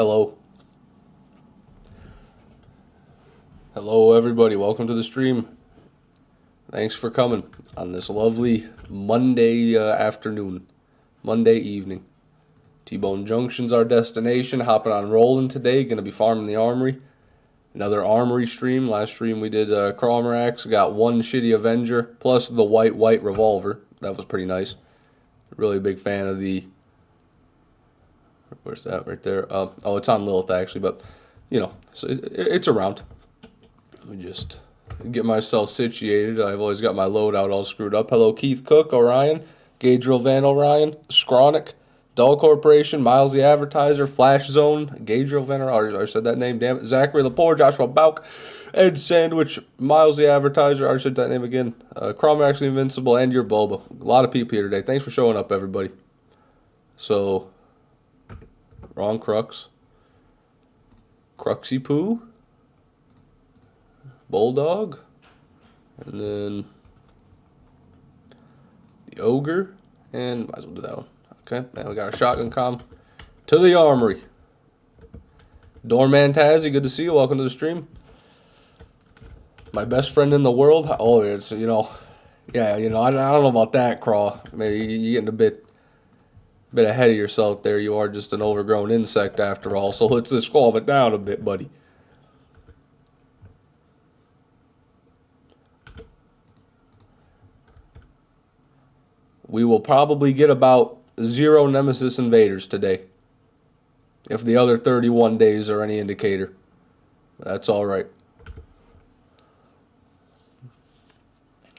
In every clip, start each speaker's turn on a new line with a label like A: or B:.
A: Hello. Hello, everybody. Welcome to the stream. Thanks for coming on this lovely Monday afternoon, Monday evening. T-Bone Junction's our destination. Hopping on rolling today. Going to be farming the armory. Another armory stream. Last stream we did Cromerax. Got one shitty Avenger plus the white revolver. That was pretty nice. Really big fan of the... Where's that right there? Oh, it's on Lilith actually, but you know, so it's around. Let me just get myself situated. I've always got my loadout all screwed up. Hello, Keith Cook, Orion, Gadriel Van Orion, Scronic, Dull Corporation, Miles the Advertiser, Flash Zone, Gadriel Van Orion. I said that name, damn it. Zachary Lepore, Joshua Bauk, Ed Sandwich, Miles the Advertiser. I said that name again. Cromerax the Invincible, and your Bulba. A lot of people here today. Thanks for showing up, everybody. So. Wrong Crux. Cruxy Poo. Bulldog. And then the Ogre. And might as well do that one. Okay, now we got our shotgun comm. To the armory. Doorman Tazzy, good to see you. Welcome to the stream. My best friend in the world. Oh, it's, you know, yeah, you know, I don't know about that, Craw. Maybe you're getting a bit ahead of yourself there. You are just an overgrown insect after all, so let's just calm it down a bit, buddy. We will probably get about 0 Nemesis Invaders today, if the other 31 days are any indicator. That's alright.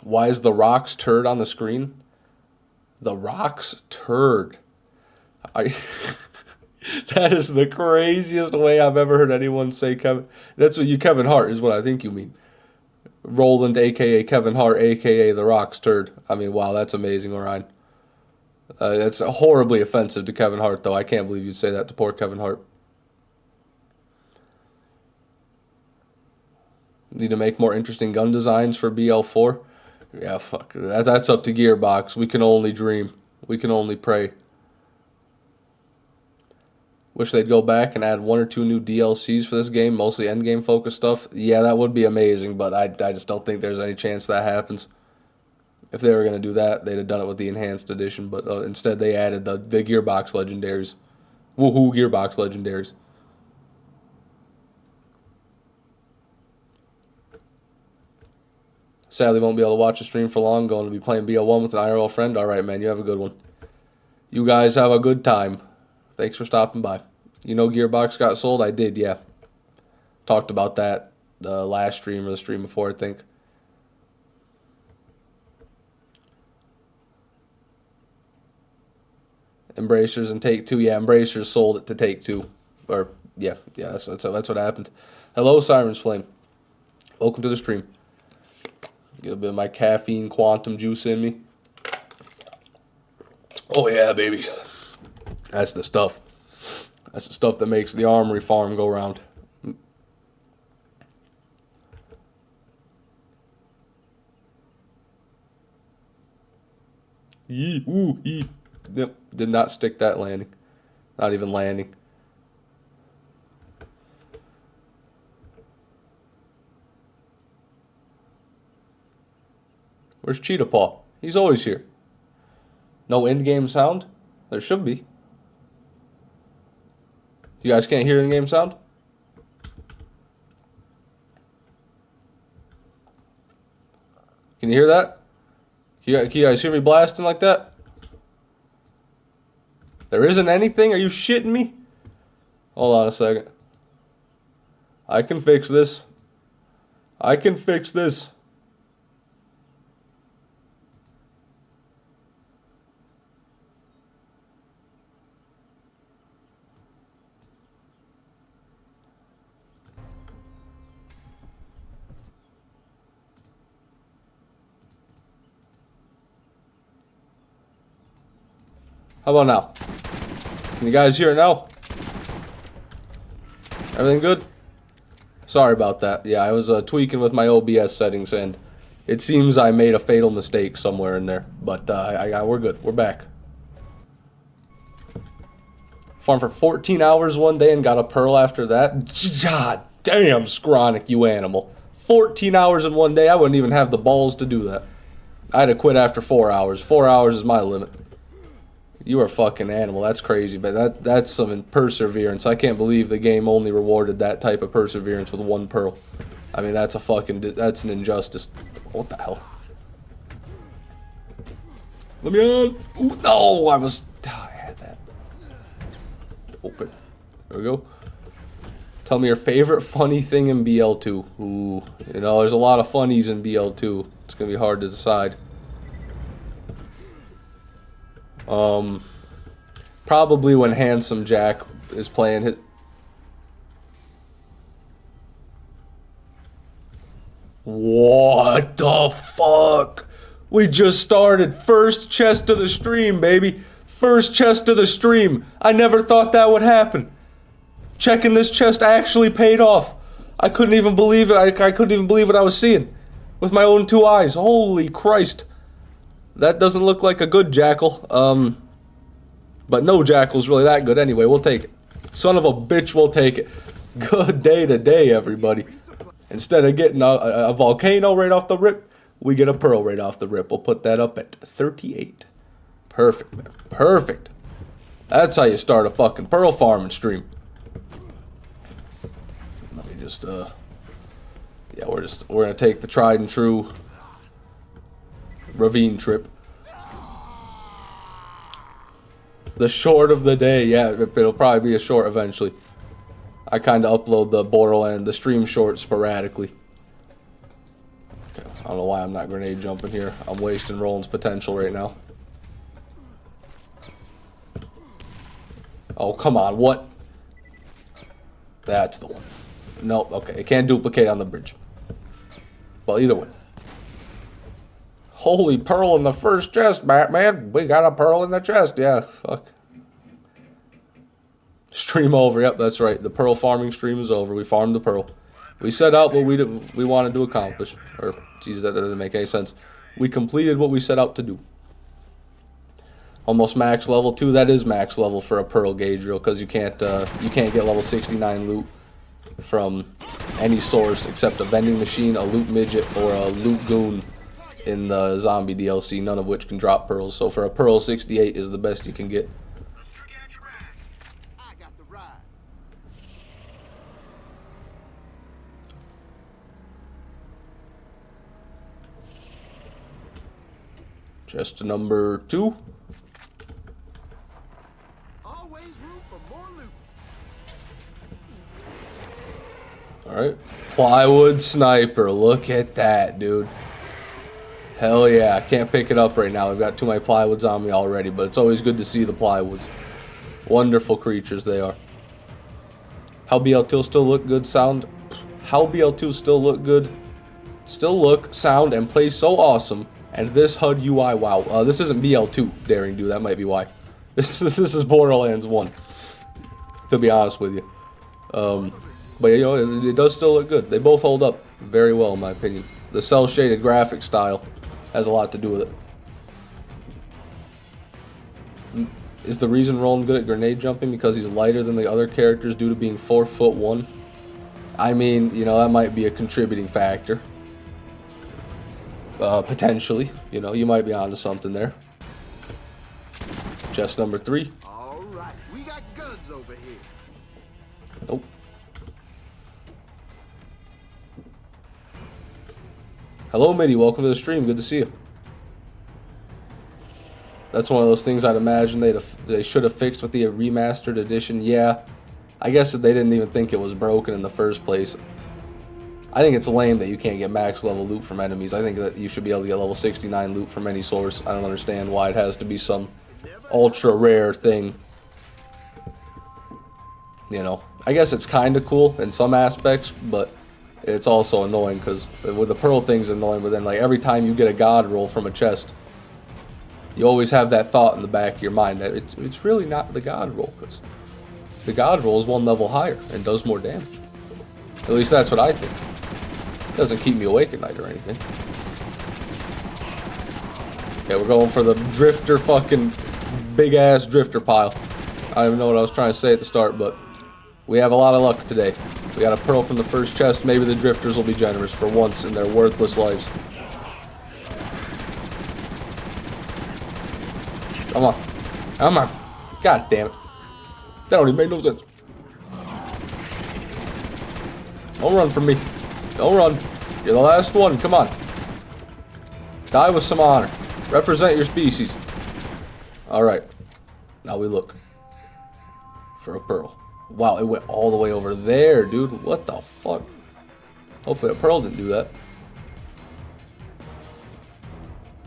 A: Why is the Rocks turd on the screen? The Rocks turd. That is the craziest way I've ever heard anyone say Kevin. That's what Kevin Hart is what I think you mean. Roland, a.k.a. Kevin Hart, a.k.a. The Rock's turd. I mean, wow, that's amazing, Orion. That's horribly offensive to Kevin Hart, though. I can't believe you'd say that to poor Kevin Hart. Need to make more interesting gun designs for BL4? Yeah, fuck. That's up to Gearbox. We can only dream. We can only pray. Wish they'd go back and add 1 or 2 new DLCs for this game, mostly endgame focused stuff. Yeah, that would be amazing, but I just don't think there's any chance that happens. If they were going to do that, they'd have done it with the enhanced edition, but instead they added the Gearbox legendaries. Woohoo, Gearbox legendaries. Sadly, won't be able to watch the stream for long. Going to be playing BL1 with an IRL friend. All right, man, you have a good one. You guys have a good time. Thanks for stopping by. You know Gearbox got sold? I did, yeah. Talked about that the last stream or the stream before, I think. Embracers and Take-Two. Yeah, Embracers sold it to Take-Two. Or, yeah, that's what happened. Hello, Siren's Flame. Welcome to the stream. Get a bit of my caffeine quantum juice in me. Oh, yeah, baby. That's the stuff. That's the stuff that makes the armory farm go round. Yee, ooh, yee. Yep, did not stick that landing. Not even landing. Where's Cheetah Paw? He's always here. No in-game sound? There should be. You guys can't hear in-game sound? Can you hear that? Can you guys hear me blasting like that? There isn't anything? Are you shitting me? Hold on a second. I can fix this. I can fix this. How about now? Can you guys hear it now? Everything good? Sorry about that. Yeah, I was tweaking with my OBS settings, and it seems I made a fatal mistake somewhere in there. But we're good. We're back. Farmed for 14 hours one day and got a pearl after that. God damn, Scronic, you animal. 14 hours in one day, I wouldn't even have the balls to do that. I'd have quit after 4 hours. 4 hours is my limit. You are a fucking animal. That's crazy, but that's some perseverance. I can't believe the game only rewarded that type of perseverance with 1 pearl. I mean, that's an injustice. What the hell? Let me on. Ooh, no, I had that. Open. There we go. Tell me your favorite funny thing in BL2. Ooh, you know, there's a lot of funnies in BL2. It's gonna be hard to decide. Probably when Handsome Jack is playing his... What the fuck? We just started. First chest of the stream, baby. First chest of the stream. I never thought that would happen. Checking this chest actually paid off. I couldn't even believe it. I couldn't even believe what I was seeing with my own 2 eyes. Holy Christ. That doesn't look like a good jackal. But no jackal's really that good anyway. We'll take it. Son of a bitch, we'll take it. Good day today, everybody. Instead of getting a volcano right off the rip, we get a pearl right off the rip. We'll put that up at 38. Perfect, man. Perfect. That's how you start a fucking pearl farming stream. Let me just, yeah, we're gonna take the tried and true ravine trip. The short of the day, yeah, it'll probably be a short eventually. I kind of upload the Borderlands, the stream shorts sporadically. Okay, I don't know why I'm not grenade jumping here. I'm wasting Roland's potential right now. Oh, come on, what? That's the one. Nope, okay, it can't duplicate on the bridge. Well, either way. Holy pearl in the first chest, Batman. We got a pearl in the chest. Yeah, fuck. Stream over. Yep, that's right. The pearl farming stream is over. We farmed the pearl. We set out what we wanted to accomplish. Or, Jesus, that doesn't make any sense. We completed what we set out to do. Almost max level 2. That is max level for a pearl gauge reel because you can't get level 69 loot from any source except a vending machine, a loot midget, or a loot goon in the zombie DLC, none of which can drop pearls. So for a pearl, 68 is the best you can get. Chest number 2.
B: Always room for more loot.
A: Alright. Plywood sniper. Look at that, dude. Hell yeah. I can't pick it up right now. I've got 2 of my plywoods on me already, but it's always good to see the plywoods. Wonderful creatures they are. How BL2 still look good sound? How BL2 still look good? Still look, sound, and play so awesome. And this HUD UI, wow. This isn't BL2, Daring Do. That might be why. This is Borderlands 1. To be honest with you. But, you know, it does still look good. They both hold up very well, in my opinion. The cel-shaded graphic style has a lot to do with it. Is the reason Roland good at grenade jumping because he's lighter than the other characters due to being 4'1"? I mean, you know, that might be a contributing factor. Potentially, you know, you might be onto something there. Chest number 3.
B: All right, we got guns over here.
A: Nope. Hello, Mitty. Welcome to the stream. Good to see you. That's one of those things I'd imagine they should have fixed with the remastered edition. Yeah, I guess they didn't even think it was broken in the first place. I think it's lame that you can't get max level loot from enemies. I think that you should be able to get level 69 loot from any source. I don't understand why it has to be some ultra rare thing. You know, I guess it's kind of cool in some aspects, but it's also annoying because with the pearl thing's annoying, but then like every time you get a god roll from a chest, you always have that thought in the back of your mind that it's really not the god roll because the god roll is 1 level higher and does more damage. At least that's what I think. Doesn't keep me awake at night or anything. Okay, we're going for the drifter fucking big ass drifter pile. I don't even know what I was trying to say at the start, but we have a lot of luck today. We got a pearl from the first chest. Maybe the drifters will be generous for once in their worthless lives. Come on. Come on. God damn it. That don't even make no sense. Don't run from me. Don't run. You're the last one. Come on. Die with some honor. Represent your species. Alright. Now we look for a pearl. Wow, it went all the way over there, dude. What the fuck? Hopefully a pearl didn't do that.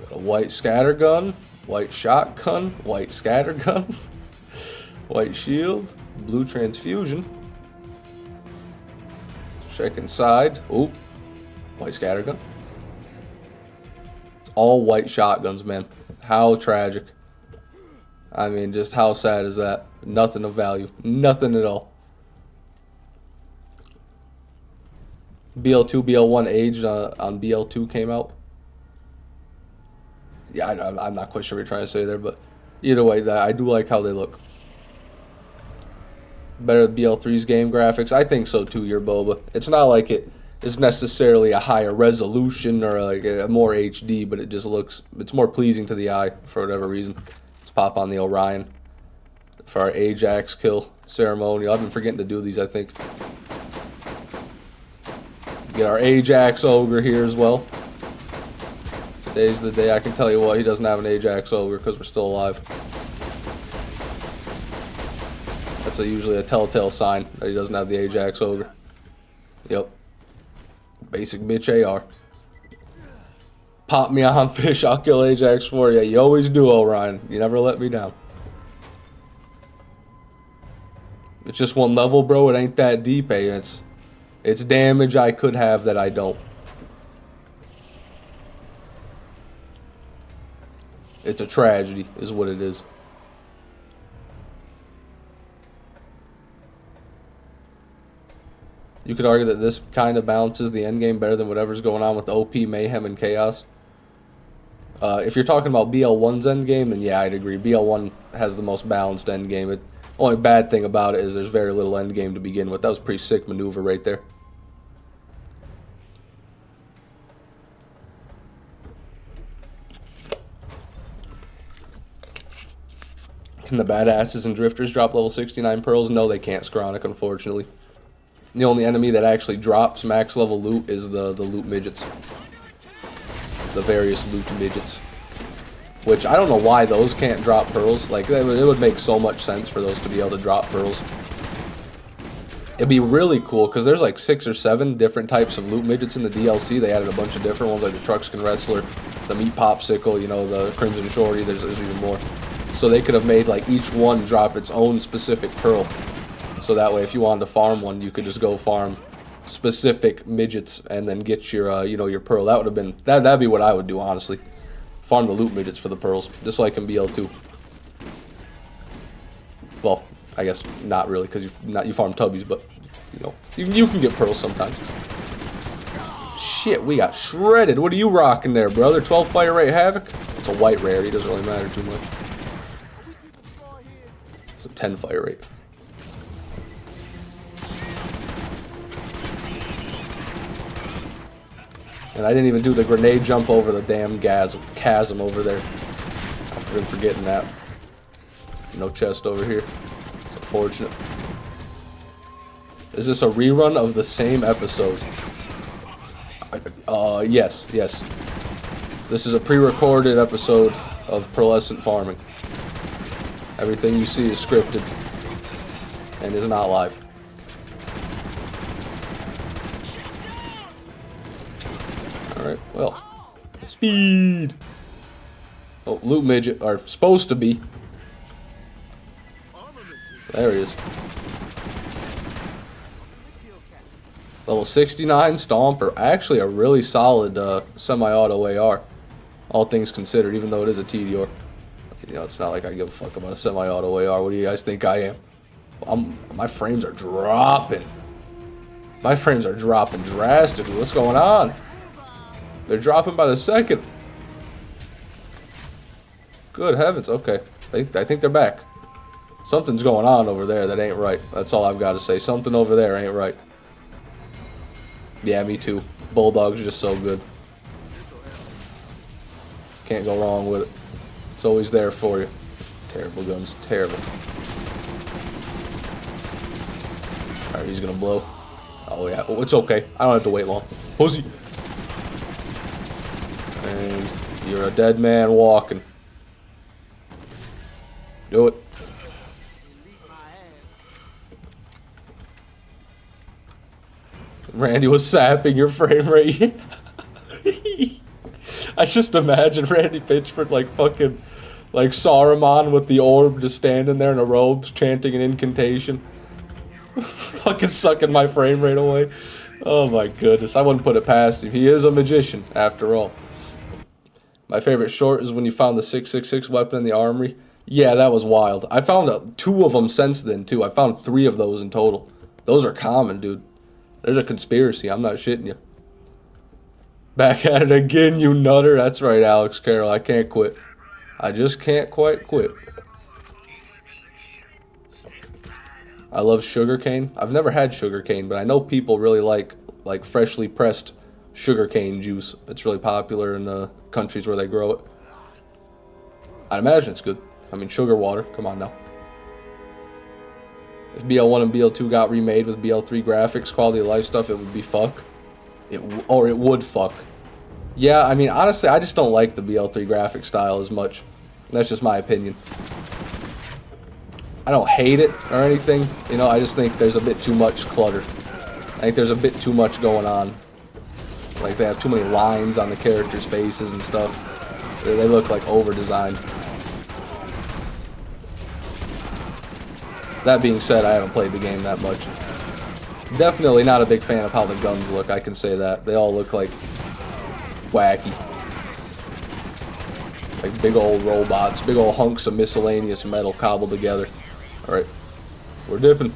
A: Got a white scattergun, white shotgun, white scattergun, white shield, blue transfusion. Check inside. Oop. White scattergun. It's all white shotguns, man. How tragic. I mean, just how sad is that? Nothing of value. Nothing at all. BL2, BL1 aged on BL2 came out. Yeah, I'm not quite sure what you're trying to say there, but either way, I do like how they look. Better than BL3's game graphics? I think so too, your boba. It's not like it is necessarily a higher resolution or like a more HD, but it just looks, it's more pleasing to the eye for whatever reason. Let's pop on the Orion for our Ajax kill ceremonial. I've been forgetting to do these, I think. Get our Ajax Ogre here as well. Today's the day. I can tell you what, he doesn't have an Ajax Ogre because we're still alive. That's usually a telltale sign that he doesn't have the Ajax Ogre. Yep. Basic bitch AR. Pop me on, fish, I'll kill Ajax for you. You always do, Orion. You never let me down. It's just one level, bro. It ain't that deep, eh? It's damage I could have that I don't. It's a tragedy, is what it is. You could argue that this kind of balances the endgame better than whatever's going on with the OP, Mayhem, and Chaos. If you're talking about BL1's endgame, then yeah, I'd agree. BL1 has the most balanced endgame. The only bad thing about it is there's very little endgame to begin with. That was a pretty sick maneuver right there. Can the badasses and drifters drop level 69 pearls? No, they can't, Scronic, unfortunately. The only enemy that actually drops max level loot is the loot midgets. The various loot midgets. Which, I don't know why those can't drop pearls. Like, it would make so much sense for those to be able to drop pearls. It'd be really cool, because there's like 6 or 7 different types of loot midgets in the DLC. They added a bunch of different ones, like the Truckskin Wrestler, the Meat Popsicle, you know, the Crimson Shorty, there's even more. So they could have made, like, each one drop its own specific pearl. So that way, if you wanted to farm one, you could just go farm specific midgets and then get your, you know, your pearl. That would have been, that'd be what I would do, honestly. Farm the loot midgets for the pearls, just like in BL2. Well, I guess not really, because you farm tubbies, but you know, you can get pearls sometimes. Shit, we got shredded. What are you rocking there, brother? 12 fire rate Havoc? It's a white rarity, doesn't really matter too much. It's a 10 fire rate. And I didn't even do the grenade jump over the damn chasm over there. I've been forgetting that. No chest over here. It's unfortunate. Is this a rerun of the same episode? Yes. This is a pre-recorded episode of Pearlescent Farming. Everything you see is scripted and is not live. Alright, well. Speed! Oh, loot midget, or supposed to be. There he is. Level 69 Stomper. Actually a really solid semi-auto AR. All things considered, even though it is a Tediore. You know, it's not like I give a fuck about a semi-auto AR. What do you guys think I am? My frames are dropping. My frames are dropping drastically. What's going on? They're dropping by the second. Good heavens. Okay. I think they're back. Something's going on over there that ain't right. That's all I've got to say. Something over there ain't right. Yeah, me too. Bulldog's just so good. Can't go wrong with it. It's always there for you. Terrible guns. Terrible. Alright, he's gonna blow. Oh yeah. Oh, it's okay. I don't have to wait long. Pussy. And you're a dead man walking. Do it. Randy was sapping your frame rate. I just imagine Randy Pitchford like fucking like Saruman with the orb just standing there in a robes chanting an incantation. Fucking sucking my frame rate away. Oh my goodness. I wouldn't put it past him. He is a magician after all. My favorite short is when you found the 666 weapon in the armory. Yeah, that was wild. I found 2 of them since then too. I found 3 of those in total. Those are common, dude. There's a conspiracy. I'm not shitting you. Back at it again, you nutter. That's right, Alex Carroll. I can't quit. I just can't quite quit. I love sugarcane. I've never had sugarcane, but I know people really like freshly pressed sugarcane juice. It's really popular in the countries where they grow it. I'd imagine it's good. I mean, sugar water. Come on now. If BL1 and BL2 got remade with BL3 graphics, quality of life stuff, it would be fuck. It would fuck. Yeah, I mean, honestly, I just don't like the BL3 graphic style as much. That's just my opinion. I don't hate it or anything. You know, I just think there's a bit too much clutter. I think there's a bit too much going on. Like, they have too many lines on the characters' faces and stuff. They look like over-designed. That being said, I haven't played the game that much. Definitely not a big fan of how the guns look, I can say that. They all look like wacky. Like big old robots, big old hunks of miscellaneous metal cobbled together. Alright, we're dipping.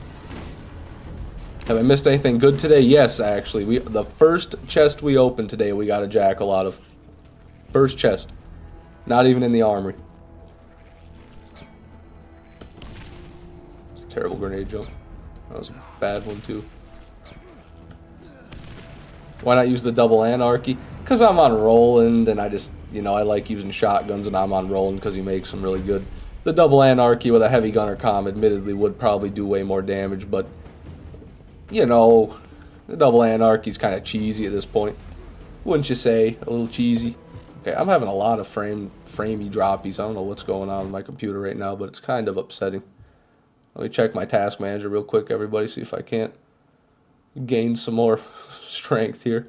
A: Have I missed anything good today? Yes, actually. The first chest we opened today, we got a jackal out of. First chest. Not even in the armory. It's a terrible grenade jump. That was a bad one, too. Why not use the double anarchy? Because I'm on Roland, and I just, you know, I like using shotguns, and I'm on Roland because he makes them really good. The double anarchy with a heavy gunner comm admittedly would probably do way more damage, but, you know, the double anarchy's kind of cheesy at this point. Wouldn't you say? A little cheesy. Okay, I'm having a lot of framey droppies. I don't know what's going on with my computer right now, but it's kind of upsetting. Let me check my task manager real quick, everybody, see if I can't gain some more strength here.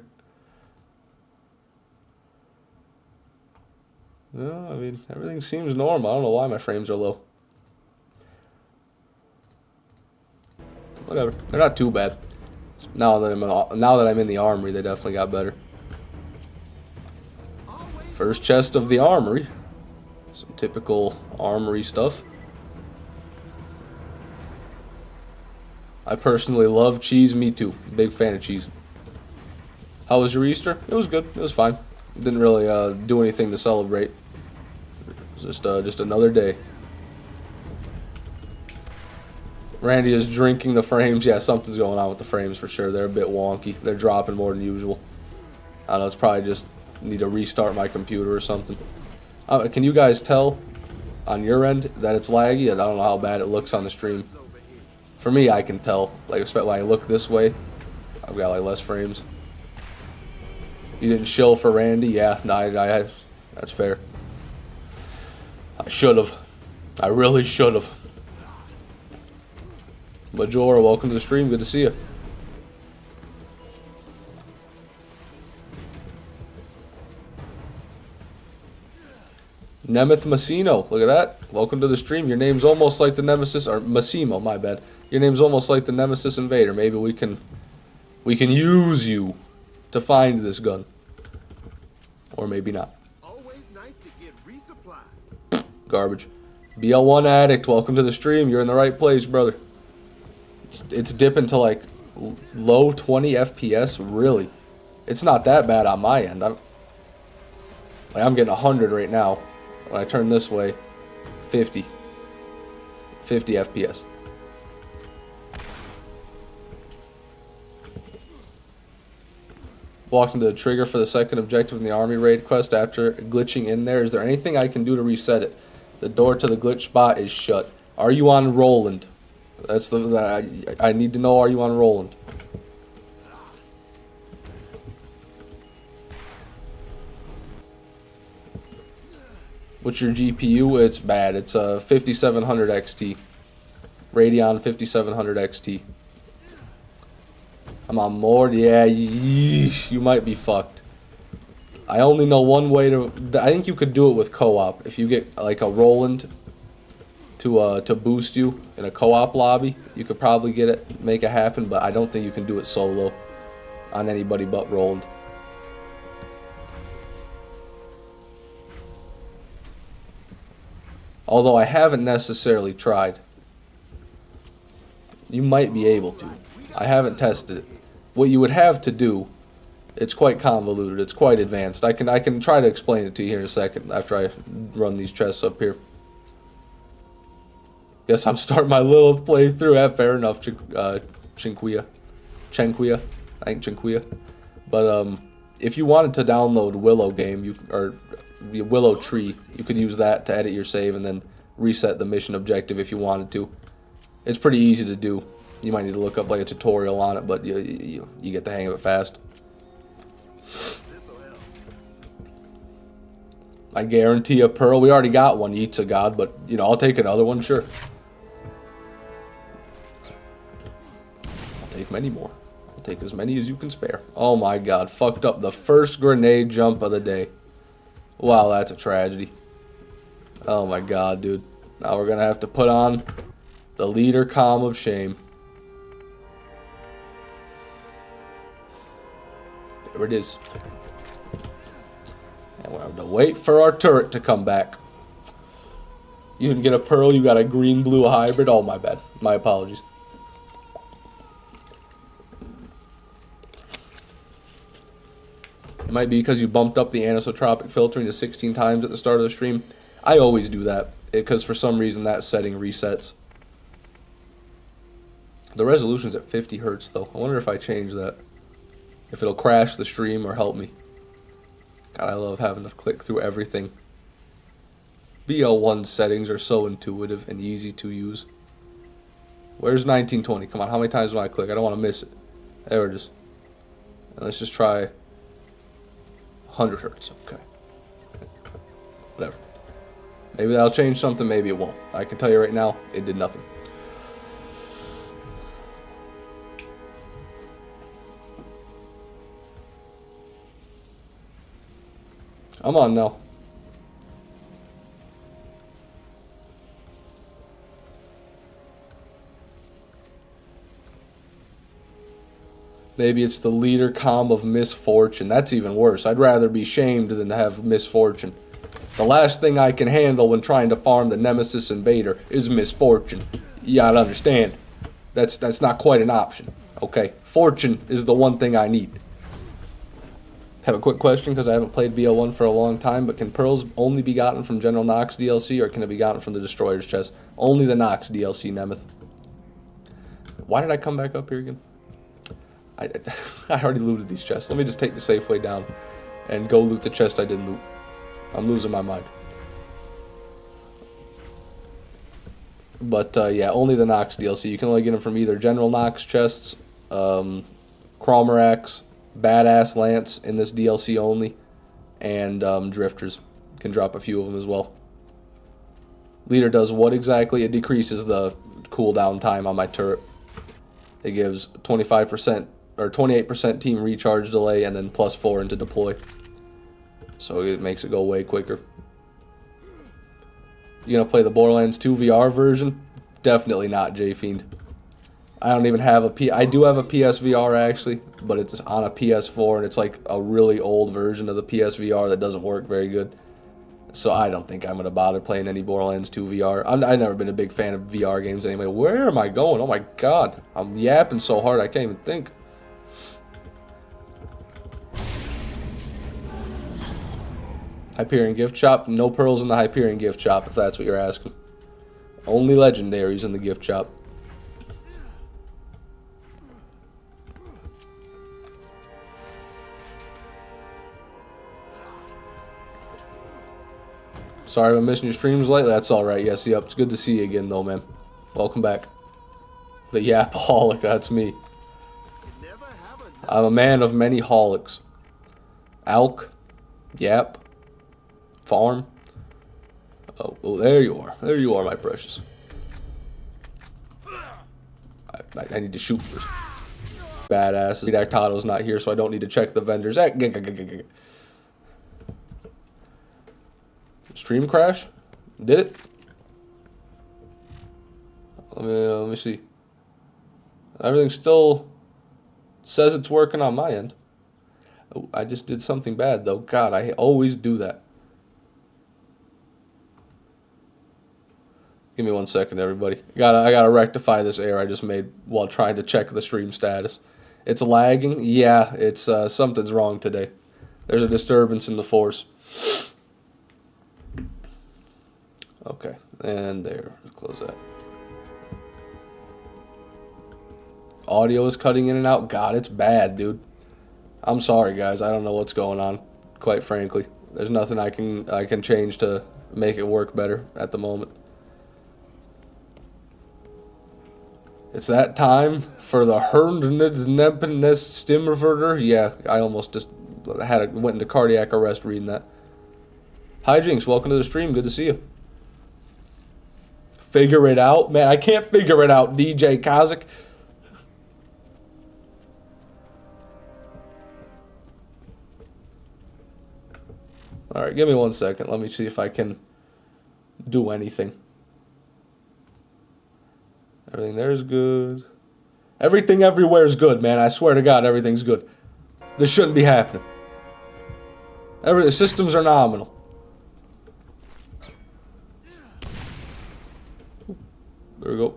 A: No, I mean, everything seems normal. I don't know why my frames are low. Whatever. They're not too bad. Now that I'm in the armory, they definitely got better. First chest of the armory. Some typical armory stuff. I personally love cheese. Me too. Big fan of cheese. How was your Easter? It was good. It was fine. Didn't really do anything to celebrate. It was just another day. Randy is drinking the frames. Yeah, something's going on with the frames for sure. They're a bit wonky. They're dropping more than usual. I don't know. It's probably just need to restart my computer or something. Can you guys tell on your end that it's laggy? I don't know how bad it looks on the stream. For me, I can tell. Like, especially when I look this way, I've got like less frames. You didn't shill for Randy? Yeah, no, that's fair. I should have. I really should have. Majora, welcome to the stream. Good to see you. Nemeth Massino, look at that. Welcome to the stream. Your name's almost like the Nemesis, or Massimo, my bad. Your name's almost like the Nemesis Invader. Maybe we can use you to find this gun. Or maybe not.
B: Always nice to get resupplied.
A: Garbage. BL1 Addict, welcome to the stream. You're in the right place, brother. It's dipping to like low 20 FPS, really. It's not that bad on my end. I'm getting 100 right now. When I turn this way, 50. 50 FPS. Walked into the trigger for the second objective in the army raid quest after glitching in there. Is there anything I can do to reset it? The door to the glitch spot is shut. Are you on Roland? That's the I need to know. Are you on Roland? What's your GPU? It's bad. It's a 5700 XT. Radeon 5700 XT. I'm on more. Yeah, yeesh, you might be fucked. I only know one way to. I think you could do it with co-op. If you get like a Roland to boost you in a co-op lobby, you could probably get it, make it happen. But I don't think you can do it solo on anybody but Roland. Although I haven't necessarily tried. You might be able to. I haven't tested it. What you would have to do, it's quite convoluted, it's quite advanced. I can try to explain it to you here in a second after I run these chests up here. Guess I'm starting my Lilith playthrough. Yeah, fair enough, Chinquia. I think Chinquia. But if you wanted to download Willow game, or Willow Tree, you could use that to edit your save and then reset the mission objective if you wanted to. It's pretty easy to do. You might need to look up like a tutorial on it, but you get the hang of it fast. I guarantee a pearl. We already got one, Eats a God, but you know, I'll take another one, sure. I'll take many more. I'll take as many as you can spare. Oh my God, fucked up the first grenade jump of the day. Wow, that's a tragedy. Oh my God, dude. Now we're gonna have to put on the leader calm of shame. There it is. And we'll have to wait for our turret to come back. You didn't get a pearl, you got a green-blue hybrid. Oh, my bad. My apologies. It might be because you bumped up the anisotropic filtering to 16 times at the start of the stream. I always do that, because for some reason that setting resets. The resolution's at 50 hertz, though. I wonder if I change that. If it'll crash the stream or help me. God, I love having to click through everything. BL1 settings are so intuitive and easy to use. Where's 1920? Come on, how many times do I click? I don't want to miss it. There it is. And let's just try 100 hertz. Okay. Whatever. Maybe that'll change something, maybe it won't. I can tell you right now, it did nothing. I'm on now. Maybe it's the leader calm of misfortune. That's even worse. I'd rather be shamed than to have misfortune. The last thing I can handle when trying to farm the Nemesis Invader is misfortune. You gotta understand. That's not quite an option. Okay? Fortune is the one thing I need. Have a quick question because I haven't played BL1 for a long time, but can pearls only be gotten from General Nox DLC or can it be gotten from the Destroyer's chest? Only the Nox DLC, Nemeth. Why did I come back up here again? I already looted these chests. Let me just take the safe way down and go loot the chest I didn't loot. I'm losing my mind. But yeah, only the Nox DLC. You can only get them from either General Nox chests, Cromerax, Badass Lance in this DLC only, and Drifters. Can drop a few of them as well. Leader does what exactly? It decreases the cooldown time on my turret. It gives 25% or 28% team recharge delay and then +4 into deploy. So it makes it go way quicker. You gonna play the Borderlands 2 VR version? Definitely not, J-Fiend. I don't even have I do have a PSVR actually, but it's on a PS4 and it's like a really old version of the PSVR that doesn't work very good. So I don't think I'm going to bother playing any Borderlands 2 VR. I've never been a big fan of VR games anyway. Where am I going? Oh my God. I'm yapping so hard I can't even think. Hyperion Gift Shop. No pearls in the Hyperion Gift Shop if that's what you're asking. Only legendaries in the gift shop. Sorry I'm missing your streams lately. That's alright. Yes, yep. It's good to see you again, though, man. Welcome back. The Yapaholic, that's me.
B: Never have enough.
A: I'm a man of many holics. Alk. Yap. Farm. Oh, there you are. There you are, my precious. I need to shoot first. Badass. Dactato's not here, so I don't need to check the vendors. Stream crash? Did it? Let me see. Everything still says it's working on my end. Oh, I just did something bad though. God, I always do that. Give me 1 second, everybody. I gotta rectify this error I just made while trying to check the stream status. It's lagging. Yeah, it's something's wrong today. There's a disturbance in the force. Okay, and there. Close that. Audio is cutting in and out. God, it's bad, dude. I'm sorry, guys. I don't know what's going on, quite frankly. There's nothing I can change to make it work better at the moment. It's that time for the Nemesis Invader. Yeah, I almost just went into cardiac arrest reading that. Hi, Jinx. Welcome to the stream. Good to see you. Figure it out? Man, I can't figure it out, DJ Kazik. Alright, give me 1 second. Let me see if I can do anything. Everything there is good. Everything everywhere is good, man. I swear to God, everything's good. This shouldn't be happening. The systems are nominal. There we go.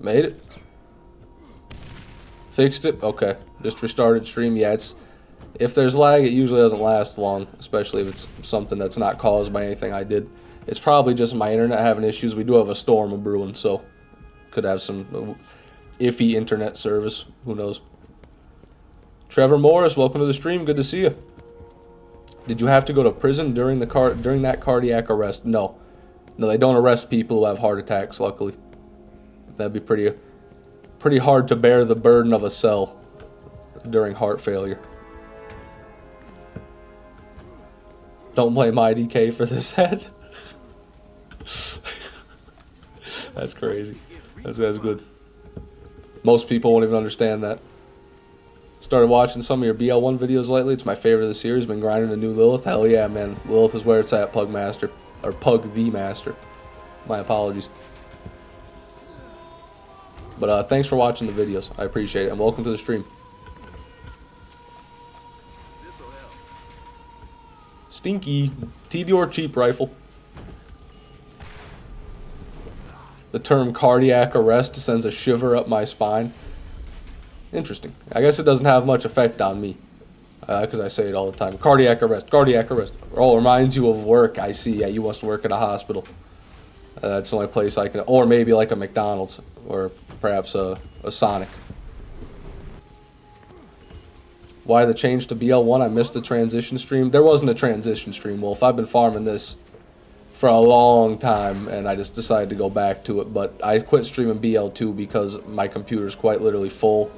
A: Made it. Fixed it. Okay. Just restarted stream. Yeah, if there's lag, it usually doesn't last long, especially if it's something that's not caused by anything I did. It's probably just my internet having issues. We do have a storm brewing, so could have some iffy internet service. Who knows? Trevor Morris, welcome to the stream. Good to see you. Did you have to go to prison during that cardiac arrest? No. No, they don't arrest people who have heart attacks, luckily. That'd be pretty hard to bear the burden of a cell during heart failure. Don't blame IDK for this head. That's crazy. That's good. Most people won't even understand that. Started watching some of your BL1 videos lately. It's my favorite of the series. Been grinding a new Lilith. Hell yeah, man. Lilith is where it's at, Pug Master. Or Pug the Master. My apologies. But thanks for watching the videos. I appreciate it. And welcome to the stream.
B: This'll help.
A: Stinky. TDR cheap rifle. The term cardiac arrest sends a shiver up my spine. Interesting. I guess it doesn't have much effect on me. Because I say it all the time. Cardiac arrest. Cardiac arrest. Oh, it reminds you of work. I see. Yeah, you must work at a hospital. That's the only place I can... Or maybe like a McDonald's. Or perhaps a Sonic. Why the change to BL1? I missed the transition stream. There wasn't a transition stream, Wolf. I've been farming this for a long time, and I just decided to go back to it. But I quit streaming BL2 because my computer's quite literally full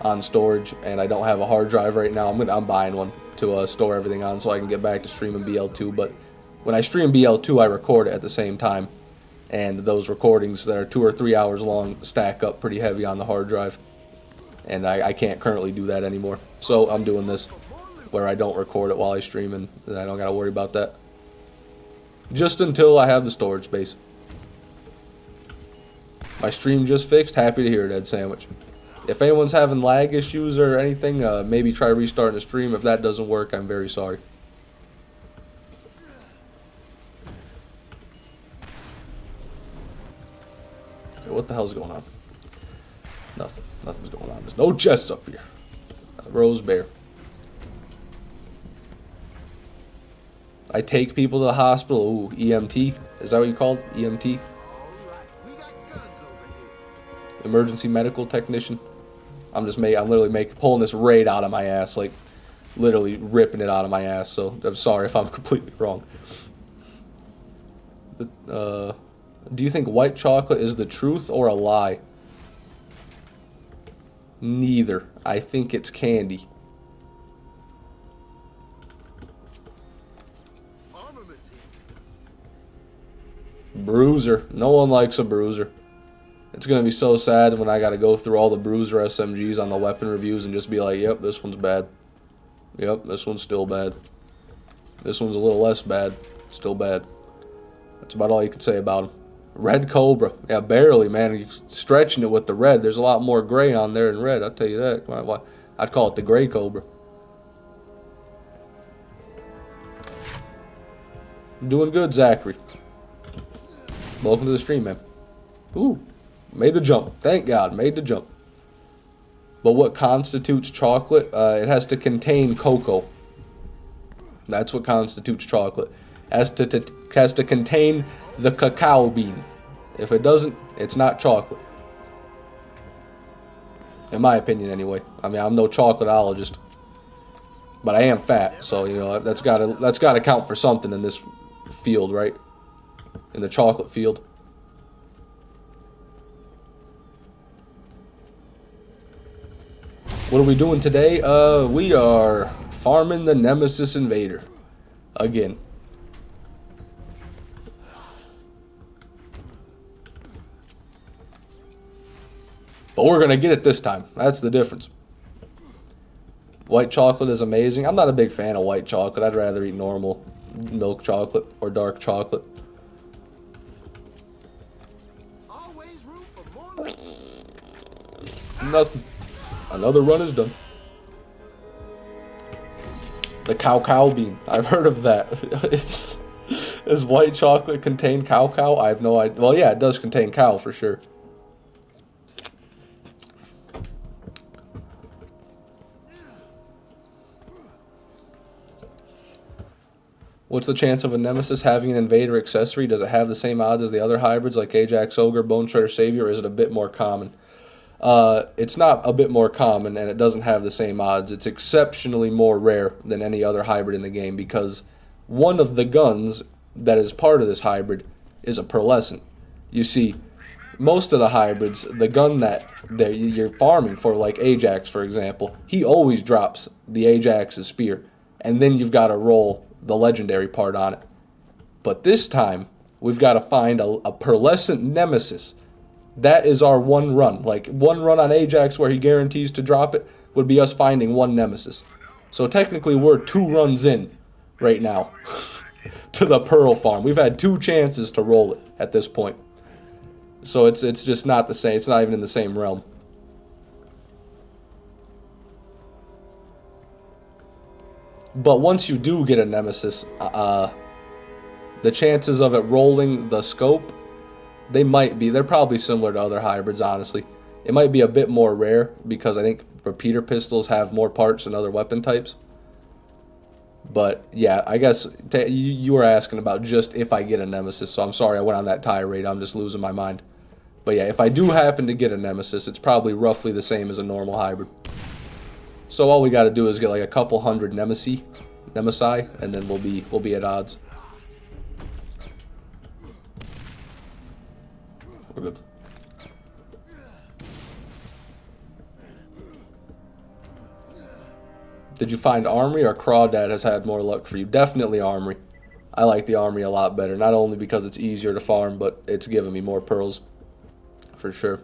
A: on storage, and I don't have a hard drive right now. I'm buying one to store everything on so I can get back to streaming BL2. But when I stream BL2, I record it at the same time, and those recordings that are 2 or 3 hours long stack up pretty heavy on the hard drive, and I can't currently do that anymore. So I'm doing this where I don't record it while I stream, and I don't gotta worry about that. Just until I have the storage space. My stream just fixed. Happy to hear it, Ed Sandwich. If anyone's having lag issues or anything, maybe try restarting the stream. If that doesn't work, I'm very sorry. Okay, what the hell's going on? Nothing. Nothing's going on. There's no chests up here. Rose Bear. I take people to the hospital. Ooh, EMT. Is that what you called? EMT?
B: All right, we got guns over here.
A: Emergency medical technician. I'm literally pulling this raid out of my ass, like literally ripping it out of my ass. So I'm sorry if I'm completely wrong. Do you think white chocolate is the truth or a lie? Neither. I think it's candy.
B: Armaments here.
A: Bruiser. No one likes a bruiser. It's going to be so sad when I got to go through all the bruiser SMGs on the weapon reviews and just be like, yep, this one's bad. Yep, this one's still bad. This one's a little less bad. Still bad. That's about all you can say about them. Red Cobra. Yeah, barely, man. You're stretching it with the red. There's a lot more gray on there than red, I'll tell you that. I'd call it the gray Cobra. Doing good, Zachary. Welcome to the stream, man. Ooh, made the jump. Thank God, made the jump. But what constitutes chocolate? It has to contain cocoa. That's what constitutes chocolate. Has to contain the cacao bean. If it doesn't, it's not chocolate. In my opinion, anyway. I mean, I'm no chocolateologist, but I am fat, so you know that's gotta count for something in this field, right? In the chocolate field. What are we doing today? We are farming the Nemesis Invader again. But we're going to get it this time. That's the difference. White chocolate is amazing. I'm not a big fan of white chocolate. I'd rather eat normal milk chocolate or dark chocolate.
B: Always room for more.
A: Nothing. Another run is done. The cow bean. I've heard of that. Does white chocolate contain cow? I have no idea. Well, yeah, it does contain cow for sure. What's the chance of a Nemesis having an Invader accessory? Does it have the same odds as the other hybrids like Ajax Ogre, Bone Shredder Savior, or is it a bit more common? It's not a bit more common, and it doesn't have the same odds. It's exceptionally more rare than any other hybrid in the game because one of the guns that is part of this hybrid is a pearlescent. You see, most of the hybrids, the gun that you're farming for, like Ajax, for example, he always drops the Ajax's spear, and then you've got to roll the legendary part on it. But this time, we've got to find a pearlescent Nemesis. That is our one run. Like, one run on Ajax where he guarantees to drop it would be us finding one Nemesis. So technically, we're 2 runs in right now to the Pearl farm. We've had 2 chances to roll it at this point. So it's just not the same. It's not even in the same realm. But once you do get a Nemesis, the chances of it rolling the scope, they're probably similar to other hybrids, honestly. It might be a bit more rare because I think repeater pistols have more parts than other weapon types. But yeah, I guess you were asking about just if I get a Nemesis, so I'm sorry I went on that tirade. I'm just losing my mind. But yeah, if I do happen to get a Nemesis, it's probably roughly the same as a normal hybrid. So all we got to do is get like a couple hundred Nemesi, and then we'll be at odds. We're good. Did you find Armory or Crawdad has had more luck for you? Definitely Armory. I like the Armory a lot better, not only because it's easier to farm, but it's given me more pearls, for sure.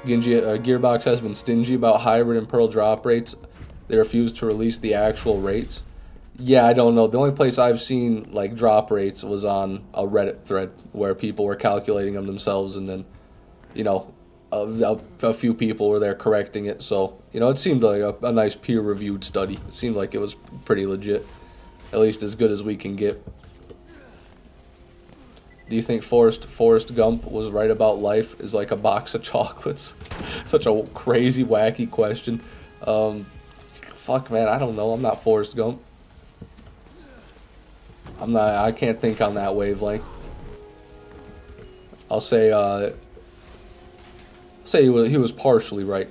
A: Genji, Gearbox has been stingy about hybrid and pearl drop rates. They refuse to release the actual rates. Yeah, I don't know. The only place I've seen like drop rates was on a Reddit thread where people were calculating them themselves, and then, you know, a few people were there correcting it. So, you know, it seemed like a nice peer-reviewed study. It seemed like it was pretty legit, at least as good as we can get. Do you think Forrest Gump was right about life is like a box of chocolates? Such a crazy, wacky question. Fuck, man, I don't know. I'm not Forrest Gump. I'm not. I can't think on that wavelength. I'll say. Say he was partially right.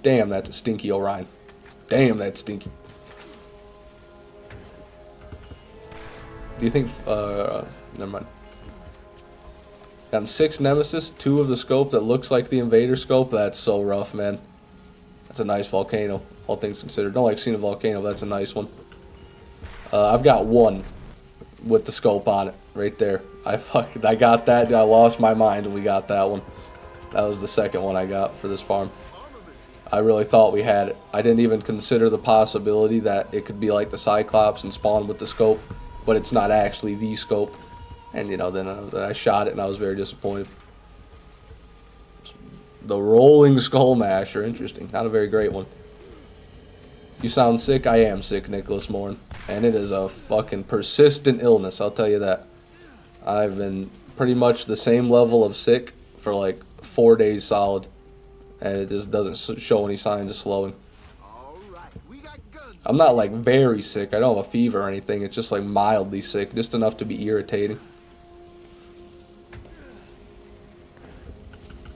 A: Damn, that's a stinky Orion. Damn, that's stinky. Do you think? Never mind. Gotten 6 Nemesis, 2 of the scope that looks like the Invader scope. That's so rough, man. That's a nice volcano, all things considered. Don't like seeing a volcano, but that's a nice one. I've got 1 with the scope on it, right there. I got that. I lost my mind when we got that one. That was the second one I got for this farm. I really thought we had it. I didn't even consider the possibility that it could be like the Cyclops and spawn with the scope, but it's not actually the scope. And, you know, then I shot it and I was very disappointed. The Rolling Skull Masher. Interesting. Not a very great one. You sound sick? I am sick, Nicholas Morin. And it is a fucking persistent illness, I'll tell you that. I've been pretty much the same level of sick for like 4 days solid. And it just doesn't show any signs of slowing. I'm not like very sick. I don't have a fever or anything. It's just like mildly sick. Just enough to be irritating.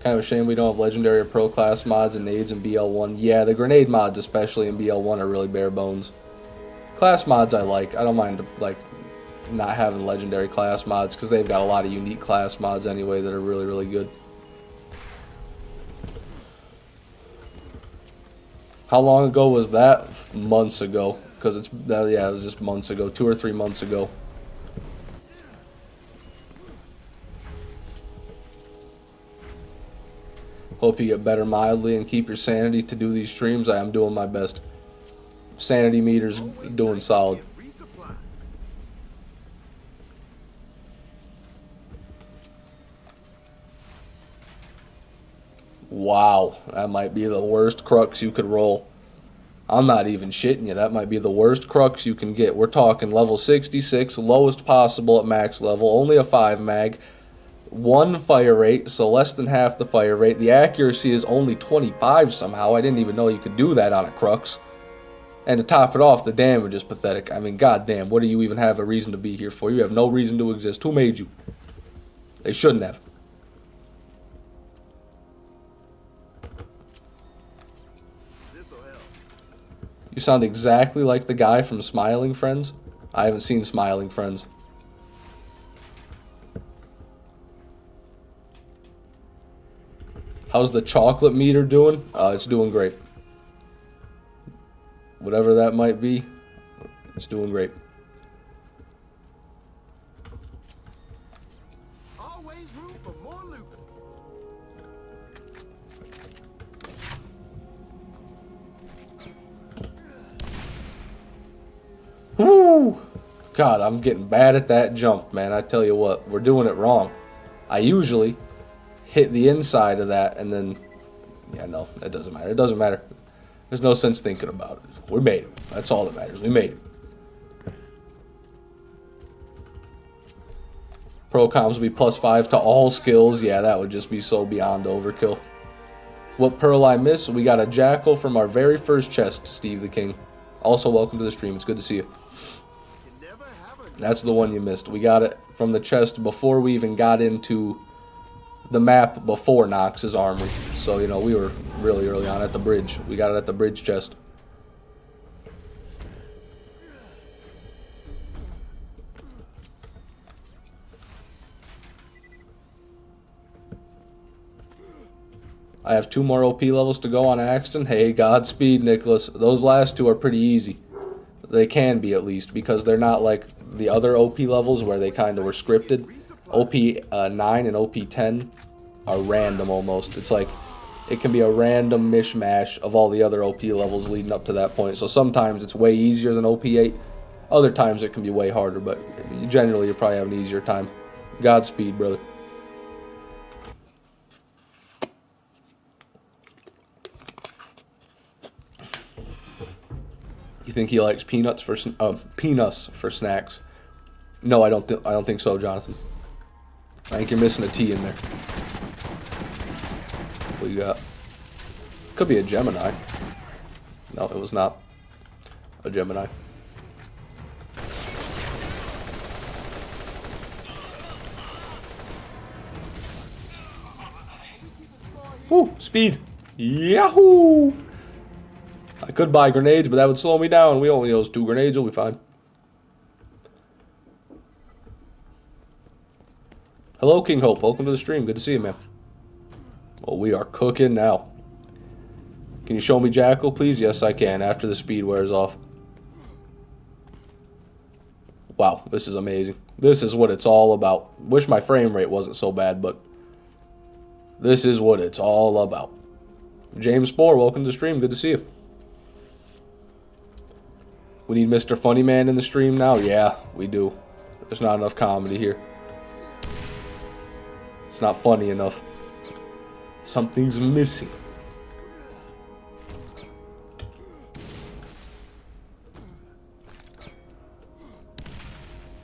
A: Kind of a shame we don't have legendary or pro class mods and nades in BL1. Yeah, the grenade mods, especially in BL1, are really bare bones. Class mods I like. I don't mind like not having legendary class mods because they've got a lot of unique class mods anyway that are really, really good. How long ago was that? Months ago. Because it's, yeah, it was just months ago. 2 or 3 months ago. Hope you get better mildly and keep your sanity to do these streams. I am doing my best. Sanity meter's doing solid. Wow, that might be the worst crux you could roll. I'm not even shitting you. That might be the worst crux you can get. We're talking level 66, lowest possible at max level, only a 5 mag. 1 fire rate, so less than half the fire rate. The accuracy is only 25 somehow. I didn't even know you could do that on a Crux. And to top it off, the damage is pathetic. I mean, goddamn, what do you even have a reason to be here for? You have no reason to exist. Who made you? They shouldn't have. You sound exactly like the guy from Smiling Friends. I haven't seen Smiling Friends. How's the chocolate meter doing? It's doing great. Whatever that might be, it's doing great.
B: Always room for more loot.
A: Woo! God, I'm getting bad at that jump, man. I tell you what, we're doing it wrong. I usually hit the inside of that and then, yeah, no, that doesn't matter. It doesn't matter. There's no sense thinking about it. We made it. That's all that matters. We made it. Pro comms will be +5 to all skills. Yeah, that would just be so beyond overkill. What pearl I miss? We got a jackal from our very first chest, Steve the King. Also, welcome to the stream. It's good to see you. That's the one you missed. We got it from the chest before we even got into the map before Nox's armory. So, you know, we were really early on at the bridge. We got it at the bridge chest. I have 2 more OP levels to go on Axton. Hey, Godspeed, Nicholas. Those last 2 are pretty easy. They can be, at least, because they're not like the other OP levels where they kind of were scripted. OP 9 and OP 10 are random almost. It's like it can be a random mishmash of all the other OP levels leading up to that point. So sometimes it's way easier than OP 8. Other times it can be way harder, but generally you probably have an easier time. Godspeed, brother. You think he likes peanuts for snacks? No, I don't think so, Jonathan. I think you're missing a T in there. What you got? Could be a Gemini. No, it was not a Gemini. Woo! Speed! Yahoo! I could buy grenades, but that would slow me down. We only use 2 grenades, we'll be fine. Hello, King Hope. Welcome to the stream. Good to see you, man. Well, we are cooking now. Can you show me Jackal, please? Yes, I can, after the speed wears off. Wow, this is amazing. This is what it's all about. Wish my frame rate wasn't so bad, but this is what it's all about. James Spore, welcome to the stream. Good to see you. We need Mr. Funny Man in the stream now? Yeah, we do. There's not enough comedy here. It's not funny enough. Something's missing.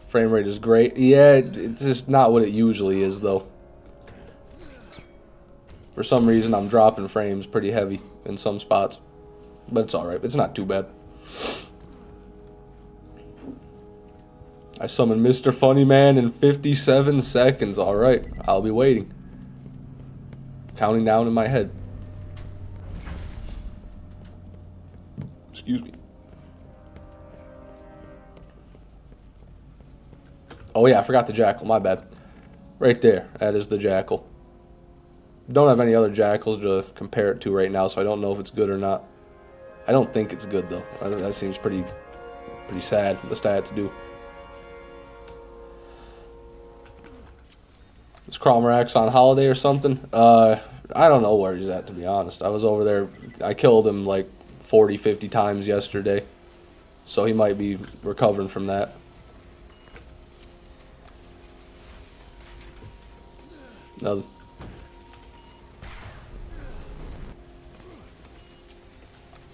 A: Frame rate is great. Yeah, it's just not what it usually is, though. For some reason, I'm dropping frames pretty heavy in some spots. But it's alright. It's not too bad. I summon Mr. Funny Man in 57 seconds. Alright, I'll be waiting. Counting down in my head. Excuse me. Oh yeah, I forgot the Jackal. My bad. Right there. That is the Jackal. Don't have any other Jackals to compare it to right now, so I don't know if it's good or not. I don't think it's good, though. That seems pretty sad, the stats do. Is Cromrax on holiday or something? I don't know where he's at, to be honest. I was over there. I killed him like 40, 50 times yesterday. So he might be recovering from that. Nothing.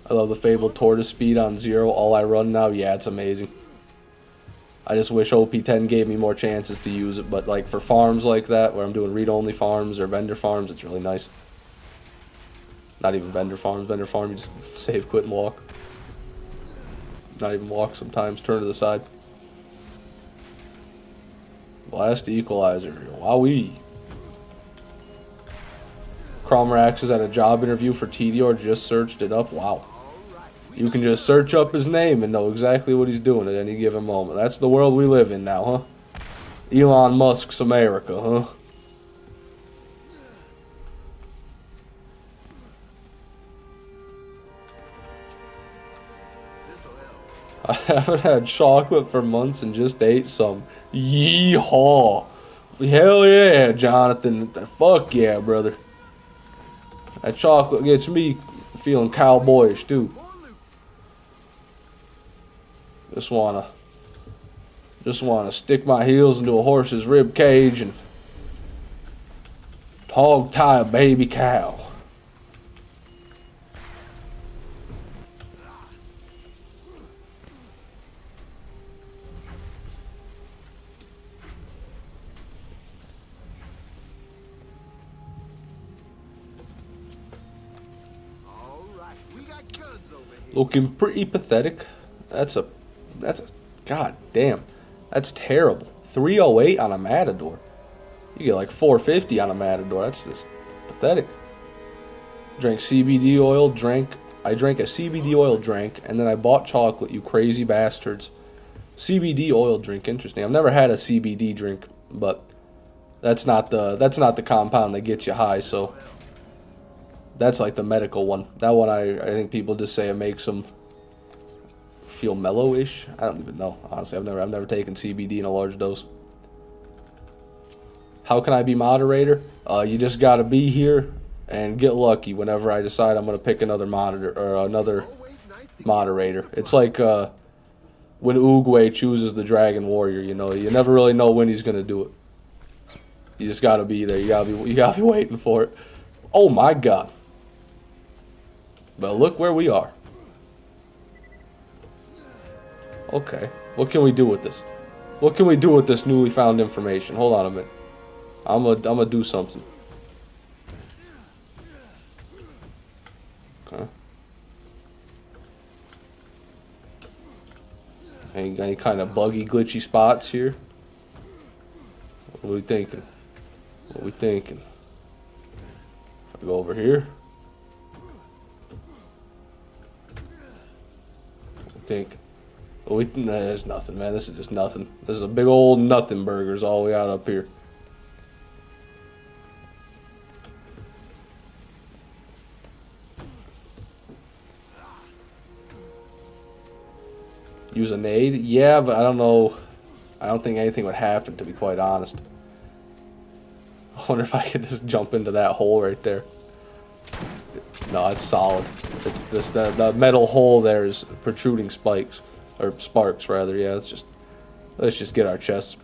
A: I love the Fabled Tortoise speed on 0. All I run now, yeah, it's amazing. I just wish OP10 gave me more chances to use it, but like for farms like that, where I'm doing read-only farms or vendor farms, it's really nice. Not even vendor farms. Vendor farm, you just save, quit, and walk. Not even walk sometimes, turn to the side. Blast Equalizer. Wowee. Cromrax is at a job interview for TDR, just searched it up. Wow. You can just search up his name and know exactly what he's doing at any given moment. That's the world we live in now, huh? Elon Musk's America, huh? I haven't had chocolate for months and just ate some. Yeehaw! Hell yeah, Jonathan. Fuck yeah, brother. That chocolate gets me feeling cowboyish, too. Just wanna stick my heels into a horse's rib cage and hog tie a baby cow. Looking pretty pathetic. That's a god damn. That's terrible. 308 on a Matador. You get like 450 on a Matador. That's just pathetic. Drank CBD oil, I drank a CBD oil drink, and then I bought chocolate, you crazy bastards. CBD oil drink, interesting. I've never had a CBD drink, but that's not the compound that gets you high, so that's like the medical one. That one I think people just say it makes them feel mellow-ish. I don't even know. Honestly, I've never taken CBD in a large dose. How can I be moderator? You just gotta be here and get lucky whenever I decide I'm gonna pick another another moderator. It's like when Oogway chooses the Dragon Warrior. You know, you never really know when he's gonna do it. You just gotta be there. You gotta be waiting for it. Oh my God! But look where we are. Okay, what can we do with this? What can we do with this newly found information? Hold on a minute. I'ma do something. Okay. Any kind of buggy, glitchy spots here? What are we thinking? What are we thinking? If I go over here. What are we thinking? Nah, there's nothing, man. This is just nothing. This is a big old nothing burgers all we got up here. Use a nade? Yeah, but I don't know. I don't think anything would happen, to be quite honest. I wonder if I could just jump into that hole right there. No, it's solid. It's this the metal hole there is protruding spikes. Or sparks, rather. Yeah, let's just get our chests.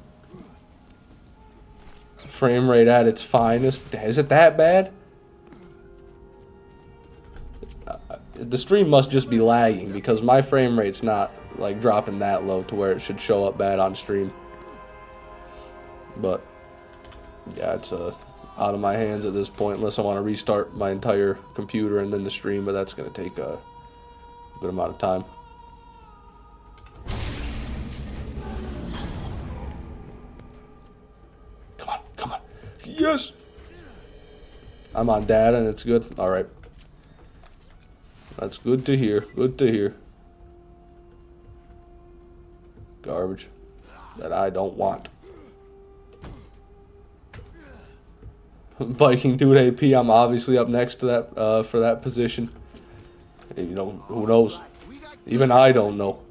A: Frame rate at its finest. Is it that bad? The stream must just be lagging because my frame rate's not like dropping that low to where it should show up bad on stream. But yeah, it's out of my hands at this point unless I want to restart my entire computer and then the stream, but that's going to take a good amount of time. Come on, come on. Yes! I'm on data and it's good. All right. That's good to hear. Good to hear. Garbage that I don't want. Viking Dude AP, I'm obviously up next to that for that position. And, you know, who knows? Even I don't know.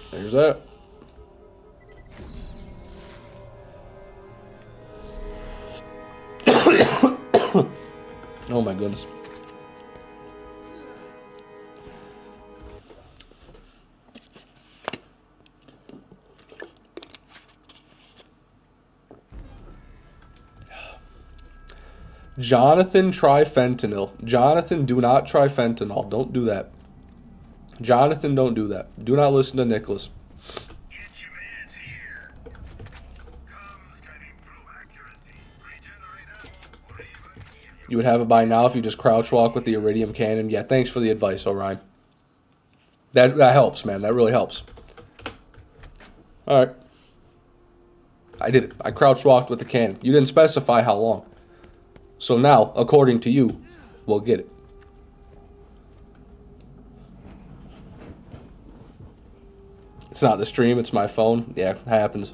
A: There's that. Oh my goodness. Jonathan, try fentanyl. Jonathan, do not try fentanyl. Don't do that. Jonathan, don't do that. Do not listen to Nicholas. You would have it by now if you just crouch walk with the iridium cannon. Yeah, thanks for the advice, Orion. That helps, man. That really helps. All right. I did it. I crouch walked with the cannon. You didn't specify how long. So now, according to you, we'll get it. It's not the stream, it's my phone. Yeah, it happens.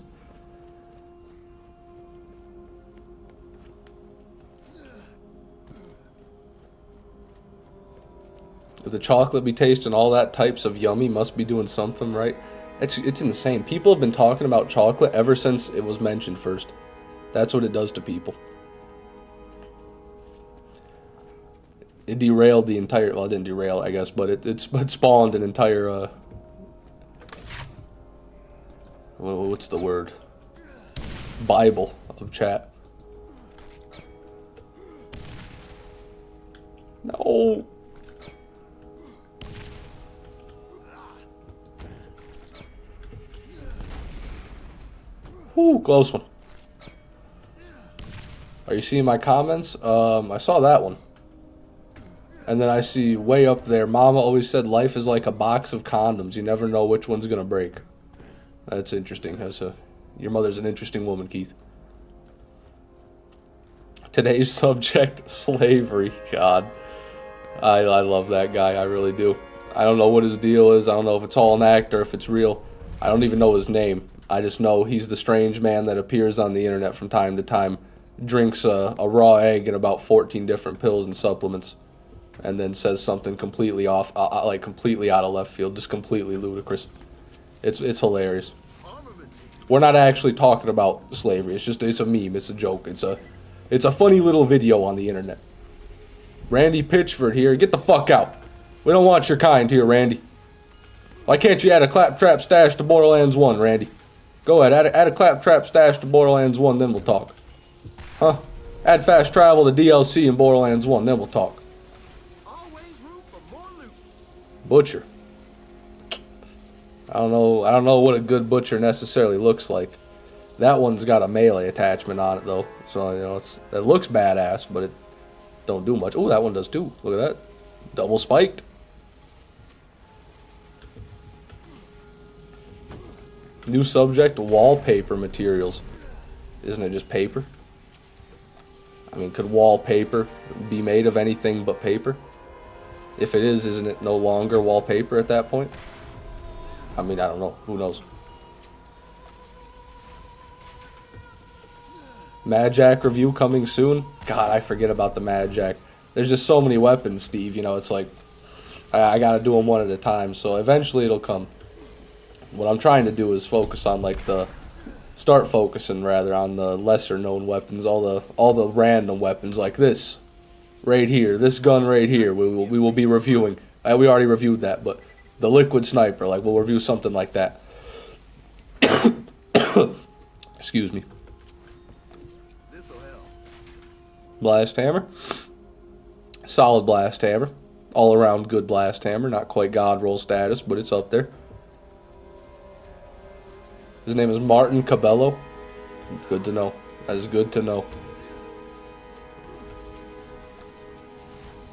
A: If the chocolate be tasting all that types of yummy, must be doing something right. It's insane. People have been talking about chocolate ever since it was mentioned first. That's what it does to people. It derailed the entire... Well, it didn't derail, I guess, but it spawned an entire... what's the word? Bible of chat. No. Whoo, close one. Are you seeing my comments? I saw that one. And then I see way up there, Mama always said life is like a box of condoms. You never know which one's gonna break. That's interesting. Your mother's an interesting woman, Keith. Today's subject, slavery. God. I love that guy. I really do. I don't know what his deal is. I don't know if it's all an act or if it's real. I don't even know his name. I just know he's the strange man that appears on the internet from time to time, drinks a raw egg and about 14 different pills and supplements, and then says something completely off, like completely out of left field, just completely ludicrous. It's hilarious. We're not actually talking about slavery. It's a meme. It's a joke. It's a funny little video on the internet. Randy Pitchford here. Get the fuck out. We don't want your kind here, Randy. Why can't you add a claptrap stash to Borderlands 1, Randy? Go ahead, add a claptrap stash to Borderlands 1, then we'll talk. Huh? Add fast travel to DLC in Borderlands 1, then we'll talk.
B: Always room for more loot.
A: Butcher. I don't know what a good butcher necessarily looks like. That one's got a melee attachment on it though, so you know it looks badass, but it don't do much. Oh, that one does too. Look at that, double spiked. New subject: wallpaper materials. Isn't it just paper? I mean, could wallpaper be made of anything but paper? If it is, isn't it no longer wallpaper at that point? I mean, I don't know. Who knows? Mad Jack review coming soon. God, I forget about the Mad Jack. There's just so many weapons, Steve. You know, it's like I gotta do them one at a time. So eventually it'll come. What I'm trying to do is focus on like start focusing rather on the lesser known weapons, all the random weapons like this right here, this gun right here. We will be reviewing. We already reviewed that, but the liquid sniper, like we'll review something like that. Excuse me. Blast hammer. Solid blast hammer. All around good blast hammer. Not quite god roll status, but it's up there. His name is Martin Cabello. Good to know. That is good to know.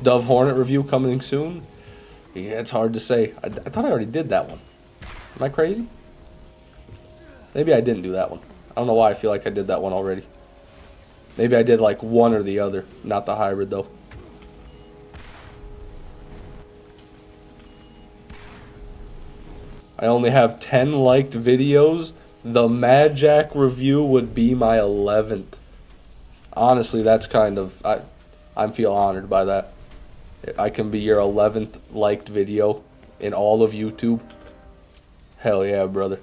A: Dove Hornet review coming soon. Yeah, it's hard to say. I thought I already did that one. Am I crazy? Maybe I didn't do that one. I don't know why I feel like I did that one already. Maybe I did like one or the other, not the hybrid though. I only have 10 liked videos. The Mad Jack review would be my 11th. Honestly, that's kind of, I feel honored by that. I can be your 11th liked video in all of YouTube. Hell yeah, brother.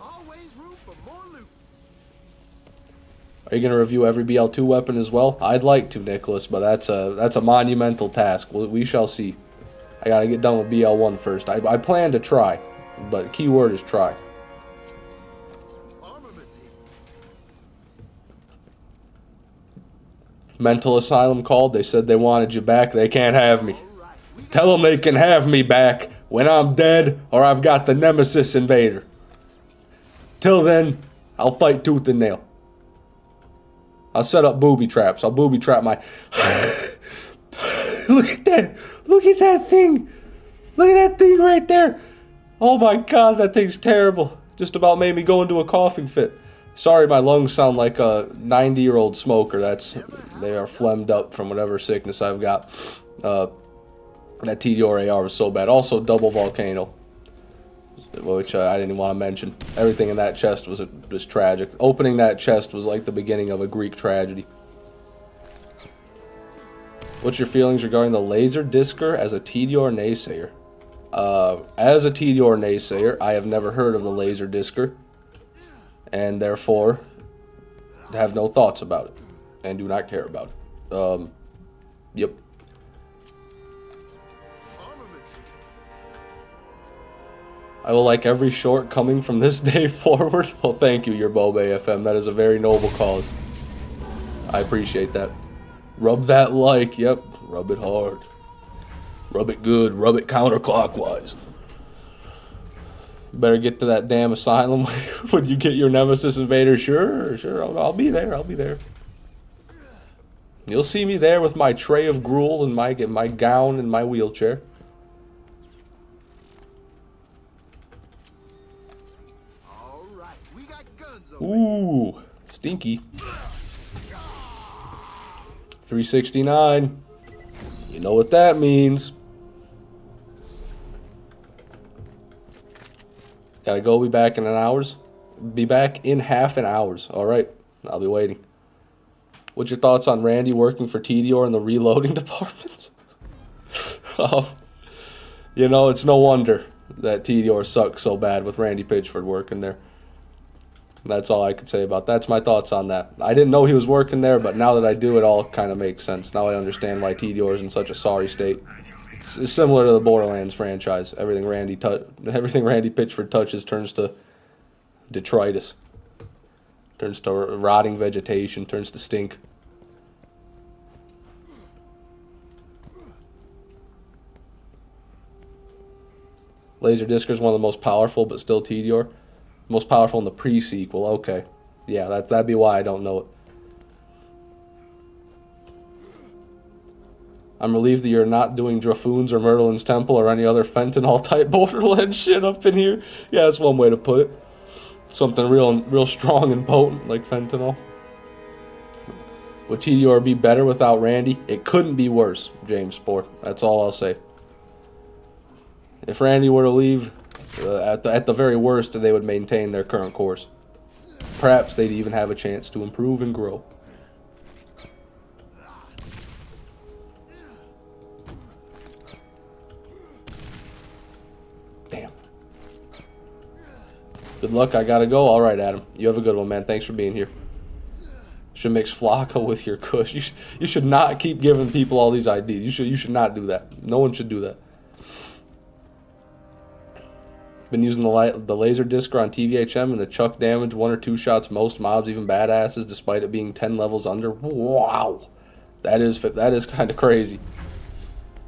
A: Are you going to review every BL2 weapon as well? I'd like to, Nicholas, but that's a monumental task. We shall see. I got to get done with BL1 first. I plan to try, but key word is try. Mental Asylum called. They said they wanted you back. They can't have me. Tell them they can have me back when I'm dead or I've got the Nemesis Invader. Till then, I'll fight tooth and nail. I'll set up booby traps. I'll booby trap my... Look at that. Look at that thing. Look at that thing right there. Oh my god, that thing's terrible. Just about made me go into a coughing fit. Sorry, my lungs sound like a 90-year-old smoker. They are phlegmed up from whatever sickness I've got. That TDR AR was so bad. Also, double volcano, which I didn't even want to mention. Everything in that chest was just tragic. Opening that chest was like the beginning of a Greek tragedy. What's your feelings regarding the laser discer as a TDR naysayer? As a TDR naysayer, I have never heard of the laser discer, and therefore have no thoughts about it, and do not care about it. Yep. I will like every short coming from this day forward. Well, thank you, your Bob AFM. That is a very noble cause. I appreciate that. Rub that like. Yep. Rub it hard. Rub it good. Rub it counterclockwise. You better get to that damn asylum when you get your Nemesis Invader. Sure. I'll be there. I'll be there. You'll see me there with my tray of gruel and my gown and my wheelchair. Ooh, stinky. 369. You know what that means. Gotta go. Be back in an hours. Be back in half an hours. All right, I'll be waiting. What's your thoughts on Randy working for TDR in the reloading department? You know, it's no wonder that TDR sucks so bad with Randy Pitchford working there. That's all I could say about that. That's my thoughts on that. I didn't know he was working there, but now that I do, it all kind of makes sense. Now I understand why TDR is in such a sorry state. It's similar to the Borderlands franchise. Everything Randy Pitchford touches turns to detritus. Turns to rotting vegetation. Turns to stink. Laserdisc is one of the most powerful, but still Tediore. Most powerful in the pre-sequel. Okay. Yeah, that'd be why I don't know it. I'm relieved that you're not doing Drafoon's or Myrtle's Temple or any other fentanyl-type Borderlands shit up in here. Yeah, that's one way to put it. Something real strong and potent, like fentanyl. Would Tediore be better without Randy? It couldn't be worse, James Spore. That's all I'll say. If Randy were to leave, at the very worst, they would maintain their current course. Perhaps they'd even have a chance to improve and grow. Damn. Good luck, I gotta go. Alright, Adam. You have a good one, man. Thanks for being here. Should mix Flocka with your Kush. You should not keep giving people all these IDs. You should not do that. No one should do that. Been using the laser discer on TVHM and the chuck damage 1 or 2 shots most mobs, even badasses, despite it being 10 levels under. Wow, that is kind of crazy.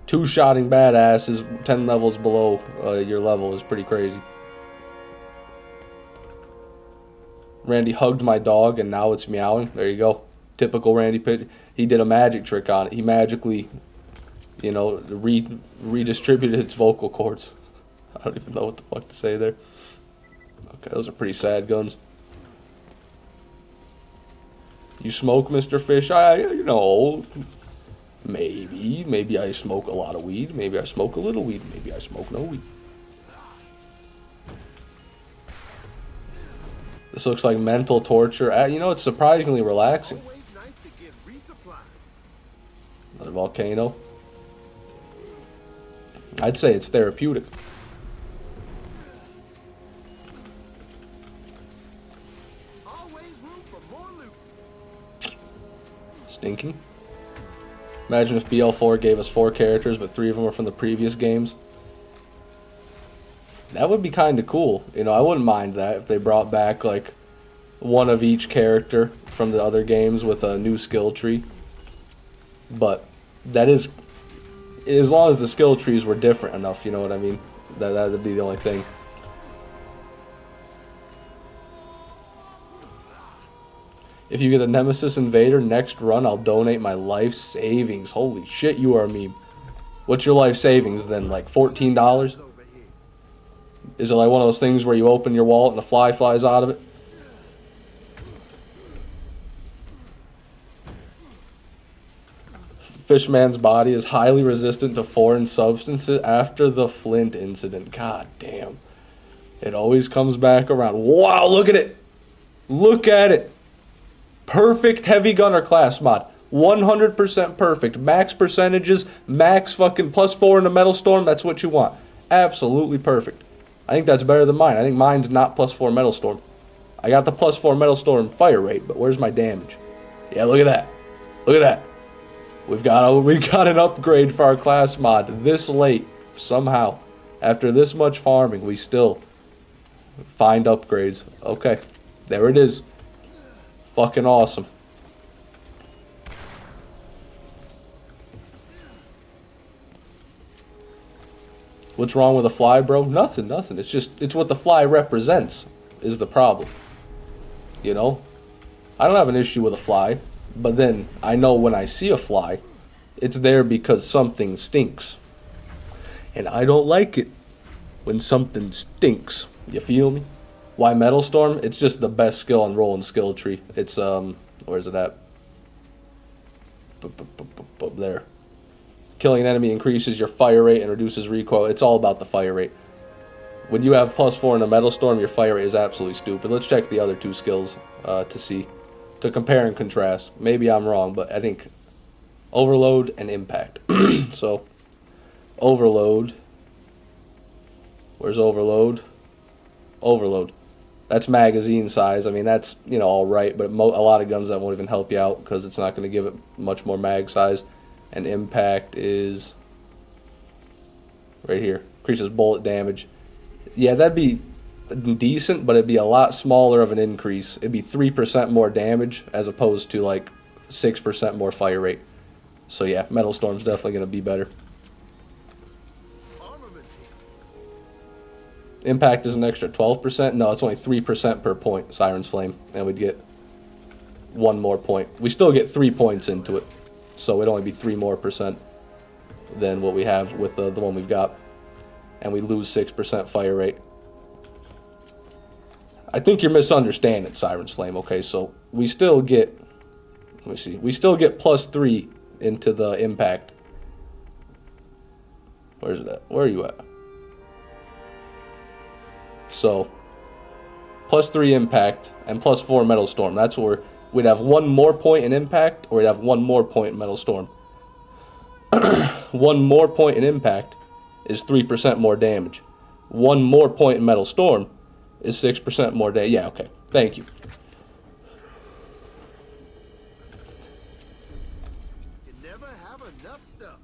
A: 2-shotting badasses 10 levels below your level is pretty crazy. Randy hugged my dog and now it's meowing. There you go. Typical Randy Pitt. He did a magic trick on it. He magically, you know, redistributed its vocal cords. I don't even know what the fuck to say there. Okay, those are pretty sad guns. You smoke, Mr. Fish? You know, maybe I smoke a lot of weed. Maybe I smoke a little weed. Maybe I smoke no weed. This looks like mental torture. You know, it's surprisingly relaxing.
B: Always nice to get resupplied.
A: Another volcano. I'd say it's therapeutic.
B: Always room for more loot.
A: Stinking. Imagine if BL4 gave us 4 characters, but 3 of them were from the previous games. That would be kind of cool. You know, I wouldn't mind that if they brought back, like, one of each character from the other games with a new skill tree. But that is... as long as the skill trees were different enough, you know what I mean? That would be the only thing. If you get the Nemesis Invader next run, I'll donate my life savings. Holy shit, you are a meme. What's your life savings then? Like $14?
B: Over here.
A: Is it like one of those things where you open your wallet and a fly flies out of it? Fishman's body is highly resistant to foreign substances after the Flint incident. God damn. It always comes back around. Wow, look at it. Look at it. Perfect heavy gunner class mod. 100% perfect. Max percentages, max fucking +4 in the Metal Storm. That's what you want. Absolutely perfect. I think that's better than mine. I think mine's not +4 Metal Storm. I got the +4 Metal Storm fire rate, but where's my damage? Yeah, look at that. Look at that. We got an upgrade for our class mod this late. Somehow. After this much farming, we still find upgrades. Okay. There it is. Fucking awesome. What's wrong with a fly, bro? Nothing. It's what the fly represents is the problem. You know? I don't have an issue with a fly, but then I know when I see a fly, it's there because something stinks. And I don't like it when something stinks. You feel me? Why Metal Storm? It's just the best skill on rolling skill tree. It's, where's it at? There. Killing an enemy increases your fire rate and reduces recoil. It's all about the fire rate. When you have +4 in a Metal Storm, your fire rate is absolutely stupid. Let's check the other 2 skills to compare and contrast. Maybe I'm wrong, but I think Overload and Impact. So, Overload. Where's Overload? Overload. That's magazine size. I mean, that's, you know, all right, but a lot of guns that won't even help you out because it's not going to give it much more mag size. And Impact is right here. Increases bullet damage. Yeah, that'd be decent, but it'd be a lot smaller of an increase. It'd be 3% more damage as opposed to like 6% more fire rate. So yeah, Metal Storm's definitely going to be better.
B: Armaments here.
A: Impact is an extra 12%. No, it's only 3% per point, Siren's Flame. And we'd get 1 more point. We still get 3 points into it. So it'd only be 3 more percent than what we have with the one we've got. And we lose 6% fire rate. I think you're misunderstanding Siren's Flame, okay? So we still get, let me see, we still get +3 into the impact. Where's it at? Where are you at? So, +3 impact and +4 Metal Storm. That's where we'd have 1 more point in impact, or we'd have 1 more point in Metal Storm. 1 more point in impact is 3% more damage. 1 more point in Metal Storm is 6% more damage. Yeah, okay. Thank you.
B: You never have enough stuff.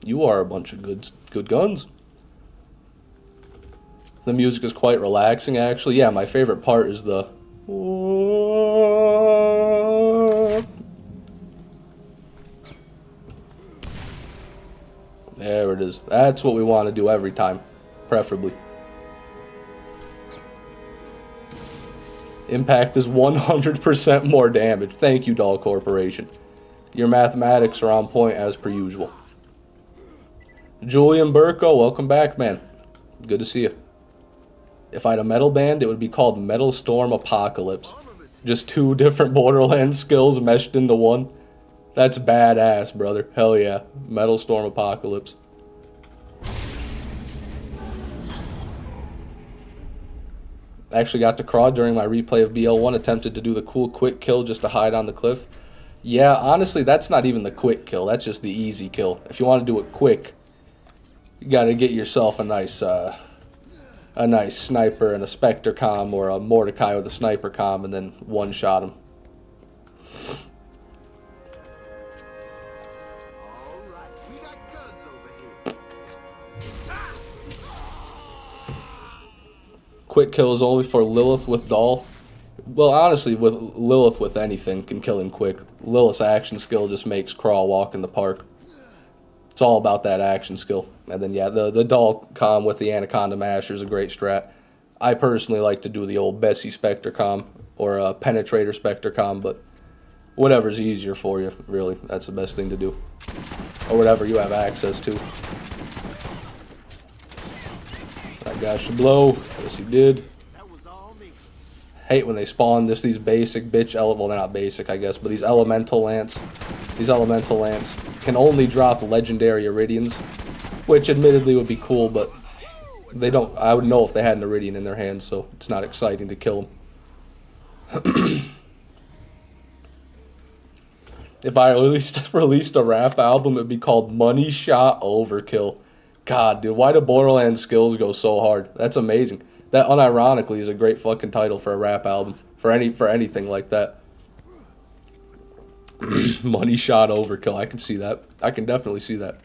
A: You are a bunch of good guns. The music is quite relaxing, actually. Yeah, my favorite part is the... There it is. That's what we want to do every time, preferably. Impact is 100% more damage. Thank you, Doll Corporation. Your mathematics are on point as per usual. Julian Burko, welcome back, man. Good to see you. If I had a metal band, it would be called Metal Storm Apocalypse. Just 2 different Borderlands skills meshed into one. That's badass, brother. Hell yeah. Metal Storm Apocalypse. Actually got to crawl during my replay of BL1. Attempted to do the cool quick kill just to hide on the cliff. Yeah, honestly, that's not even the quick kill. That's just the easy kill. If you want to do it quick, you got to get yourself a nice sniper and a Spectre comm, or a Mordecai with a sniper comm, and then one-shot him.
B: All right, we got guns over here.
A: Quick kill is only for Lilith with Doll. Well, honestly, with Lilith with anything can kill him quick. Lilith's action skill just makes Crawl walk in the park. It's all about that action skill. And then, yeah, the Doll comm with the Anaconda Masher is a great strat. I personally like to do the old Bessie Spectre comm, or a Penetrator Spectre comm, but whatever's easier for you, really. That's the best thing to do. Or whatever you have access to. That guy should blow. Yes, he did.
B: That was all me.
A: Hate when they spawn these basic bitch well, they're not basic, I guess, but these elemental lance. These elemental lance can only drop legendary Iridians, which admittedly would be cool, but they don't. I would know if they had an Iridian in their hands, so it's not exciting to kill them. If I released a rap album, it'd be called Money Shot Overkill. God, dude, why do Borderlands skills go so hard? That's amazing. That unironically is a great fucking title for a rap album. For anything like that. Money Shot Overkill. I can see that. I can definitely see that.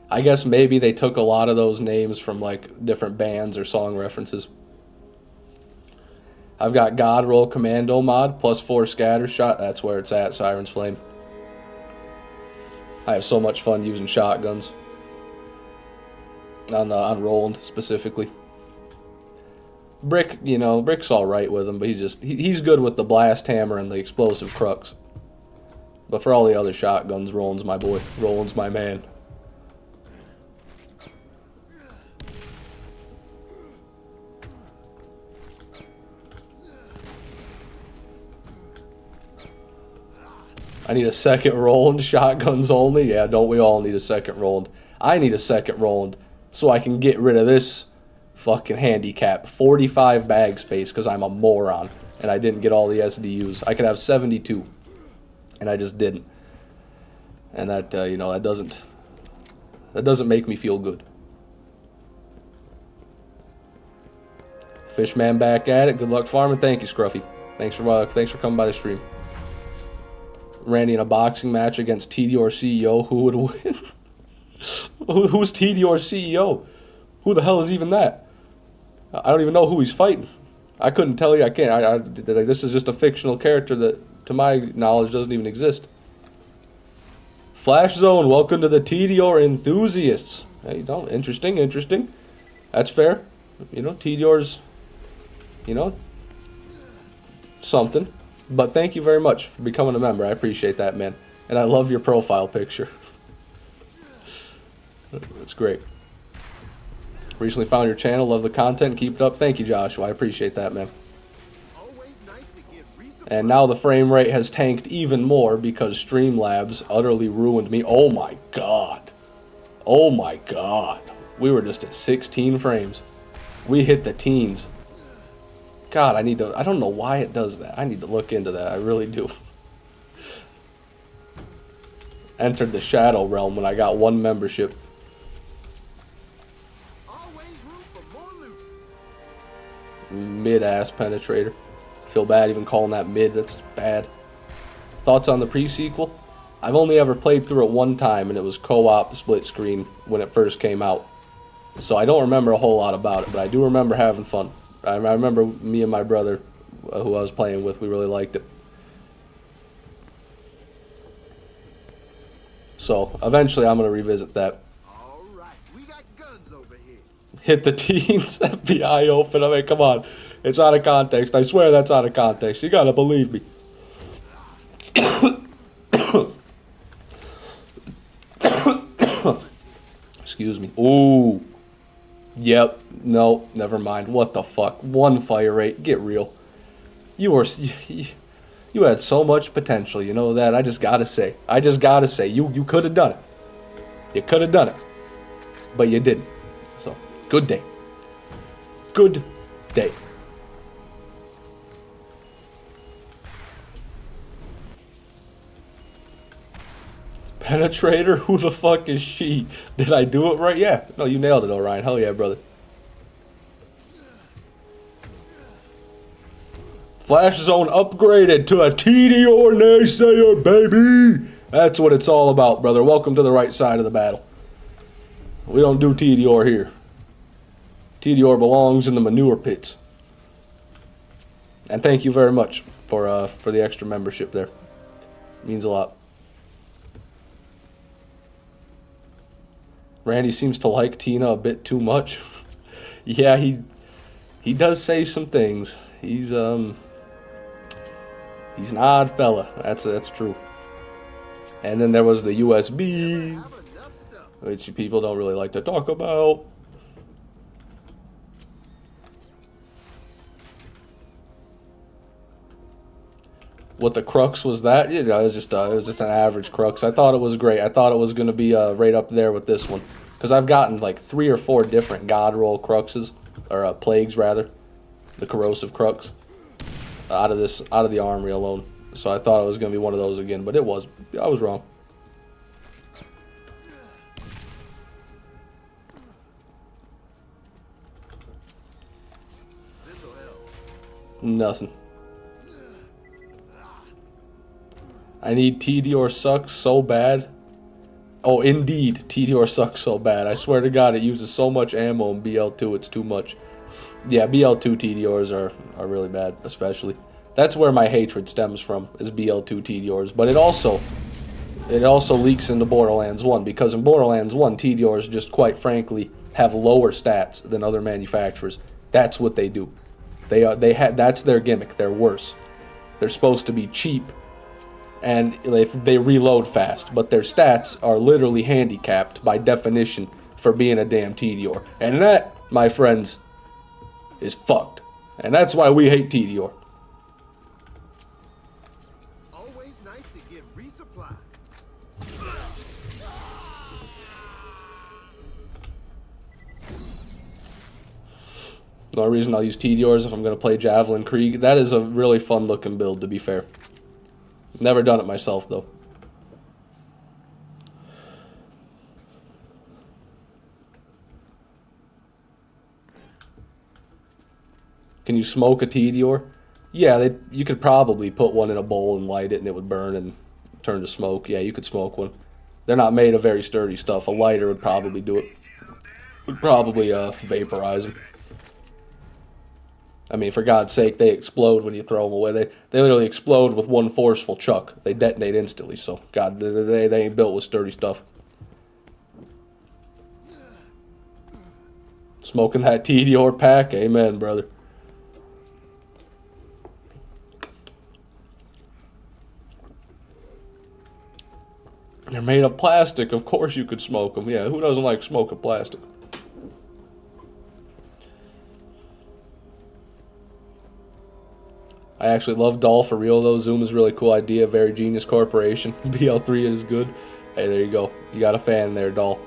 A: I guess maybe they took a lot of those names from like different bands or song references. I've got God Roll Commando mod, +4 scatter shot. That's where it's at, Siren's Flame. I have so much fun using shotguns. On Roland, specifically. Brick, you know, Brick's alright with him, but he's good with the blast hammer and the explosive crux. But for all the other shotguns, Roland's my boy. Roland's my man. I need a second Roland, shotguns only. Yeah, don't we all need a second Roland? I need a second Roland so I can get rid of this fucking handicap. 45 bag space because I'm a moron and I didn't get all the SDUs. I could have 72 and I just didn't. And that, you know, that doesn't make me feel good. Fishman back at it. Good luck farming. Thank you, Scruffy. Thanks for coming by the stream. Randy in a boxing match against TDR CEO. Who would win? Who's TDR CEO? Who the hell is even that? I don't even know who he's fighting. I couldn't tell you. I can't. Like, this is just a fictional character that, to my knowledge, doesn't even exist. Flash Zone, welcome to the TDR enthusiasts. Hey, you know, interesting, interesting. That's fair. You know, TDR's, you know, something. But thank you very much for becoming a member. I appreciate that, man. And I love your profile picture. That's great. Recently found your channel. Love the content. Keep it up. Thank you, Joshua. I appreciate that, man.
B: Always nice to get resupplied.
A: And now the frame rate has tanked even more because Streamlabs utterly ruined me. Oh my god. Oh my god. We were just at 16 frames. We hit the teens. God, I don't know why it does that. I need to look into that. I really do. Entered the Shadow Realm when I got 1 membership.
B: Always room for more loot.
A: Mid-ass penetrator. Feel bad even calling that mid. That's bad. Thoughts on the pre-sequel? I've only ever played through it 1 time, and it was co-op split screen when it first came out. So I don't remember a whole lot about it, but I do remember having fun. I remember me and my brother, who I was playing with, we really liked it. So eventually I'm going to revisit that.
B: All right, we got guns over here.
A: Hit the teens, FBI open. I mean, come on. It's out of context. I swear that's out of context. You got to believe me. Excuse me. Ooh. Yep. No, never mind. What the fuck? 1 fire rate. Get real. You had so much potential. You know that? I just gotta say. You could have done it. You could have done it. But you didn't. So, good day. Good day. Penetrator? Who the fuck is she? Did I do it right? Yeah. No, you nailed it, Orion. Hell yeah, brother. Flash Zone upgraded to a TDR naysayer, baby! That's what it's all about, brother. Welcome to the right side of the battle. We don't do TDR here. TDR belongs in the manure pits. And thank you very much for the extra membership there. It means a lot. Randy seems to like Tina a bit too much. Yeah, he does say some things. He's an odd fella. That's true. And then there was the USB,
B: Have enough stuff.
A: which people don't really like to talk about. What the crux was that? You know, it was just an average crux. I thought it was great. I thought it was going to be right up there with this one, because I've gotten like 3 or 4 different God roll cruxes, or plagues rather, the corrosive crux, out of the armory alone. So I thought it was going to be one of those again, but I was wrong.
B: This'll help.
A: Nothing. I need TDR sucks so bad. Oh, indeed, TDR sucks so bad. I swear to God, it uses so much ammo in BL2, it's too much. Yeah, BL2 TDRs are really bad, especially. That's where my hatred stems from, is BL2 TDRs. But it also leaks into Borderlands 1, because in Borderlands 1, TDRs just quite frankly have lower stats than other manufacturers. That's what they do. That's their gimmick. They're worse. They're supposed to be cheap, and they reload fast, but their stats are literally handicapped by definition for being a damn TDR. And that, my friends, is fucked. And that's why we hate TDR.
B: Always nice to get resupplied.
A: The only reason I'll use TDRs if I'm going to play Javelin Krieg. That is a really fun looking build, to be fair. Never done it myself, though. Can you smoke a TDR? Yeah, you could probably put one in a bowl and light it, and it would burn and turn to smoke. Yeah, you could smoke one. They're not made of very sturdy stuff. A lighter would probably do it. Would probably vaporize them. I mean, for God's sake, they explode when you throw them away. They literally explode with one forceful chuck. They detonate instantly, so, God, they ain't built with sturdy stuff. Smoking that TDR pack? Amen, brother. They're made of plastic. Of course you could smoke them. Yeah, who doesn't like smoking plastic? I actually love Doll for real, though. Zoom is a really cool idea. Very genius corporation. BL3 is good. Hey, there you go. You got a fan there, Doll.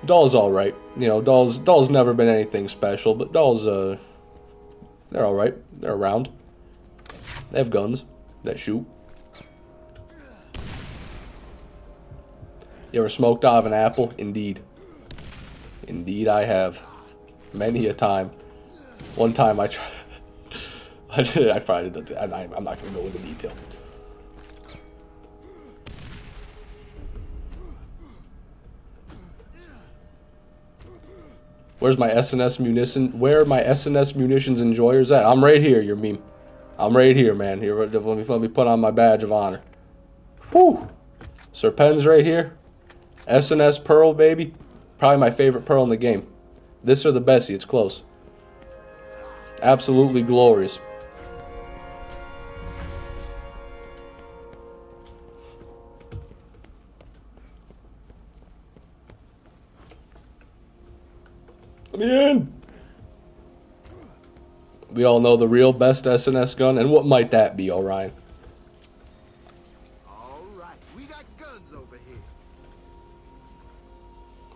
A: Doll's alright. You know, Doll's never been anything special, but Doll's, they're alright. They're around. They have guns that shoot. You ever smoked out of an apple? Indeed. Indeed I have. Many a time. One time I tried... I probably did that. I'm not going to go into detail. Where's my SNS munition? Where are my SNS munitions enjoyers at? I'm right here, your meme. I'm right here, man. Here, let me put on my badge of honor. Whew. Sir Penn's right here. SNS Pearl, baby. Probably my favorite Pearl in the game. This or the Bessie, it's close. Absolutely glorious. Let me in. We all know the real best SNS gun, and what might that be, Orion?
B: Alright, we got guns over here.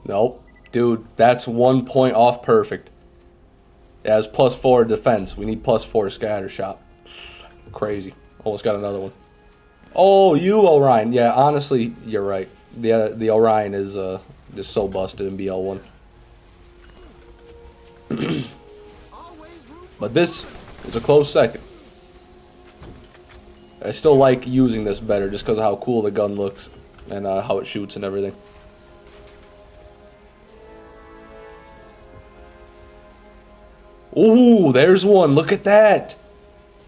A: Nope. Dude, that's 1 point off perfect. It has +4 defense. We need +4 scatter shot. Crazy. Almost got another one. Oh, you Orion. Yeah, honestly, you're right. The Orion is just so busted in BL1. But this is a close second. I still like using this better just because of how cool the gun looks and how it shoots and everything. Ooh, there's one. Look at that.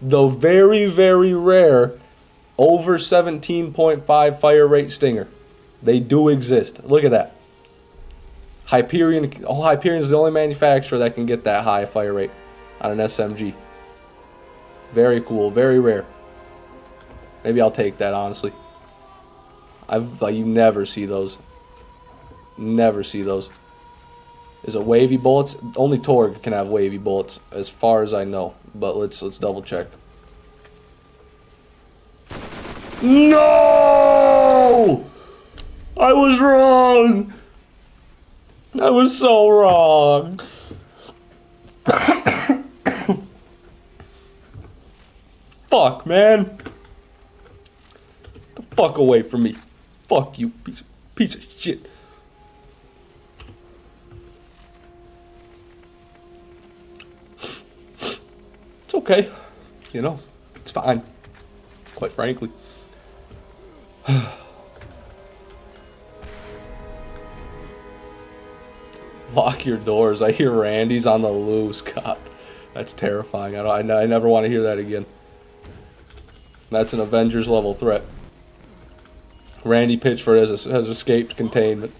A: The very, very rare over 17.5 fire rate Stinger. They do exist. Look at that. Hyperion. Oh, Hyperion's the only manufacturer that can get that high fire rate on an SMG. Very cool. Very rare. Maybe I'll take that, honestly. You never see those. Never see those. Is it wavy bullets? Only Torg can have wavy bullets, as far as I know. But let's double check. No! I was wrong. I was so wrong. Fuck, man. Get the fuck away from me. Fuck you, piece of shit. It's okay. You know, it's fine. Quite frankly. Lock your doors. I hear Randy's on the loose. God, that's terrifying. I never want to hear that again. That's an Avengers level threat. Randy Pitchford has escaped containment.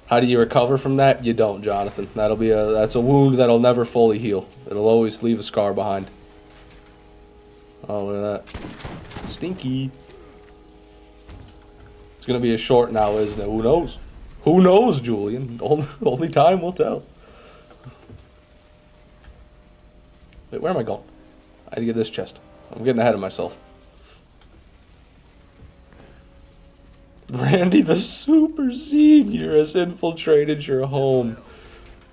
A: How do you recover from that? You don't, Jonathan. That's a wound that'll never fully heal. It'll always leave a scar behind. Oh, look at that. Stinky. It's gonna be a short now, isn't it? Who knows? Who knows, Julian? Only time will tell. Wait, where am I going? I need to get this chest. I'm getting ahead of myself. Randy the Super Senior has infiltrated your home.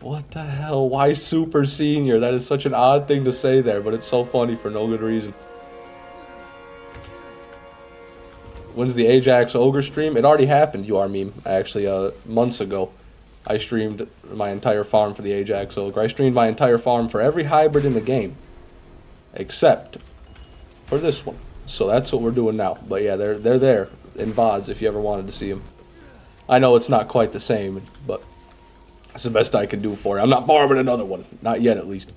A: What the hell? Why Super Senior? That is such an odd thing to say there, but it's so funny for no good reason. When's the Ajax Ogre stream? It already happened, you are meme. Actually, months ago, I streamed my entire farm for the Ajax Ogre. I streamed my entire farm for every hybrid in the game, except for this one. So that's what we're doing now. But yeah, they're there in VODs if you ever wanted to see them. I know it's not quite the same, but That's the best I can do for you. I'm not farming another one. Not yet, at least.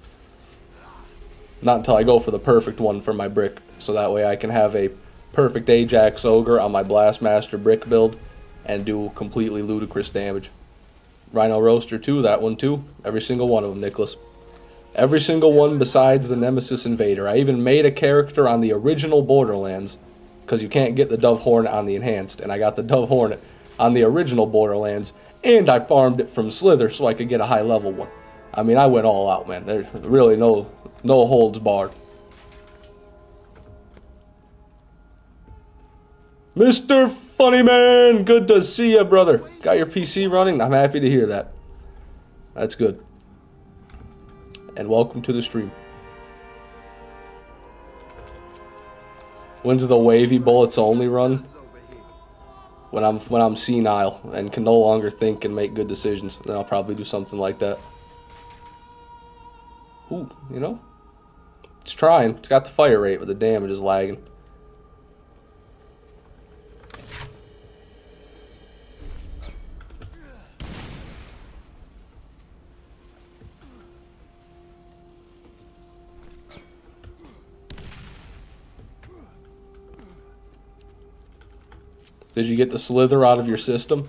A: Not until I go for the perfect one for my brick. So that way I can have a perfect Ajax Ogre on my Blastmaster brick build and do completely ludicrous damage. Rhino Roaster too, that one too. Every single one of them, Nicholas. Every single one besides the Nemesis Invader. I even made a character on the original Borderlands, because you can't get the Dove Hornet on the Enhanced, and I got the Dove Hornet on the original Borderlands, and I farmed it from Slither so I could get a high level one. I mean, I went all out, man. There's really no holds barred. Mr. Funny Man, good to see ya, brother. Got your PC running? I'm happy to hear that. That's good. And welcome to the stream. When's the wavy bullets only run? When I'm senile and can no longer think and make good decisions. Then I'll probably do something like that. Ooh, you know? It's trying. It's got the fire rate, but the damage is lagging. Did you get the Slither out of your system?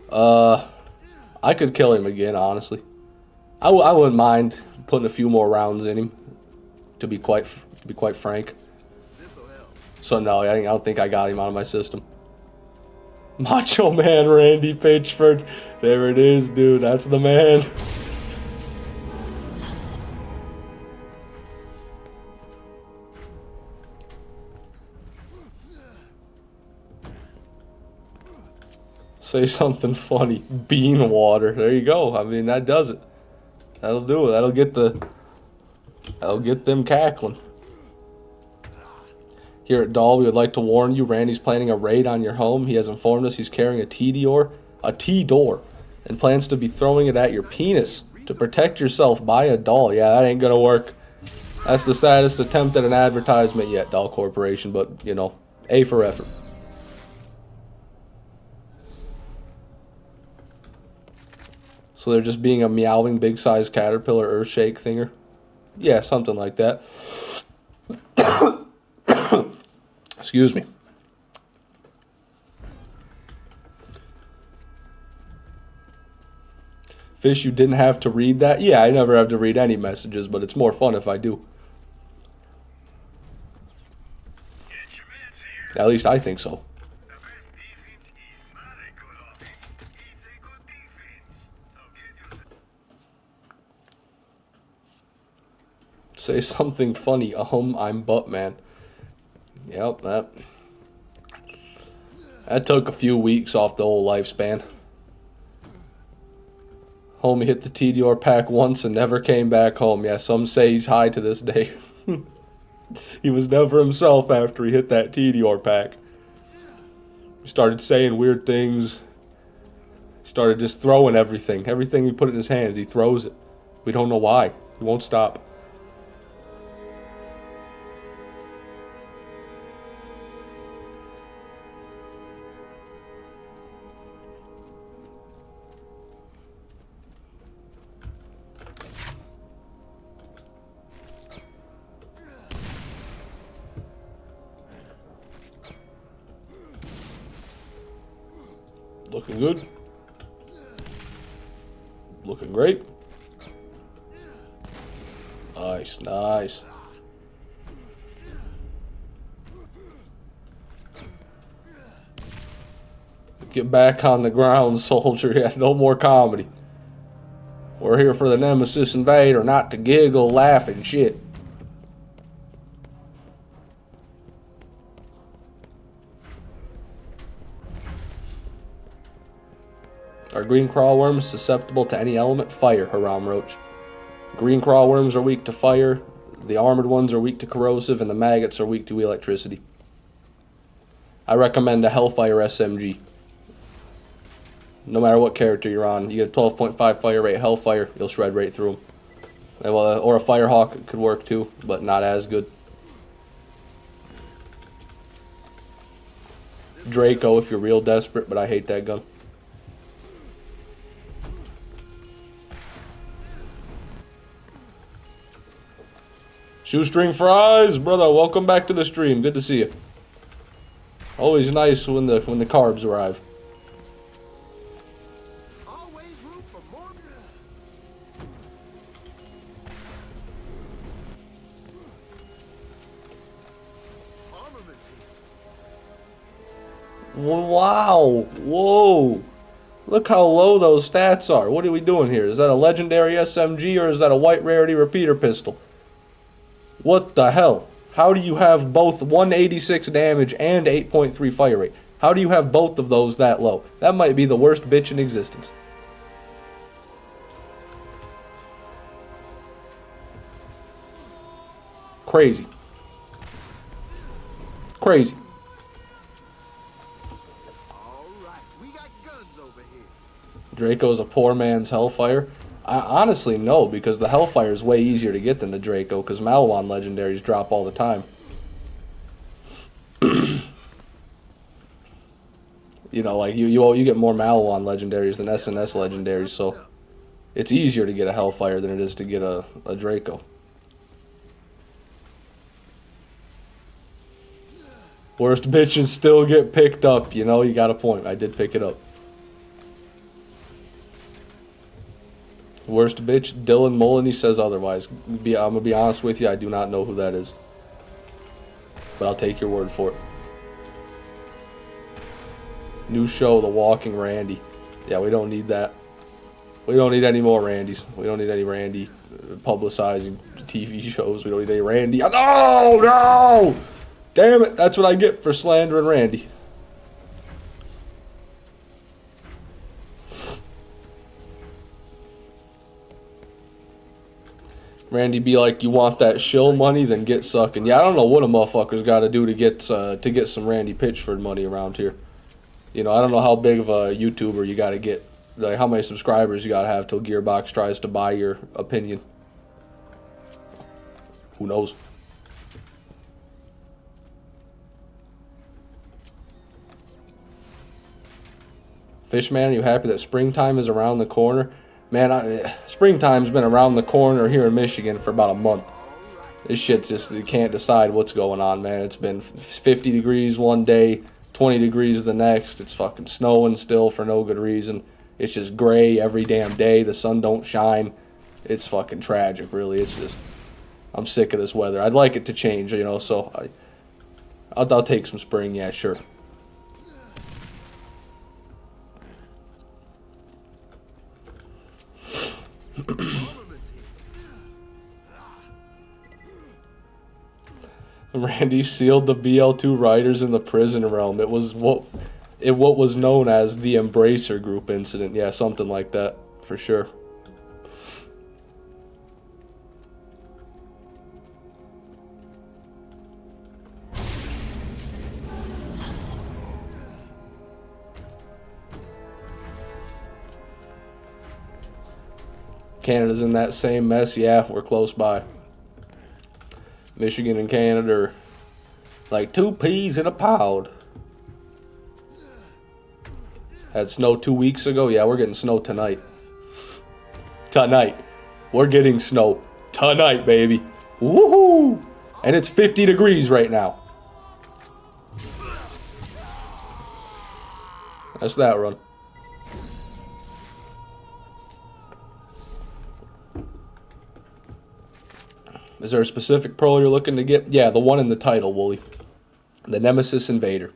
A: I could kill him again, honestly. I wouldn't mind putting a few more rounds in him, to be quite frank. So no, I don't think I got him out of my system. Macho Man Randy Pitchford. There it is, dude. That's the man. Say something funny. Bean water. There you go. I mean, that does it. That'll do it. That'll get them cackling. Here at Doll, we would like to warn you, Randy's planning a raid on your home. He has informed us he's carrying a T-door, and plans to be throwing it at your penis. To protect yourself, buy a doll. Yeah, that ain't gonna work. That's the saddest attempt at an advertisement yet, Doll Corporation, but, you know, A for effort. So they're just being a meowing big-sized caterpillar earthshake thinger? Yeah, something like that. Excuse me. Fish, you didn't have to read that? Yeah, I never have to read any messages, but it's more fun if I do. At least I think so. Say something funny. I'm Buttman. Yep, that took a few weeks off the whole lifespan. Homie hit the TDR pack once and never came back home. Yeah, some say he's high to this day. He was never himself after he hit that TDR pack. He started saying weird things. He started just throwing everything. Everything he put in his hands, he throws it. We don't know why. He won't stop. Looking good. Looking great. Nice, nice. Get back on the ground, soldier. Yeah, no more comedy. We're here for the Nemesis Invader, not to giggle, laugh, and shit. Are green crawlworms susceptible to any element? Fire, Haram Roach. Green crawlworms are weak to fire, the armored ones are weak to corrosive, and the maggots are weak to electricity. I recommend a Hellfire SMG. No matter what character you're on, you get a 12.5 fire rate Hellfire, you'll shred right through them. Or a Firehawk could work too, but not as good. Draco if you're real desperate, but I hate that gun. Shoestring fries, brother. Welcome back to the stream. Good to see you. Always nice when the carbs arrive.
B: Always room for more. Armaments here.
A: Wow. Whoa. Look how low those stats are. What are we doing here? Is that a legendary SMG or is that a white rarity repeater pistol? What the hell? How do you have both 186 damage and 8.3 fire rate? How do you have both of those that low? That might be the worst bitch in existence. Crazy. Crazy.
B: All right, we got guns over here.
A: Draco's a poor man's Hellfire. I honestly no, because the Hellfire is way easier to get than the Draco, because Malawan legendaries drop all the time. You know, like you get more Malawan legendaries than SNS legendaries, so it's easier to get a Hellfire than it is to get a Draco. Worst bitches still get picked up, you know, you got a point. I did pick it up. Worst bitch, Dylan Mullen, he says otherwise. I'm gonna be honest with you, I do not know who that is. But I'll take your word for it. New show, The Walking Randy. Yeah, we don't need that. We don't need any more Randys. We don't need any Randy publicizing TV shows. We don't need any Randy. No, no! Damn it, that's what I get for slandering Randy. Randy be like, you want that shill money, then get sucking. Yeah, I don't know what a motherfucker's got to do to get some Randy Pitchford money around here. You know, I don't know how big of a YouTuber you got to get. Like, how many subscribers you got to have till Gearbox tries to buy your opinion. Who knows? Fishman, are you happy that springtime is around the corner? Man, springtime's been around the corner here in Michigan for about a month. This shit just, you can't decide what's going on, man. It's been 50 degrees one day, 20 degrees the next. It's fucking snowing still for no good reason. It's just gray every damn day. The sun don't shine. It's fucking tragic, really. It's just, I'm sick of this weather. I'd like it to change, you know, so I'll take some spring, yeah, sure. Randy sealed the BL2 riders in the prison realm. It was what was known as the Embracer Group incident. Yeah, something like that, for sure. Canada's in that same mess. Yeah, we're close by. Michigan and Canada are like two peas in a pod. Had snow 2 weeks ago. Yeah, we're getting snow tonight. Tonight. We're getting snow tonight, baby. Woohoo! And it's 50 degrees right now. That's that run. Is there a specific pearl you're looking to get? Yeah, the one in the title, Wooly. The Nemesis Invader.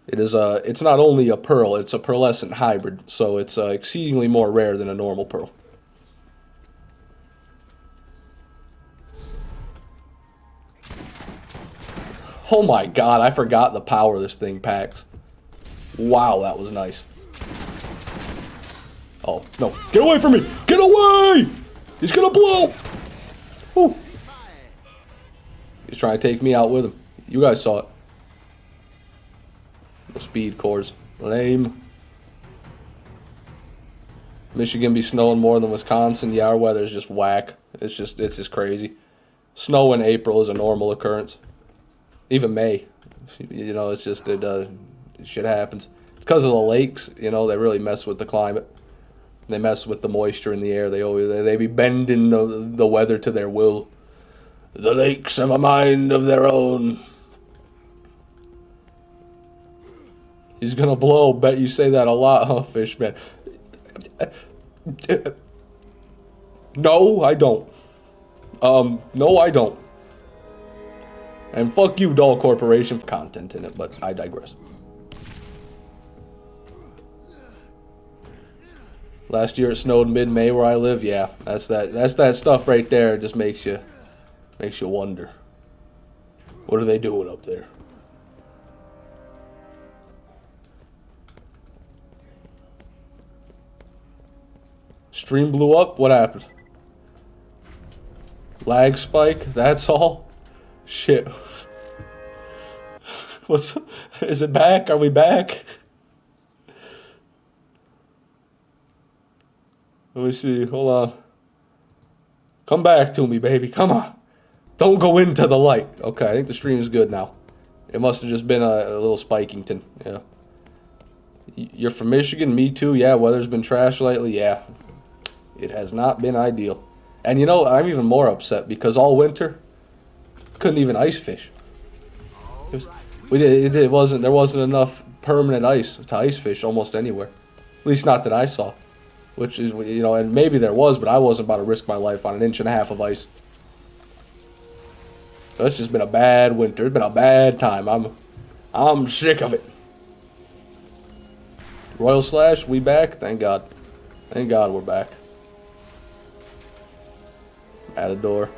A: It is it's not only a pearl, it's a pearlescent hybrid, so it's exceedingly more rare than a normal pearl. Oh my god, I forgot the power this thing packs. Wow, that was nice. Oh, no. Get away from me! Get away! He's gonna blow! Whew. He's trying to take me out with him. You guys saw it. No speed cores. Lame. Michigan be snowing more than Wisconsin. Yeah, our weather's just whack. It's just crazy. Snow in April is a normal occurrence. Even May. You know, it's just, shit happens. It's because of the lakes, you know, they really mess with the climate. They mess with the moisture in the air. They be bending the weather to their will. The lakes have a mind of their own. He's gonna blow. Bet you say that a lot, huh, Fishman? No, I don't. No, I don't. And fuck you, Doll Corporation, for content in it, but I digress. Last year it snowed mid-May where I live. Yeah, that's that stuff right there. It just makes you wonder. What are they doing up there? Stream blew up? What happened? Lag spike? That's all? Shit. Is it back? Are we back? Let me see. Hold on. Come back to me, baby. Come on. Don't go into the light. Okay, I think the stream is good now. It must have just been a little spikington. Yeah. You're from Michigan? Me too. Yeah, weather's been trash lately. Yeah. It has not been ideal. And you know, I'm even more upset because all winter, couldn't even ice fish. There wasn't enough permanent ice to ice fish almost anywhere. At least not that I saw. Which is, you know, and maybe there was, but I wasn't about to risk my life on 1.5 inches of ice. So it's just been a bad winter. It's been a bad time. I'm sick of it. Royal Slash, we back? Thank God. Thank God we're back. At a door.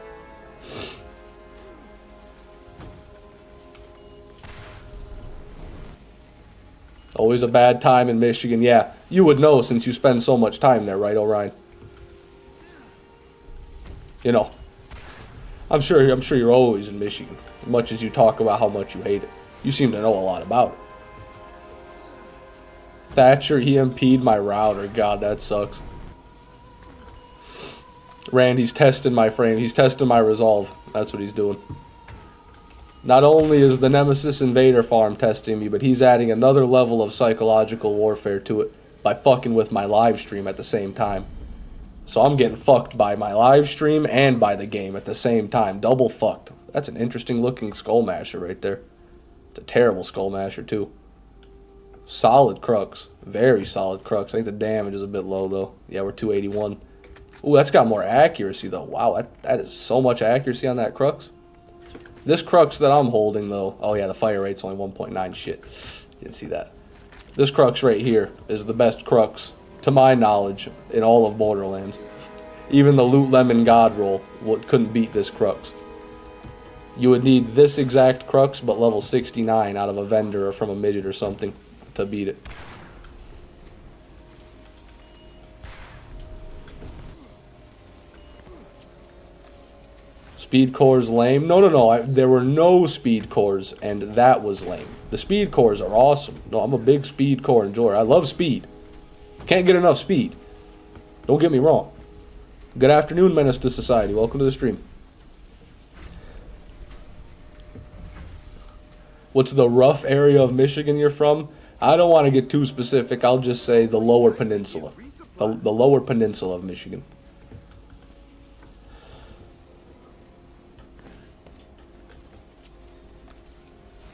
A: Always a bad time in Michigan. Yeah, you would know since you spend so much time there, right, Orion? You know, I'm sure you're always in Michigan. As much as you talk about how much you hate it, you seem to know a lot about it. Thatcher, he MP'd my router. God, that sucks. Randy's testing my frame. He's testing my resolve. That's what he's doing. Not only is the Nemesis Invader farm testing me, but he's adding another level of psychological warfare to it by fucking with my live stream at the same time. So I'm getting fucked by my live stream and by the game at the same time. Double fucked. That's an interesting looking skull masher right there. It's a terrible skull masher too. Solid crux. Very solid crux. I think the damage is a bit low though. Yeah, we're 281. Ooh, that's got more accuracy though. Wow, that is so much accuracy on that crux. This crux that I'm holding though, oh yeah, the fire rate's only 1.9. Shit, didn't see that. This crux right here is the best crux, to my knowledge, in all of Borderlands. Even the Loot Lemon God roll couldn't beat this crux. You would need this exact crux, but level 69 out of a vendor or from a midget or something to beat it. Speed cores lame? No. There were no speed cores, and that was lame. The speed cores are awesome. No, I'm a big speed core enjoyer. I love speed. Can't get enough speed. Don't get me wrong. Good afternoon, Menace to Society. Welcome to the stream. What's the rough area of Michigan you're from? I don't want to get too specific. I'll just say the lower peninsula. The lower peninsula of Michigan.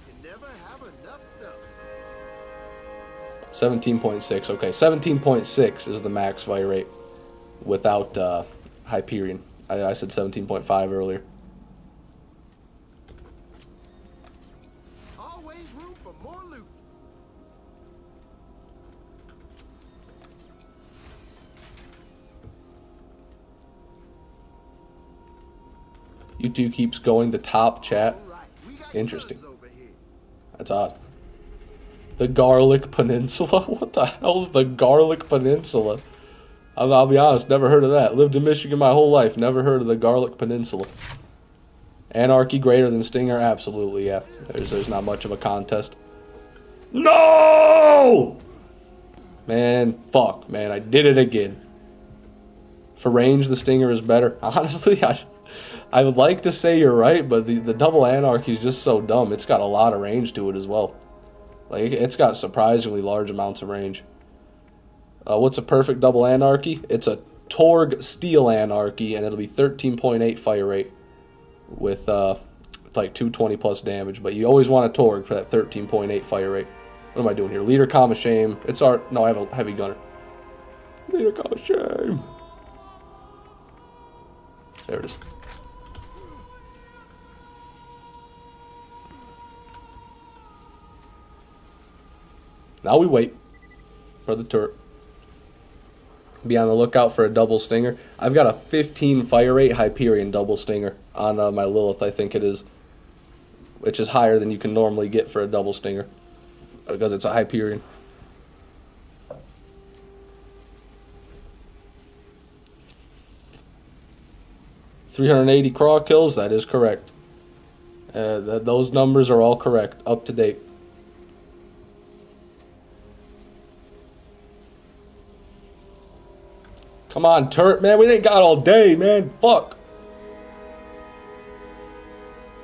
B: You never have enough stuff.
A: 17.6. Okay, 17.6 is the max fire rate without Hyperion. I said 17.5 earlier.
B: Always room for more loot.
A: YouTube keeps going to top chat.
B: All right, we got
A: Interesting.
B: guns over here.
A: That's odd. The Garlic Peninsula? What the hell's the Garlic Peninsula? I'll be honest, never heard of that. Lived in Michigan my whole life, never heard of the Garlic Peninsula. Anarchy greater than Stinger? Absolutely, yeah. There's not much of a contest. No! Man, fuck, man, I did it again. For range, the Stinger is better. Honestly, I would like to say you're right, but the double Anarchy is just so dumb. It's got a lot of range to it as well. Like, it's got surprisingly large amounts of range. What's a perfect double Anarchy? It's a Torg Steel Anarchy, and it'll be 13.8 fire rate with like 220 plus damage. But you always want a Torg for that 13.8 fire rate. What am I doing here? Leader, comma, shame. It's our... No, I have a heavy gunner. Leader, comma, shame. There it is. Now we wait for the turret. Be on the lookout for a double stinger. I've got a 15 fire rate Hyperion double stinger on my Lilith, I think it is. Which is higher than you can normally get for a double stinger. Because it's a Hyperion. $380 crawl kills, that is correct. Those numbers are all correct, up to date. Come on, turret, man. We ain't got all day, man. Fuck.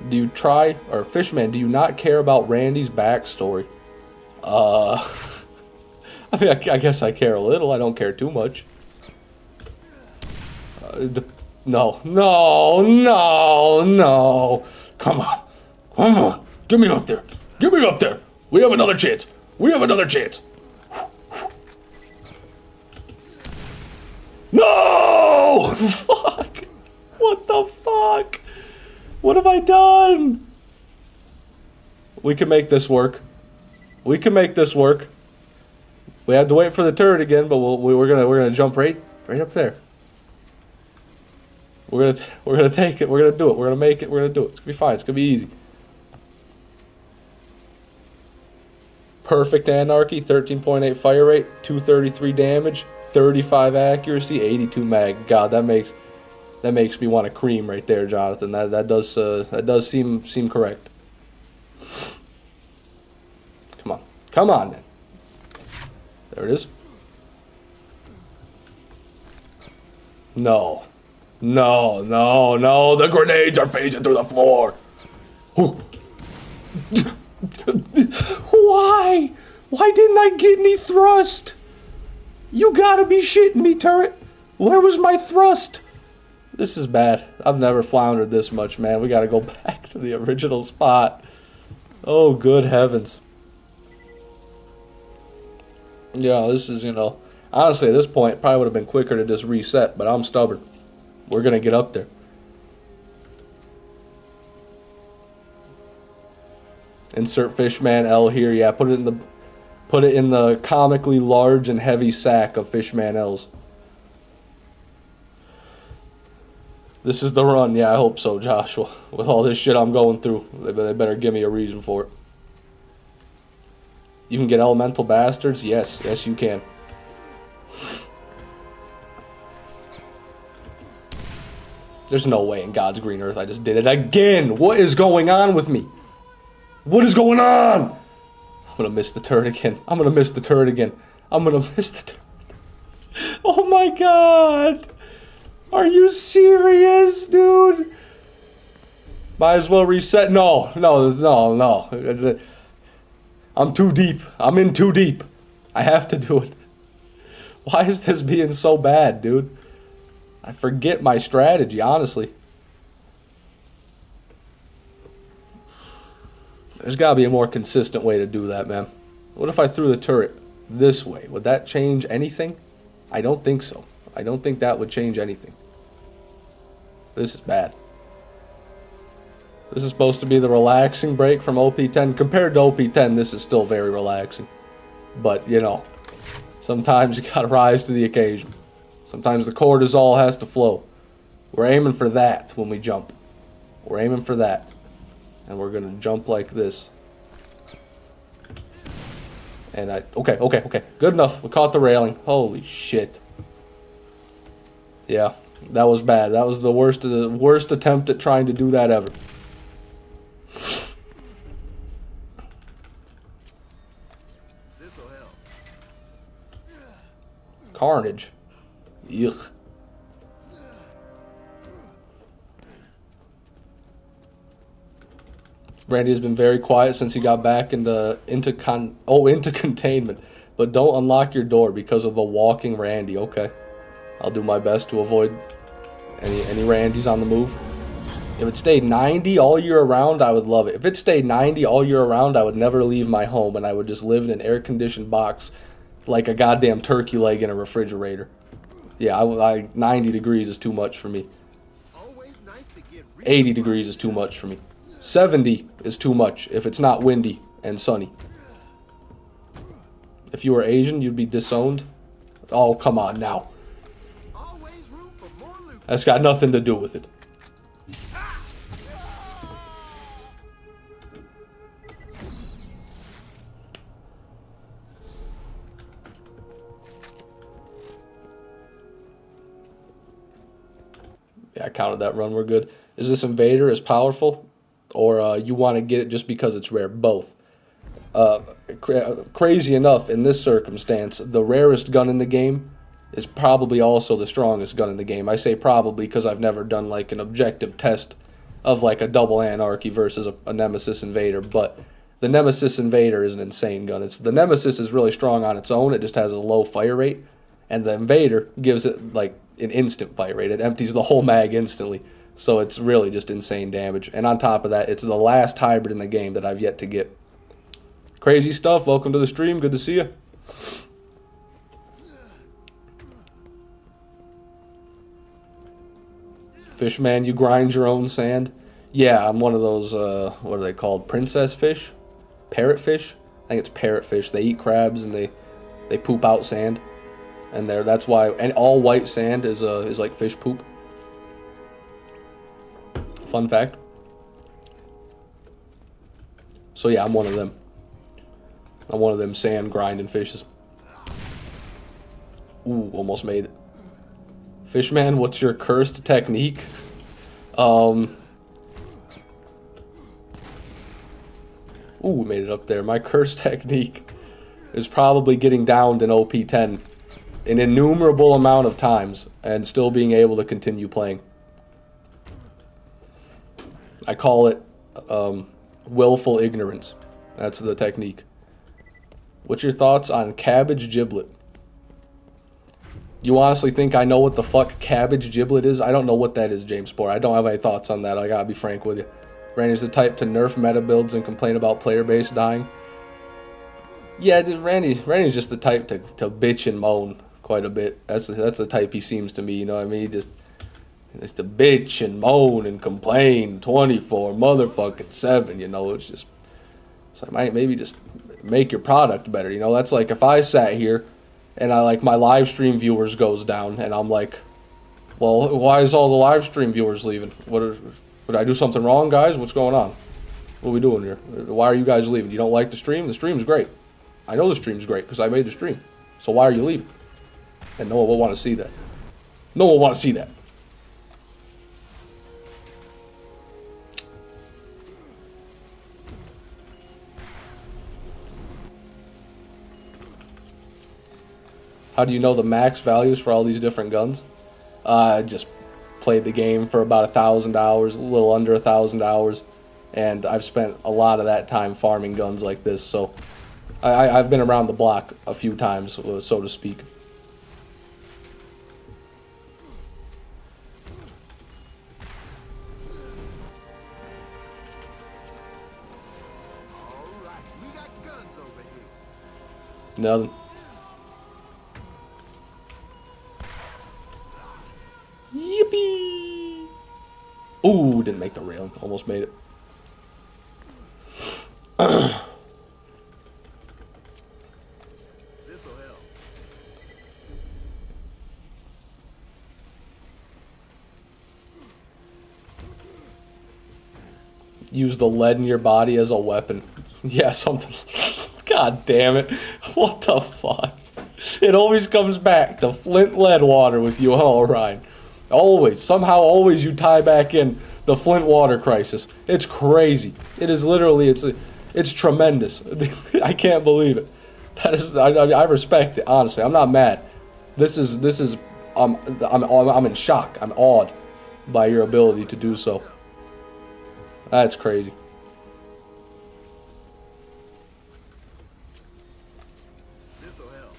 A: Do you try, or Fishman, do you not care about Randy's backstory? I mean, I guess I care a little. I don't care too much. No. Come on. Come on. Get me up there. Get me up there. We have another chance. We have another chance. No! Fuck! What the fuck? What have I done? We can make this work. We can make this work. We have to wait for the turret again, but we're gonna jump right up there. We're gonna take it. We're gonna do it. We're gonna make it. We're gonna do it. It's gonna be fine. It's gonna be easy. Perfect anarchy. 13.8 fire rate. 233 damage. 35 accuracy, 82 mag. God, that makes me want to cream right there, Jonathan. That does seem correct. Come on, then. There it is. No. The grenades are phasing through the floor. Why? Why didn't I get any thrust? You gotta be shitting me, turret. Where was my thrust? This is bad. I've never floundered this much, man. We gotta go back to the original spot. Oh, good heavens. Yeah, this is, honestly, at this point, it probably would have been quicker to just reset, but I'm stubborn. We're gonna get up there. Insert Fishman L here. Yeah, put it in the comically large and heavy sack of Fishman L's. This is the run. Yeah, I hope so, Joshua. With all this shit I'm going through, they better give me a reason for it. You can get elemental bastards? Yes, you can. There's no way in God's green earth I just did it again. What is going on with me? What is going on? I'm gonna miss the turret again. I'm gonna miss the turret. Oh my god. Are you serious, dude? Might as well reset. No. I'm too deep. I'm in too deep. I have to do it. Why is this being so bad, dude? I forget my strategy, honestly. There's gotta be a more consistent way to do that, man. What if I threw the turret this way? Would that change anything? I don't think so. I don't think that would change anything. This is bad. This is supposed to be the relaxing break from OP10. Compared to OP10, this is still very relaxing. But, sometimes you gotta rise to the occasion. Sometimes the cortisol has to flow. We're aiming for that when we jump. We're aiming for that. And we're gonna jump like this. And okay. Good enough. We caught the railing. Holy shit. Yeah, that was bad. That was the worst attempt at trying to do that ever.
B: This'll help.
A: Carnage. Yuck. Randy has been very quiet since he got back into containment. But don't unlock your door because of the walking Randy. Okay. I'll do my best to avoid any Randys on the move. If it stayed 90 all year around, I would love it. If it stayed 90 all year around, I would never leave my home and I would just live in an air-conditioned box like a goddamn turkey leg in a refrigerator. Yeah, 90 degrees is too much for me.
B: Always nice to get rid
A: 80
B: of
A: degrees is too much for me. 70 is too much if it's not windy and sunny. If you were Asian, you'd be disowned. Oh, come on now.
B: always room for more loot.
A: That's got nothing to do with it. Yeah, I counted that run. We're good. Is this Invader as powerful? Or you want to get it just because it's rare? Both. Crazy enough, in this circumstance, the rarest gun in the game is probably also the strongest gun in the game. I say probably because I've never done like an objective test of like a double anarchy versus a Nemesis Invader, but the Nemesis Invader is an insane gun. The Nemesis is really strong on its own. It just has a low fire rate, and the Invader gives it like an instant fire rate. It empties the whole mag instantly. So it's really just insane damage. And on top of that, it's the last hybrid in the game that I've yet to get. Crazy stuff. Welcome to the stream. Good to see you. Fishman, you grind your own sand? Yeah, I'm one of those, what are they called? Princess fish? Parrotfish? I think it's parrotfish. They eat crabs and they poop out sand. And that's why, and all white sand is like fish poop. Fun fact. So yeah, I'm one of them. I'm one of them sand grinding fishes. Ooh, almost made it. Fishman, what's your cursed technique? Ooh, we made it up there. My cursed technique is probably getting downed in OP10 an innumerable amount of times and still being able to continue playing. I call it willful ignorance. That's the technique. What's your thoughts on cabbage giblet? You honestly think I know what the fuck cabbage giblet is? I don't know what that is, James Spore. I don't have any thoughts on that. I gotta be frank with you. Randy's the type to nerf meta builds and complain about player base dying. Yeah, dude, Randy's just the type to bitch and moan quite a bit. That's the type he seems to me. You know what I mean? Just to bitch and moan and complain 24 motherfucking 7. You know, it's like maybe just make your product better. You know, that's like if I sat here and my live stream viewers goes down and I'm like, well, why is all the live stream viewers leaving? Did I do something wrong, guys? What's going on? What are we doing here? Why are you guys leaving? You don't like the stream? The stream's great. I know the stream's great because I made the stream. So why are you leaving? And no one will want to see that. No one will want to see that. How do you know the max values for all these different guns? I just played the game for about 1,000 hours, a little under 1,000 hours, and I've spent a lot of that time farming guns like this, so I've been around the block a few times, so to speak.
B: Alright, we got guns over here.
A: Nothing. Yippee! Ooh, didn't make the railing. Almost made it.
B: This'll help.
A: Use the lead in your body as a weapon. Yeah, something. God damn it. What the fuck? It always comes back to flint lead water with you, huh, Ryan? Always. Somehow, always you tie back in the Flint water crisis. It's crazy. It is literally, it's tremendous. I can't believe it. That is, I respect it, honestly. I'm not mad. This is, I'm in shock. I'm awed by your ability to do so. That's crazy.
B: This'll help.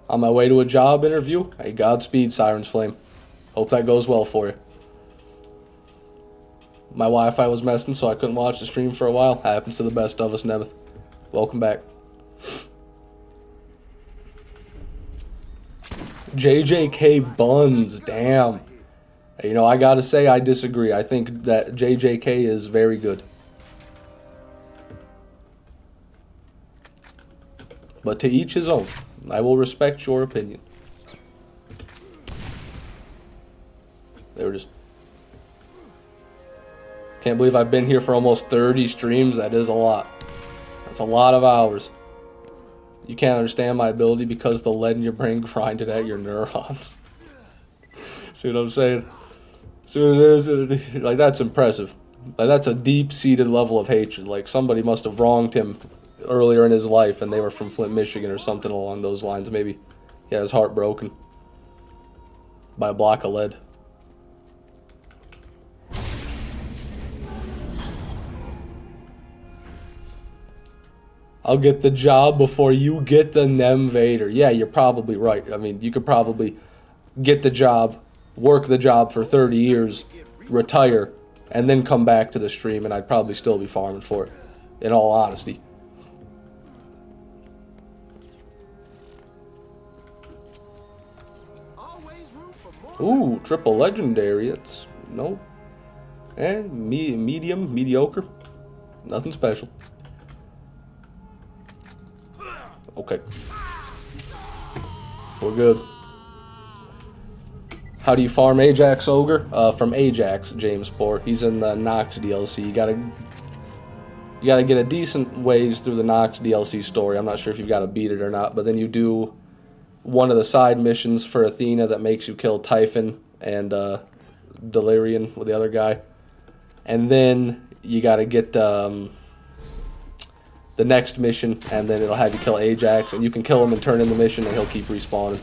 A: On my way to a job interview. Hey, Godspeed, Siren's Flame. Hope that goes well for you. My Wi-Fi was messing, so I couldn't watch the stream for a while. Happens to the best of us, Nemeth. Welcome back. JJK Buns, damn. You know, I gotta say I disagree. I think that JJK is very good. But to each his own. I will respect your opinion. There it is. Can't believe I've been here for almost 30 streams. That is a lot. That's a lot of hours. You can't understand my ability because the lead in your brain grinded at your neurons. See what I'm saying? See what it is? Like, that's impressive. Like, that's a deep-seated level of hatred. Like, somebody must have wronged him earlier in his life and they were from Flint, Michigan or something along those lines. Maybe he had his heart broken by a block of lead. I'll get the job before you get the Invader. Yeah, you're probably right. I mean, you could probably get the job, work the job for 30 years, retire, and then come back to the stream, and I'd probably still be farming for it, in all honesty. Ooh, triple legendary. It's, no. Medium, mediocre. Nothing special. Okay. We're good. How do you farm Ajax Ogre? From Ajax, James Poor. He's in the Nox DLC. You gotta get a decent ways through the Nox DLC story. I'm not sure if you've got to beat it or not, but then you do one of the side missions for Athena that makes you kill Typhon and Delirian with the other guy. And then you gotta get the next mission, and then it'll have you kill Ajax, and you can kill him and turn in the mission, and he'll keep respawning.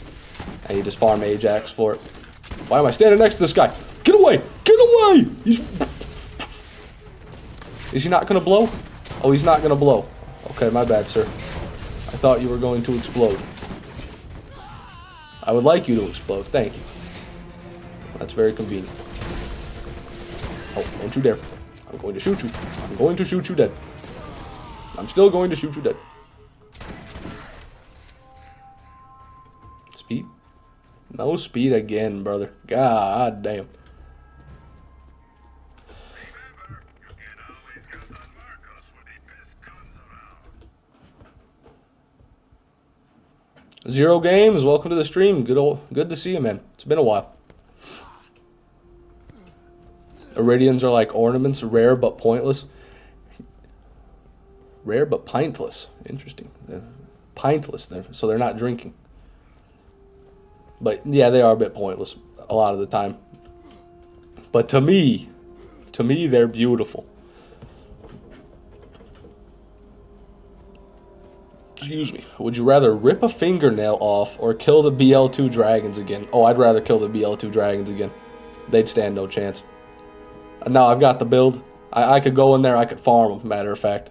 A: And you just farm Ajax for it. Why am I standing next to this guy? Get away! Get away! Is he not gonna blow? Oh, he's not gonna blow. Okay, my bad, sir. I thought you were going to explode. I would like you to explode. Thank you. That's very convenient. Oh, don't you dare. I'm going to shoot you. I'm going to shoot you dead. I'm still going to shoot you dead. Speed? No speed again, brother. God damn. Zero Games, welcome to the stream. Good to see you, man. It's been a while. Iridians are like ornaments, rare but pointless. Rare but pintless. Interesting. They're pintless, so they're not drinking. But yeah, they are a bit pointless a lot of the time. But to me, they're beautiful. Excuse me. Would you rather rip a fingernail off or kill the BL2 dragons again? Oh, I'd rather kill the BL2 dragons again. They'd stand no chance. Now I've got the build. I could go in there, I could farm them, matter of fact.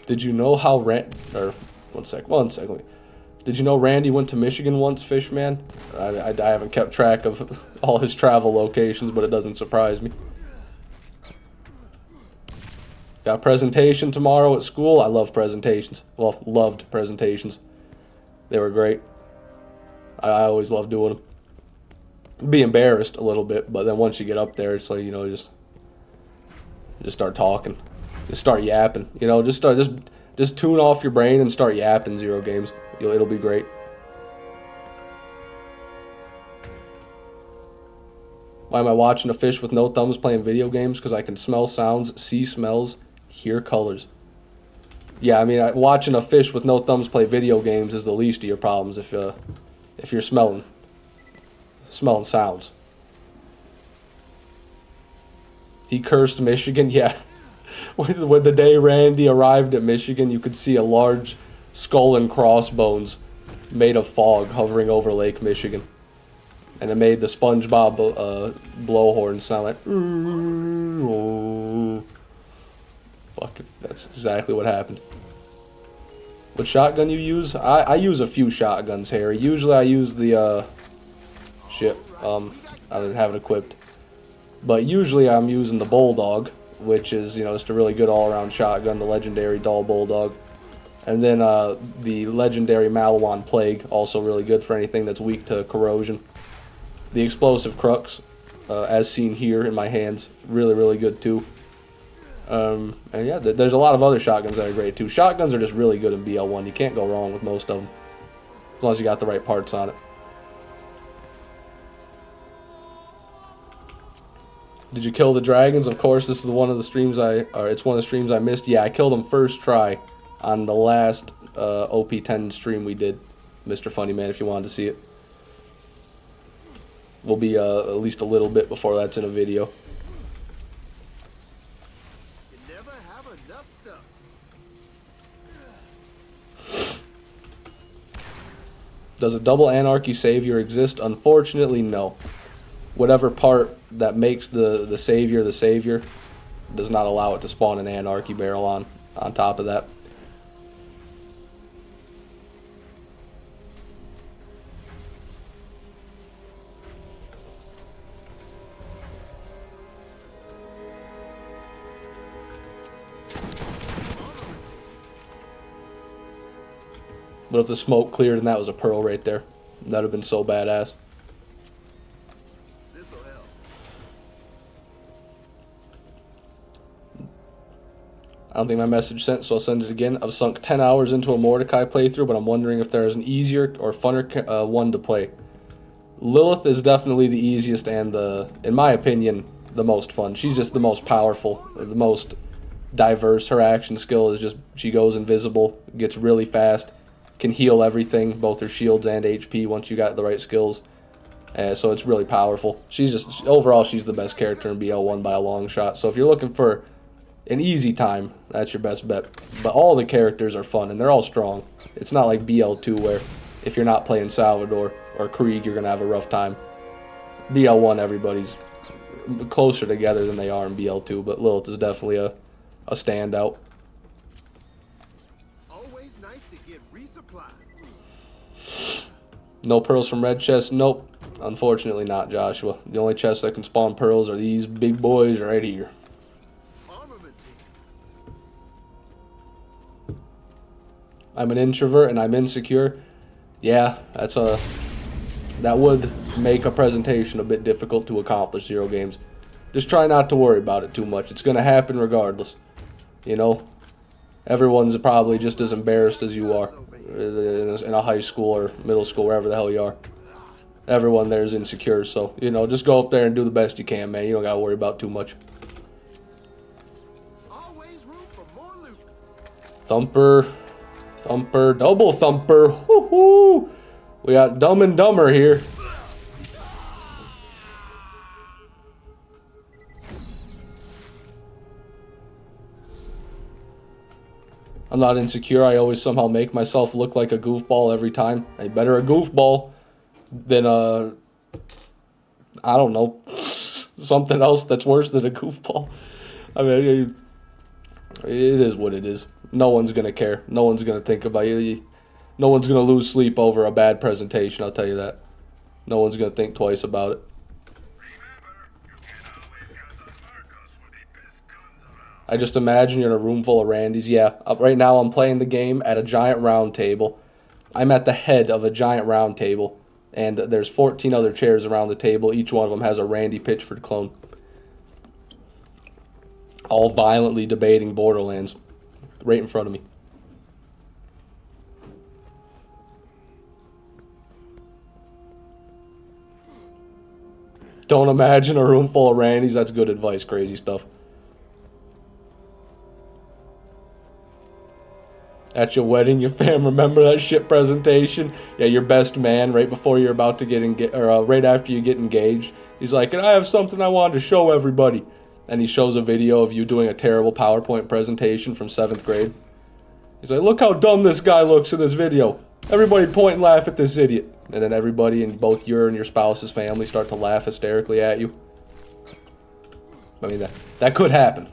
A: Did you know how one second. Did you know Randy went to Michigan once, Fishman? I haven't kept track of all his travel locations, but it doesn't surprise me. Got a presentation tomorrow at school. I love presentations. Well, loved presentations. They were great. I always love doing them. Be embarrassed a little bit, but then once you get up there, it's like, you know, just start talking. Just start yapping. You know, just tune off your brain and start yapping. Zero Games. It'll be great. Why am I watching a fish with no thumbs playing video games? Because I can smell sounds, see smells, hear colors. Yeah, I mean, watching a fish with no thumbs play video games is the least of your problems if you're smelling sounds. He cursed Michigan. Yeah. When the day Randy arrived at Michigan, you could see a large skull and crossbones made of fog hovering over Lake Michigan. and it made the SpongeBob blowhorn sound like. Fuck it, that's exactly what happened. What shotgun you use? I use a few shotguns, Harry. Usually I use the I didn't have it equipped. But usually I'm using the Bulldog, which is, you know, just a really good all-around shotgun, the legendary Dull Bulldog. And then the legendary Malawan Plague, also really good for anything that's weak to corrosion. The Explosive Crux, as seen here in my hands, really, really good too. And yeah, there's a lot of other shotguns that are great too. Shotguns are just really good in BL1. You can't go wrong with most of them, as long as you got the right parts on it. Did you kill the dragons? Of course, this is one of the streams it's one of the streams I missed. Yeah, I killed them first try on the last OP10 stream we did, Mr. Funny Man, if you wanted to see it. We'll be at least a little bit before that's in a video.
B: You never have enough stuff.
A: Does a double anarchy savior exist? Unfortunately, no. Whatever part that makes the savior does not allow it to spawn an anarchy barrel on top of that. But if the smoke cleared and that was a pearl right there, that'd have been so badass.
B: This'll help.
A: I don't think my message sent, so I'll send it again. I've sunk 10 hours into a Mordecai playthrough, but I'm wondering if there is an easier or funner one to play. Lilith is definitely the easiest and in my opinion, the most fun. She's just the most powerful, the most diverse. Her action skill is just, she goes invisible, gets really fast, can heal everything, both her shields and HP once you got the right skills. So it's really powerful. Overall, she's the best character in BL1 by a long shot. So if you're looking for an easy time, that's your best bet. But all the characters are fun, and they're all strong. It's not like BL2 where if you're not playing Salvador or Krieg, you're going to have a rough time. BL1, everybody's closer together than they are in BL2, but Lilith is definitely a standout.
B: Always nice to get resupplied.
A: No pearls from red chest? Nope. Unfortunately not, Joshua. The only chests that can spawn pearls are these big boys right here.
B: Armaments here.
A: I'm an introvert and I'm insecure. Yeah, that would make a presentation a bit difficult to accomplish, Zero Games. Just try not to worry about it too much. It's going to happen regardless. You know? Everyone's probably just as embarrassed as you are in a high school or middle school, wherever the hell you are. Everyone there is insecure, so, you know, just go up there and do the best you can, man. You don't got to worry about too much.
B: Always room for more loot.
A: Thumper, double thumper. Woohoo! We got Dumb and Dumber here. I'm not insecure. I always somehow make myself look like a goofball every time. Hey, better a goofball than I don't know, something else that's worse than a goofball. I mean, it is what it is. No one's gonna care. No one's gonna think about you. No one's gonna lose sleep over a bad presentation, I'll tell you that. No one's gonna think twice about it. I just imagine you're in a room full of Randys. Yeah, right now I'm playing the game at a giant round table. I'm at the head of a giant round table, and there's 14 other chairs around the table. Each one of them has a Randy Pitchford clone. All violently debating Borderlands right in front of me. Don't imagine a room full of Randys. That's good advice, crazy stuff. At your wedding, your fam remember that shit presentation? Yeah, your best man right before you're about to get engaged, or right after you get engaged. He's like, "And I have something I wanted to show everybody." And he shows a video of you doing a terrible PowerPoint presentation from 7th grade. He's like, "Look how dumb this guy looks in this video." Everybody point and laugh at this idiot. And then everybody in both your and your spouse's family start to laugh hysterically at you. I mean, that could happen.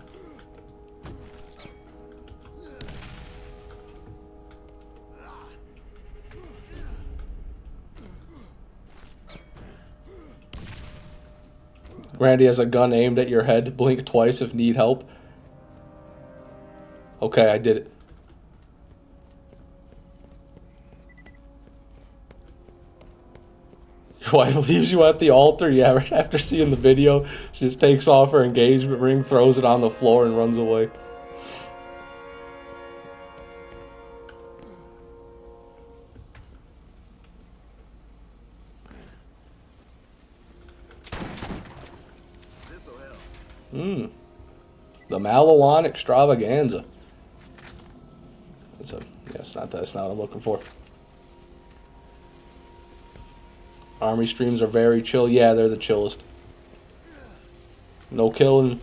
A: Randy has a gun aimed at your head. Blink twice if need help. Okay, I did it. Your wife leaves you at the altar? Yeah, right after seeing the video, she just takes off her engagement ring, throws it on the floor, and runs away.
B: This'll help.
A: The Malawan Extravaganza. That's not what I'm looking for. Army streams are very chill. Yeah, they're the chillest. No killing,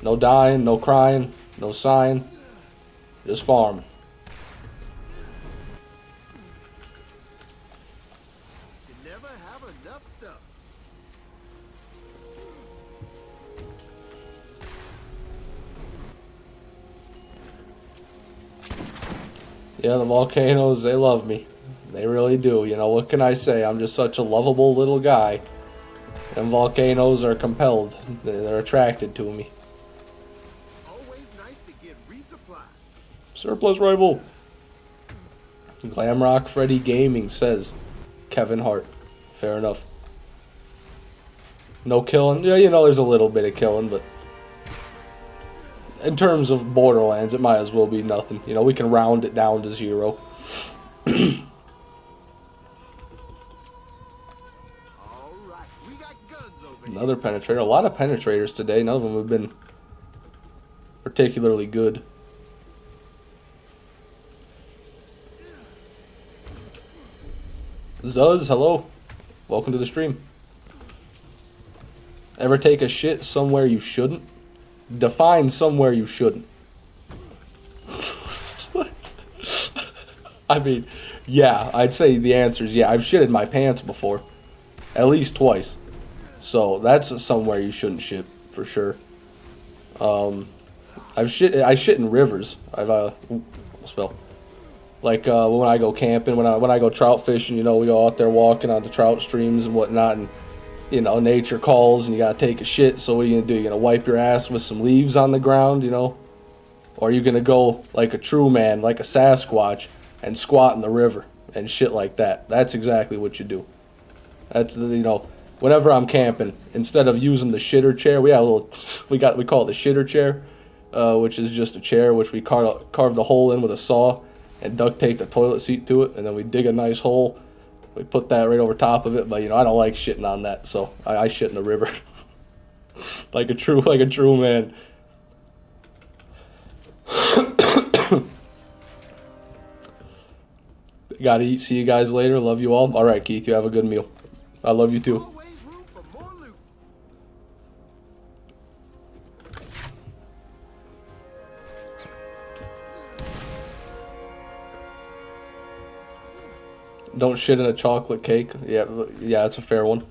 A: no dying, no crying, no sighing. Just farming.
B: You never have enough stuff.
A: Yeah, the volcanoes, they love me. They really do. You know, what can I say? I'm just such a lovable little guy. And volcanoes are compelled. They're attracted to me.
B: Always nice to get resupply.
A: Surplus rival. Glamrock Freddy Gaming says Kevin Hart. Fair enough. No killing. Yeah, you know, there's a little bit of killing, but in terms of Borderlands, it might as well be nothing. You know, we can round it down to 0.
B: Alright, we got guns over here.
A: Another penetrator. A lot of penetrators today. None of them have been particularly good. Zuz, hello. Welcome to the stream. Ever take a shit somewhere you shouldn't? Define somewhere you shouldn't. I mean, yeah, I'd say the answer is yeah. I've shitted my pants before. At least twice. So that's somewhere you shouldn't shit, for sure. I shit in rivers. Almost fell. Like when I go camping, when I go trout fishing, you know, we go out there walking on the trout streams and whatnot, and you know, nature calls and you gotta take a shit. So what are you gonna do? You're gonna wipe your ass with some leaves on the ground, you know? Or are you gonna go like a true man, like a Sasquatch, and squat in the river and shit like that? That's exactly what you do. That's the, you know, whenever I'm camping, instead of using the shitter chair, we call it the shitter chair, which is just a chair which we carved a hole in with a saw and duct taped a toilet seat to it, and then we dig a nice hole. We put that right over top of it, but you know, I don't like shitting on that, so I shit in the river. like a true man. Gotta eat. See you guys later. Love you all. Alright, Keith, you have a good meal. I love you too.
B: Always room for more loot.
A: Don't shit in a chocolate cake. Yeah, that's a fair one.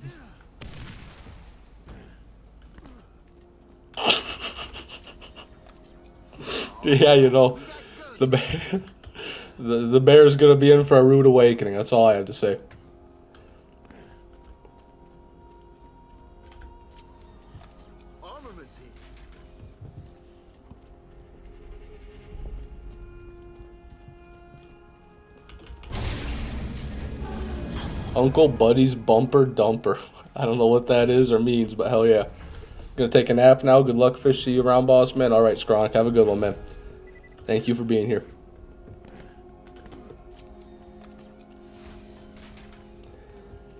A: Yeah, you know, the bear, the bear's gonna be in for a rude awakening. That's all I have to say.
B: Armaments here.
A: Uncle Buddy's bumper dumper. I don't know what that is or means, but hell yeah. Gonna take a nap now. Good luck, fish. See you around, boss man. All right, Skronk. Have a good one, man. Thank you for being here.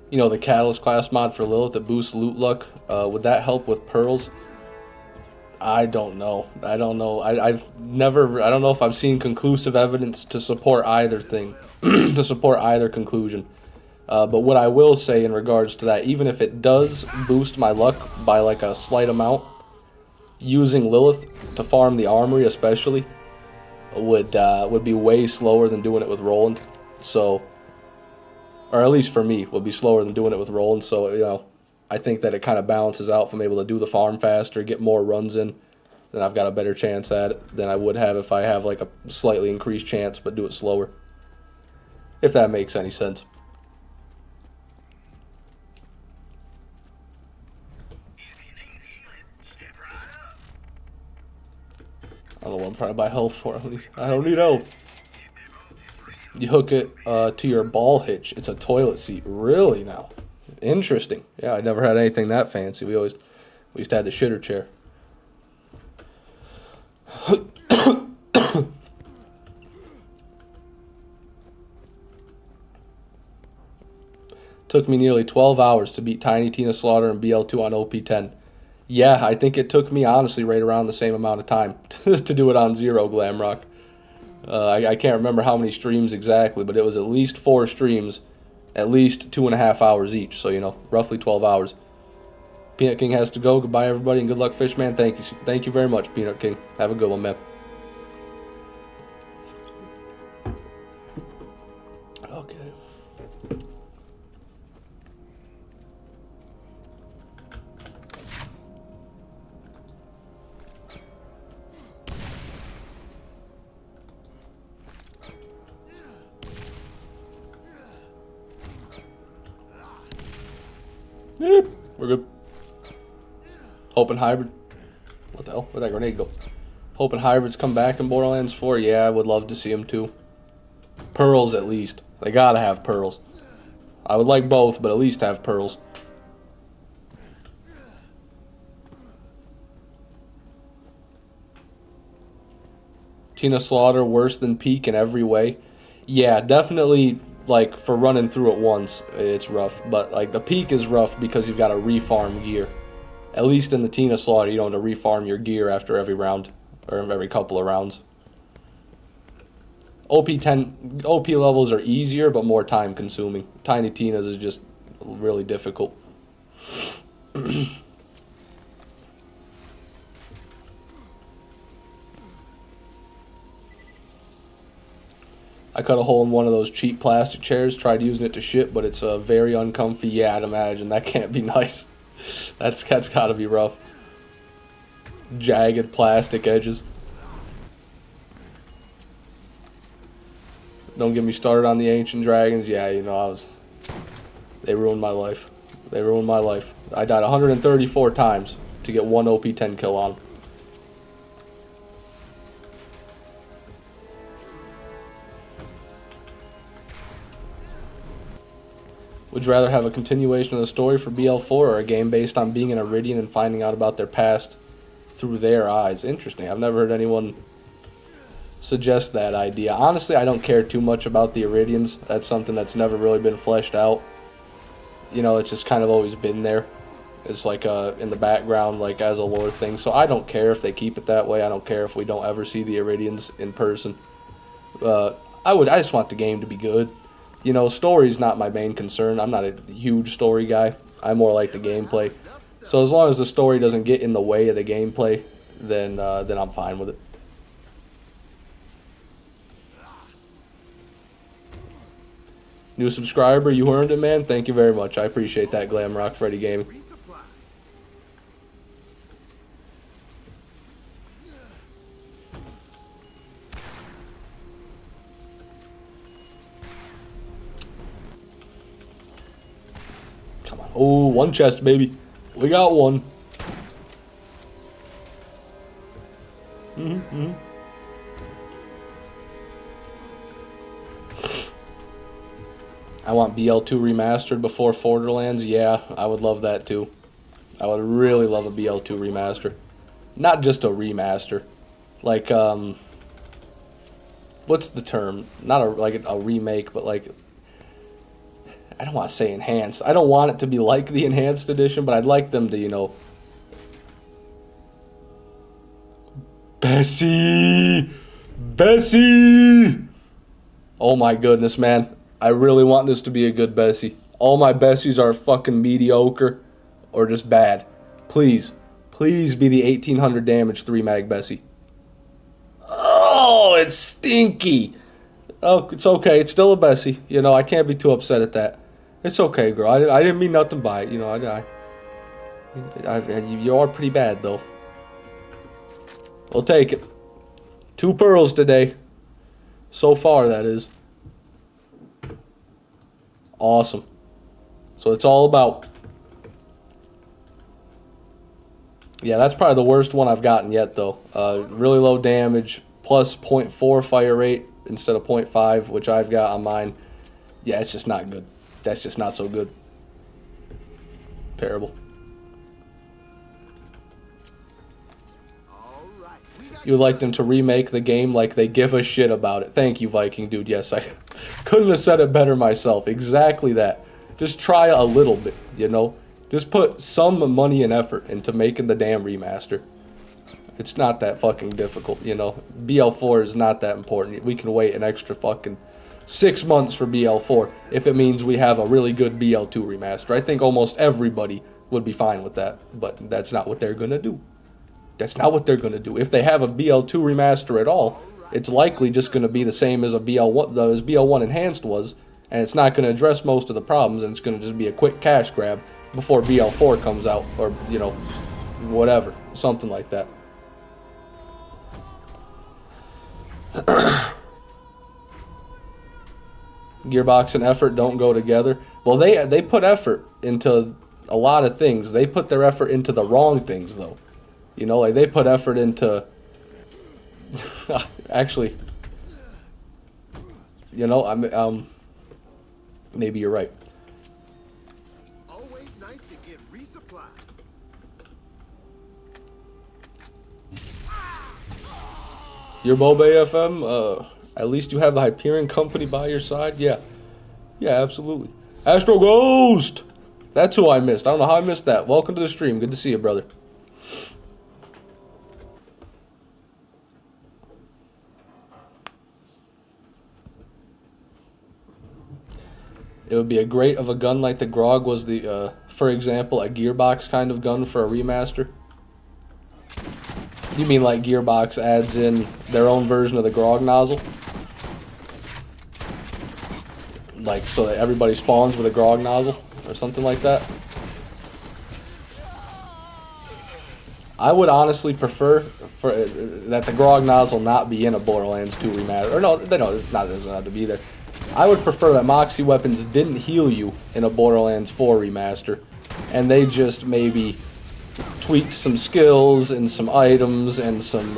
A: You know, the Catalyst class mod for Lilith that boosts loot luck. Would that help with pearls? I don't know. I don't know. I don't know if I've seen conclusive evidence to support either thing, to support either conclusion. But what I will say in regards to that, even if it does boost my luck by like a slight amount, using Lilith to farm the armory especially would be way slower than doing it with Roland. So or at least for me, will be slower than doing it with rolling. So, I think that it kind of balances out if I'm able to do the farm faster, get more runs in, then I've got a better chance at it than I would have if I have like a slightly increased chance but do it slower. If that makes any sense. I don't know what I'm trying to buy health for. I don't need health. You hook it to your ball hitch. It's a toilet seat. Really now? Interesting. Yeah, I never had anything that fancy. We used to have the shitter chair. Took me nearly 12 hours to beat Tiny Tina Slaughter and BL2 on OP10. Yeah, I think it took me, honestly, right around the same amount of time to do it on Zero Glamrock. I can't remember how many streams exactly, but it was at least 4 streams, at least 2.5 hours each, so, roughly 12 hours. Peanut King has to go. Goodbye, everybody, and good luck, Fishman. Thank you very much, Peanut King. Have a good one, man. Okay. Yep, we're good. Hoping hybrid. What the hell? Where'd that grenade go? Hoping hybrids come back in Borderlands 4. Yeah, I would love to see them too. Pearls at least. They gotta have pearls. I would like both, but at least have pearls. Tina Slaughter worse than Peak in every way. Yeah, definitely. Like, for running through it once, it's rough. But, like, the Peak is rough because you've got to refarm gear. At least in the Tina Slaughter, you don't have to refarm your gear after every round. Or every couple of rounds. OP levels are easier, but more time consuming. Tiny Tina's is just really difficult. I cut a hole in one of those cheap plastic chairs, tried using it to shit, but it's very uncomfy. Yeah, I'd imagine. That can't be nice. That's got to be rough. Jagged plastic edges. Don't get me started on the Ancient Dragons. Yeah, they ruined my life. They ruined my life. I died 134 times to get one OP10 kill on. Would you rather have a continuation of the story for BL4 or a game based on being an Iridian and finding out about their past through their eyes? Interesting. I've never heard anyone suggest that idea. Honestly, I don't care too much about the Iridians. That's something that's never really been fleshed out. It's just kind of always been there. It's like in the background, like as a lore thing. So I don't care if they keep it that way. I don't care if we don't ever see the Iridians in person. I just want the game to be good. Story's not my main concern. I'm not a huge story guy. I more like the gameplay. So as long as the story doesn't get in the way of the gameplay, then I'm fine with it. New subscriber, you earned it, man. Thank you very much. I appreciate that, Glamrock Freddy Gaming.
B: Resupply.
A: Come on. Oh, one chest, baby. We got one. I want BL2 remastered before Borderlands. Yeah, I would love that too. I would really love a BL2 remaster. Not just a remaster. Like, what's the term? Not a remake, but like, I don't want to say enhanced. I don't want it to be like the enhanced edition, but I'd like them to, Bessie! Oh my goodness, man. I really want this to be a good Bessie. All my Bessies are fucking mediocre or just bad. Please be the 1800 damage 3-mag Bessie. Oh, it's stinky. Oh, it's okay. It's still a Bessie. I can't be too upset at that. It's okay, girl. I didn't mean nothing by it. You know, you are pretty bad, though. We'll take it. 2 pearls today. So far, that is. Awesome. So it's all about. Yeah, that's probably the worst one I've gotten yet, though. Really low damage, plus 0.4 fire rate instead of 0.5, which I've got on mine. Yeah, it's just not good. That's just not so good. Terrible.
B: All right. We got
A: You would like them to remake the game like they give a shit about it. Thank you, Viking dude. Yes, I couldn't have said it better myself. Exactly that. Just try a little bit, you know? Just put some money and effort into making the damn remaster. It's not that fucking difficult, you know? BL4 is not that important. We can wait an extra fucking 6 months for BL4 if it means we have a really good BL2 remaster. I think almost everybody would be fine with that, but that's not what they're gonna do. That's not what they're gonna do. If they have a BL2 remaster at all, it's likely just gonna be the same as a BL1 enhanced was, and it's not gonna address most of the problems, and it's gonna just be a quick cash grab before BL4 comes out, or you know, whatever, something like that. Gearbox and effort don't go together. Well, they put effort into a lot of things. They put their effort into the wrong things, though. You know, like they put effort into. Actually, you know, maybe you're right.
B: always nice to get resupplied.
A: Your Boba FM, at least you have the Hyperion Company by your side? Yeah. Yeah, absolutely. Astro Ghost! That's who I missed. I don't know how I missed that. Welcome to the stream. Good to see you, brother. It would be a great of a gun like the Grog was the, for example, a Gearbox kind of gun for a remaster. You mean like Gearbox adds in their own version of the Grog nozzle? Like, so that everybody spawns with a Grog nozzle? Or something like that? I would honestly prefer for that the Grog nozzle not be in a Borderlands 2 remaster. Or no, it doesn't have to be there. I would prefer that Moxie weapons didn't heal you in a Borderlands 4 remaster, and they just maybe tweaked some skills and some items and some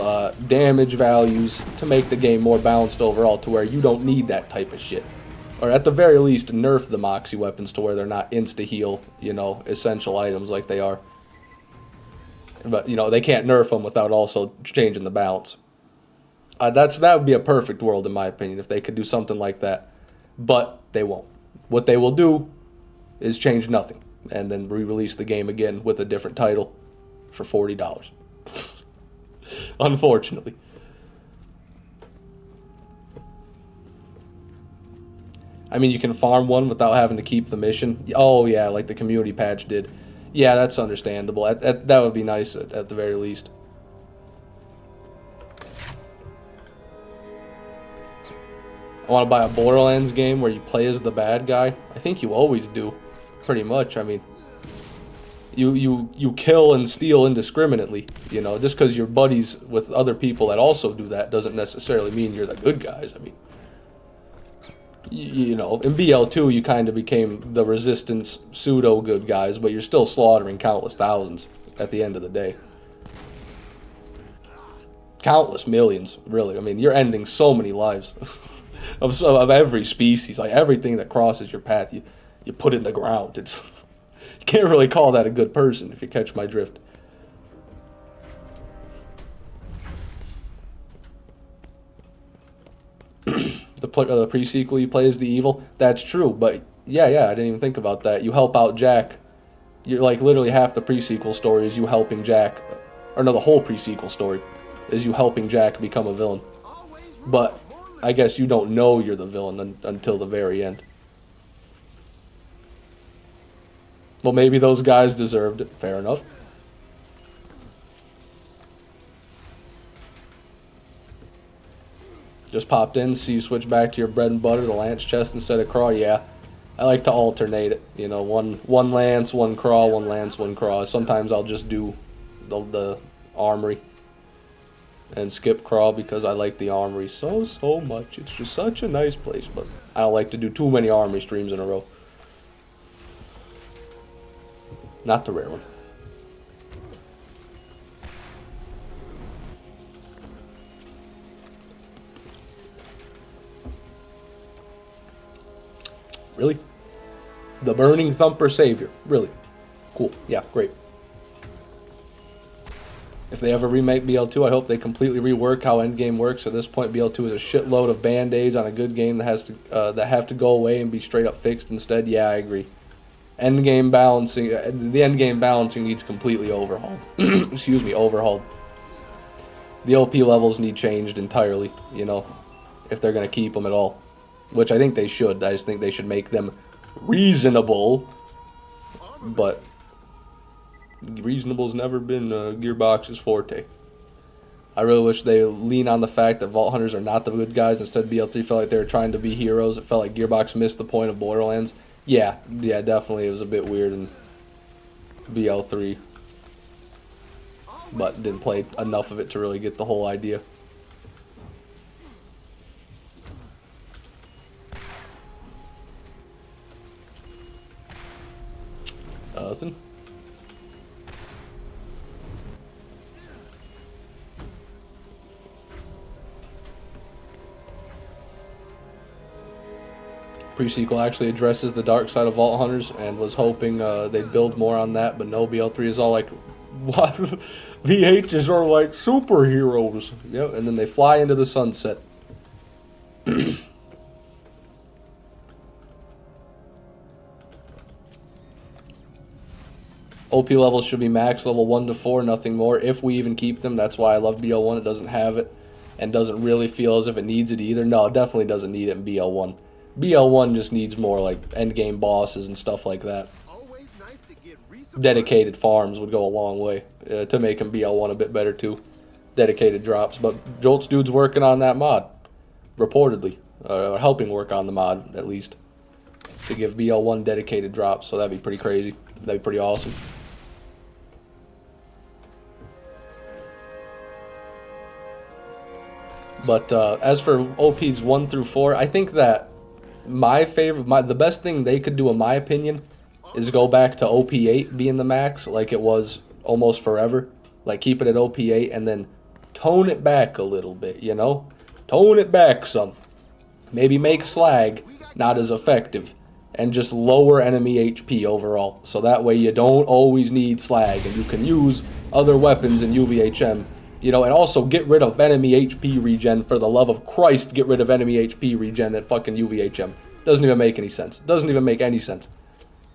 A: damage values to make the game more balanced overall, to where you don't need that type of shit. Or at the very least, nerf the Moxie weapons to where they're not insta-heal, you know, essential items like they are. But, you know, they can't nerf them without also changing the balance. That would be a perfect world, in my opinion, if they could do something like that. But they won't. What they will do is change nothing, and then re-release the game again with a different title for $40. Unfortunately. I mean, you can farm one without having to keep the mission. Oh, yeah, like the community patch did. Yeah, that's understandable. That would be nice at the very least. I want to buy a Borderlands game where you play as the bad guy. I think you always do, pretty much. I mean, you kill and steal indiscriminately. You know, just because you're buddies with other people that also do that doesn't necessarily mean you're the good guys. I mean, you know, in BL2 you kind of became the Resistance pseudo good guys, but you're still slaughtering countless thousands at the end of the day. Countless millions, really. I mean, you're ending so many lives. of every species, like everything that crosses your path, you put in the ground. It's you can't really call that a good person, if you catch my drift. The pre-sequel you play as the evil, that's true, but yeah, I didn't even think about that. You help out Jack. You're like literally half the pre-sequel story is you helping Jack, or no, the whole pre-sequel story is you helping Jack become a villain. But I guess you don't know you're the villain until the very end. Well, maybe those guys deserved it. Fair enough. Just popped in, see you switch back to your bread and butter, the lance chest instead of craw. Yeah. I like to alternate it. You know, one lance, one crawl, one lance, one crawl. Sometimes I'll just do the armory and skip crawl because I like the armory so much. It's just such a nice place, but I don't like to do too many armory streams in a row. Not the rare one. Really? The Burning Thumper Savior. Really? Cool. Yeah, great. If they ever remake BL2, I hope they completely rework how Endgame works. At this point, BL2 is a shitload of band-aids on a good game that have to go away and be straight up fixed instead. Yeah, I agree. Endgame balancing, the endgame balancing needs completely overhauled. Excuse me, overhauled. The OP levels need changed entirely, you know, if they're going to keep them at all. Which I think they should. I just think they should make them reasonable. But reasonable's never been Gearbox's forte. I really wish they lean on the fact that Vault Hunters are not the good guys. Instead, BL3 felt like they were trying to be heroes. It felt like Gearbox missed the point of Borderlands. Yeah, definitely. It was a bit weird in BL3. But didn't play enough of it to really get the whole idea. Nothing. Pre-sequel actually addresses the dark side of Vault Hunters and was hoping they'd build more on that, but no, BL3 is all like, what? VHs are like superheroes. Yep, and then they fly into the sunset. OP levels should be max level 1 to 4, nothing more, if we even keep them. That's why I love BL1. It doesn't have it and doesn't really feel as if it needs it either. No, it definitely doesn't need it in BL1. BL1 just needs more like endgame bosses and stuff like that.
B: Always nice to get
A: Dedicated farms would go a long way to make him BL1 a bit better too. Dedicated drops. But Jolt's dude's working on that mod, reportedly. Helping work on the mod, at least. To give BL1 dedicated drops, so that'd be pretty crazy. That'd be pretty awesome. But as for OPs 1 through 4, I think that the best thing they could do, in my opinion, is go back to OP8 being the max, like it was almost forever. Like, keep it at OP8 and then tone it back a little bit, you know? Tone it back some. Maybe make Slag not as effective, and just lower enemy HP overall. So that way you don't always need Slag, and you can use other weapons in UVHM. You know, and also get rid of enemy HP regen. For the love of Christ, get rid of enemy HP regen at fucking UVHM. Doesn't even make any sense. Doesn't even make any sense.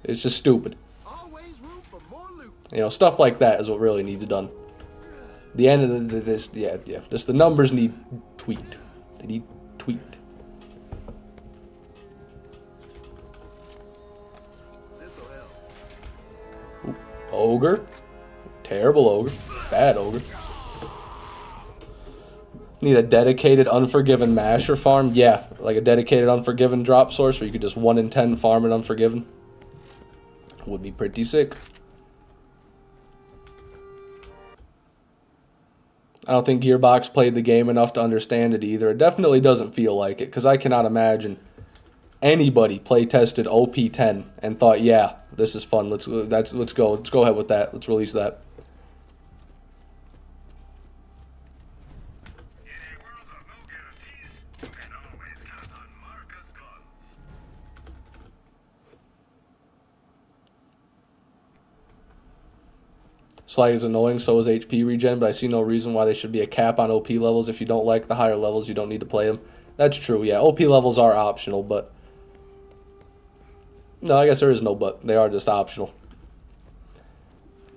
A: It's just stupid.
B: Always room for more loot.
A: You know, stuff like that is what really needs done. The end of this, yeah. Just the numbers need tweaked. They need tweaked.
B: This'll help.
A: Ooh, ogre. Terrible ogre. Bad ogre. Need a dedicated Unforgiven Masher farm? Yeah, like a dedicated Unforgiven drop source where you could just 1 in 10 farm an Unforgiven. Would be pretty sick. I don't think Gearbox played the game enough to understand it either. It definitely doesn't feel like it, because I cannot imagine anybody play tested OP10 and thought, yeah, this is fun. Let's go ahead with that. Let's release that. Slag is annoying, so is HP regen, but I see no reason why there should be a cap on OP levels. If you don't like the higher levels, you don't need to play them. That's true, yeah. OP levels are optional, but... No, I guess there is no but. They are just optional.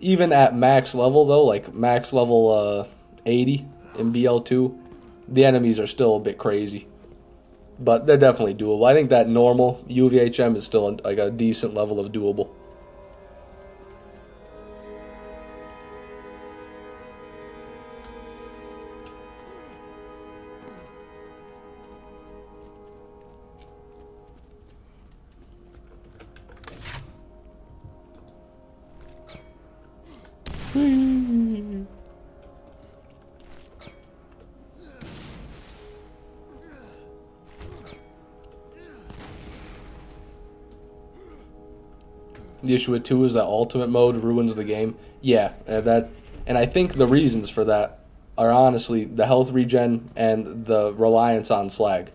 A: Even at max level, though, like max level 80 in BL2, the enemies are still a bit crazy. But they're definitely doable. I think that normal UVHM is still like a decent level of doable. The issue with 2 is that ultimate mode ruins the game. Yeah, and I think the reasons for that are honestly the health regen and the reliance on slag.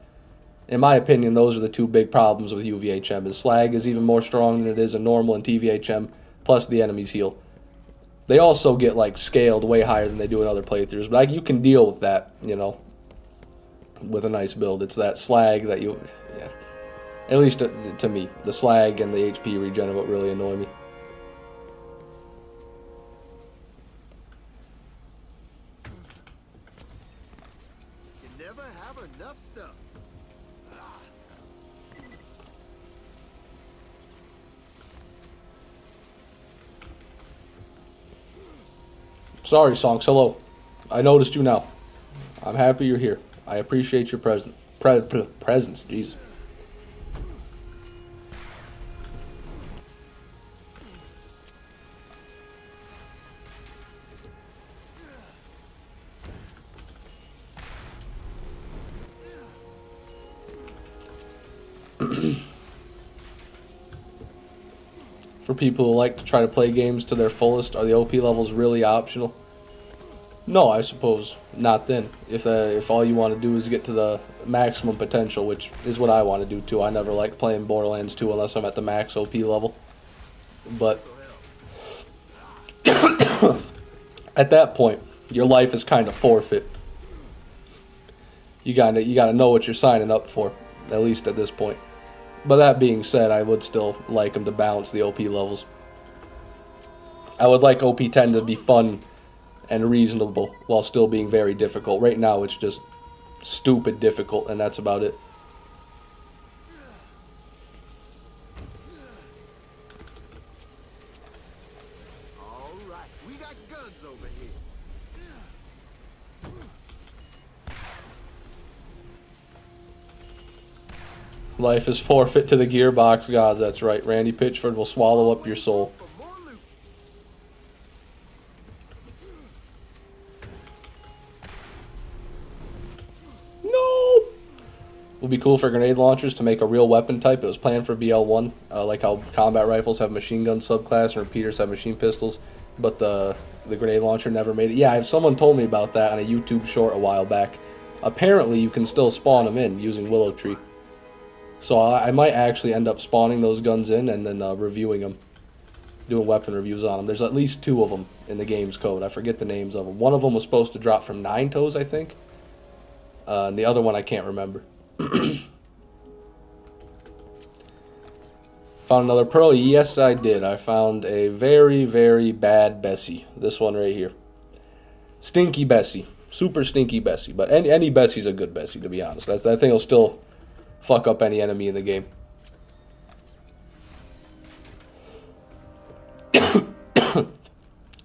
A: In my opinion, those are the 2 big problems with UVHM. Is slag is even more strong than it is in normal and TVHM, plus the enemies heal. They also get like scaled way higher than they do in other playthroughs, but like, you can deal with that, with a nice build. It's that slag that yeah. At least to me, the slag and the HP regen are what really annoy me.
B: You never have enough stuff.
A: Sorry, Sonks. Hello. I noticed you now. I'm happy you're here. I appreciate your presence. Jeez. For people who like to try to play games to their fullest, are the OP levels really optional? No, I suppose not then. If all you want to do is get to the maximum potential, which is what I want to do too. I never like playing Borderlands 2 unless I'm at the max OP level. But at that point, your life is kind of forfeit. You gotta know what you're signing up for, at least at this point. But that being said, I would still like them to balance the OP levels. I would like OP 10 to be fun and reasonable while still being very difficult. Right now, it's just stupid difficult, and that's about it.
B: All right, we got guns over here.
A: Life is forfeit to the gearbox gods, that's right. Randy Pitchford will swallow up your soul.
B: For more loot.
A: No! Would be cool for grenade launchers to make a real weapon type. It was planned for BL1, like how combat rifles have machine gun subclass and repeaters have machine pistols, but the grenade launcher never made it. Yeah, someone told me about that on a YouTube short a while back. Apparently, you can still spawn them in using Willow Tree. So I might actually end up spawning those guns in and then reviewing them, doing weapon reviews on them. There's at least 2 of them in the game's code. I forget the names of them. One of them was supposed to drop from 9 toes, I think. And the other one I can't remember. Found another pearl? Yes, I did. I found a very, very bad Bessie. This one right here. Stinky Bessie. Super stinky Bessie. But any Bessie's a good Bessie, to be honest. That thing will still fuck up any enemy in the game.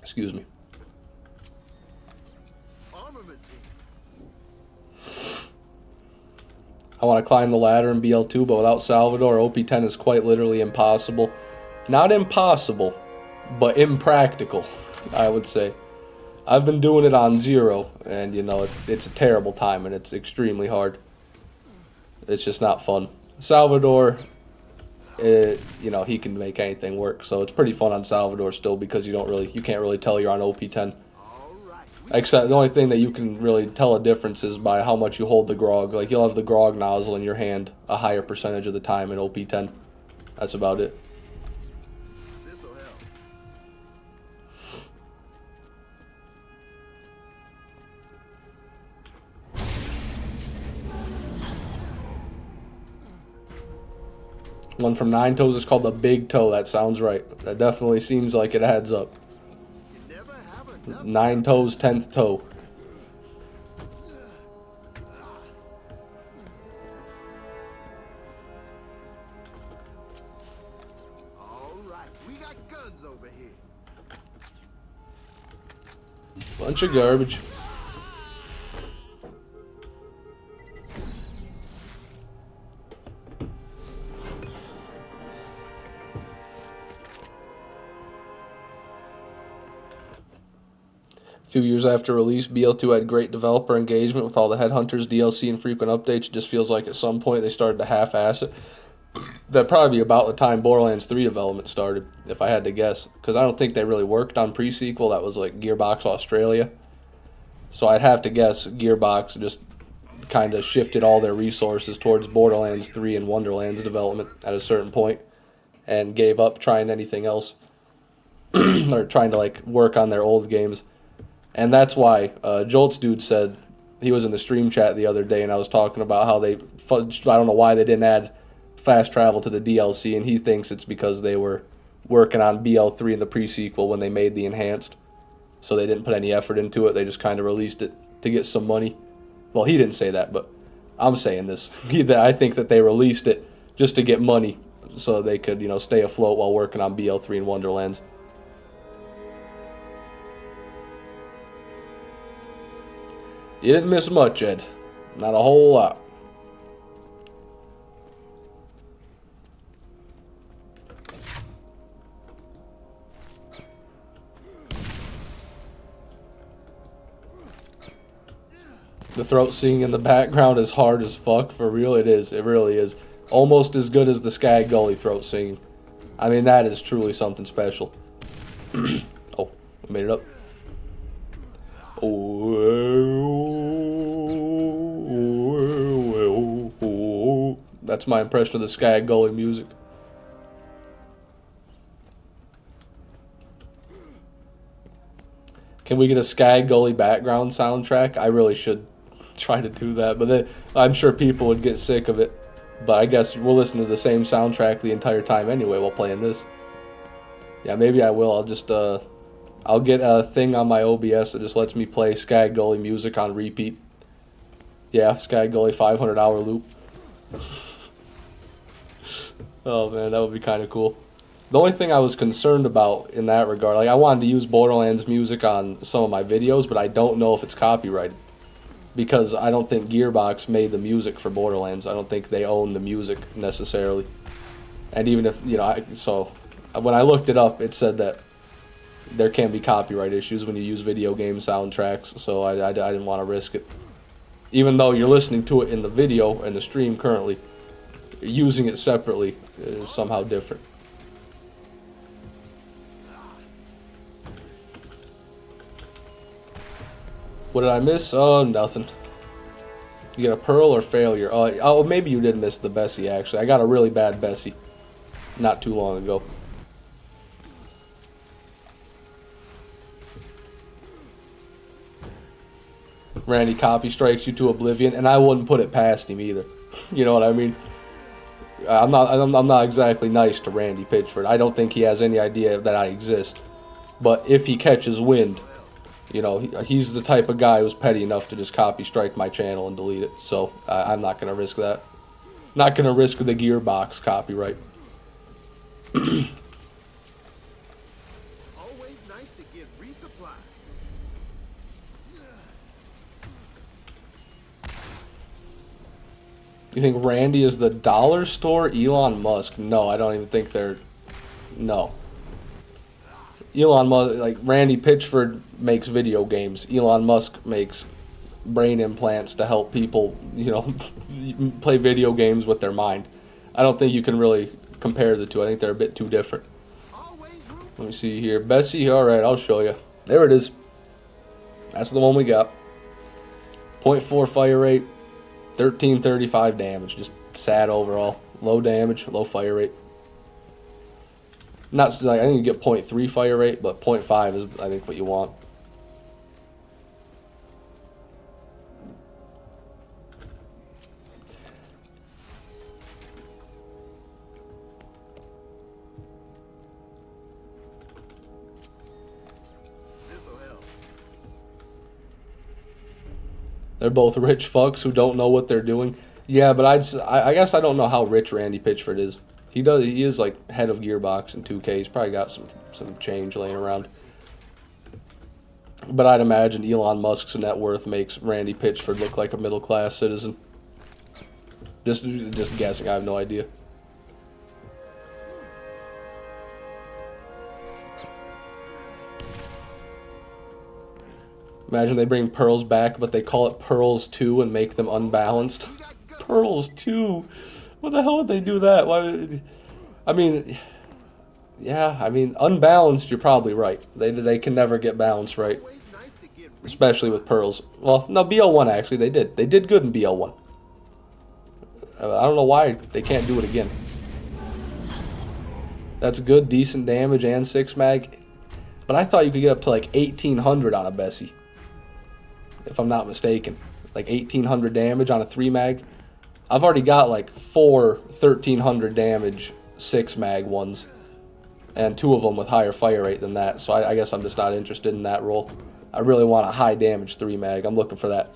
A: Excuse me.
B: Armaments here.
A: I want to climb the ladder in BL2, but without Salvador, OP10 is quite literally impossible. Not impossible, but impractical, I would say. I've been doing it on 0, and it's a terrible time, and it's extremely hard. It's just not fun. Salvador, he can make anything work, so it's pretty fun on Salvador still because you can't really tell you're on OP10.
B: All right.
A: Except the only thing that you can really tell a difference is by how much you hold the grog. Like, you'll have the grog nozzle in your hand a higher percentage of the time in OP10. That's about it.
B: This'll help.
A: One from 9 toes is called the big toe. That sounds right. That definitely seems like it adds up.
B: You never have enough.
A: 9 toes, 10th toe.
B: All right, we got guns over here.
A: Bunch of garbage. few years after release, BL2 had great developer engagement with all the Headhunters DLC and frequent updates. It just feels like at some point they started to half-ass it. That'd probably be about the time Borderlands 3 development started, if I had to guess. Because I don't think they really worked on pre-sequel. That was like Gearbox Australia. So I'd have to guess Gearbox just kind of shifted all their resources towards Borderlands 3 and Wonderlands development at a certain point and gave up trying anything else. Or trying to like work on their old games. And that's why Jolt's dude said, he was in the stream chat the other day and I was talking about how they, I don't know why they didn't add fast travel to the DLC, and he thinks it's because they were working on BL3 in the pre-sequel when they made the enhanced. So they didn't put any effort into it. They just kind of released it to get some money. Well, he didn't say that, but I'm saying this. I think that they released it just to get money so they could, stay afloat while working on BL3 and Wonderlands. You didn't miss much, Ed. Not a whole lot. The throat singing in the background is hard as fuck, for real. It is. It really is. Almost as good as the Skag Gully throat singing. I mean, that is truly something special. Oh, we made it up. That's my impression of the Skag Gully music. Can we get a Skag Gully background soundtrack? I really should try to do that, but then I'm sure people would get sick of it. But I guess we'll listen to the same soundtrack the entire time anyway while playing this. Yeah, maybe I will. I'll get a thing on my OBS that just lets me play Skag Gully music on repeat. Yeah, Skag Gully 500-hour loop. Oh man, that would be kind of cool. The only thing I was concerned about in that regard, like I wanted to use Borderlands music on some of my videos, but I don't know if it's copyrighted. Because I don't think Gearbox made the music for Borderlands. I don't think they own the music necessarily. And even if, so when I looked it up, it said that there can be copyright issues when you use video game soundtracks, so I didn't want to risk it. Even though you're listening to it in the video and the stream currently, using it separately is somehow different. What did I miss? Oh, nothing. You get a pearl or failure? Oh, maybe you did miss the Bessie, actually. I got a really bad Bessie not too long ago. Randy copy strikes you to oblivion, and I wouldn't put it past him either. You know what I mean? I'm not exactly nice to Randy Pitchford. I don't think he has any idea that I exist. But if he catches wind, he's the type of guy who's petty enough to just copy strike my channel and delete it. So I'm not going to risk that. Not going to risk the Gearbox copyright.
B: Always nice to get resupply.
A: You think Randy is the dollar store Elon Musk? No, I don't even think they're... No. Elon Musk, like Randy Pitchford makes video games. Elon Musk makes brain implants to help people, play video games with their mind. I don't think you can really compare the two. I think they're a bit too different. Let me see here. Bessie, alright, I'll show you. There it is. That's the one we got. 0.4 fire rate, 1335 damage. Just sad overall. Low damage, low fire rate. Not like I think you get 0.3 fire rate, but 0.5 is I think what you want.
B: This'll help.
A: They're both rich fucks who don't know what they're doing. Yeah, but I guess I don't know how rich Randy Pitchford is. He is like head of Gearbox in 2K. He's probably got some change laying around. But I'd imagine Elon Musk's net worth makes Randy Pitchford look like a middle class citizen. Just guessing. I have no idea. Imagine they bring Pearls back, but they call it Pearls 2 and make them unbalanced. Pearls 2? What the hell would they do that? Why? I mean, yeah, I mean, unbalanced, you're probably right. They can never get balanced right.
B: Always nice to get
A: Especially with Pearls. Well, no, BL1 actually, they did. They did good in BL1. I don't know why they can't do it again. That's good, decent damage, and 6 mag. But I thought you could get up to like 1800 on a Bessie. If I'm not mistaken. Like 1800 damage on a 3 mag. I've already got like 4 1300 damage 6 mag ones. And 2 of them with higher fire rate than that. So I guess I'm just not interested in that role. I really want a high damage 3 mag. I'm looking for that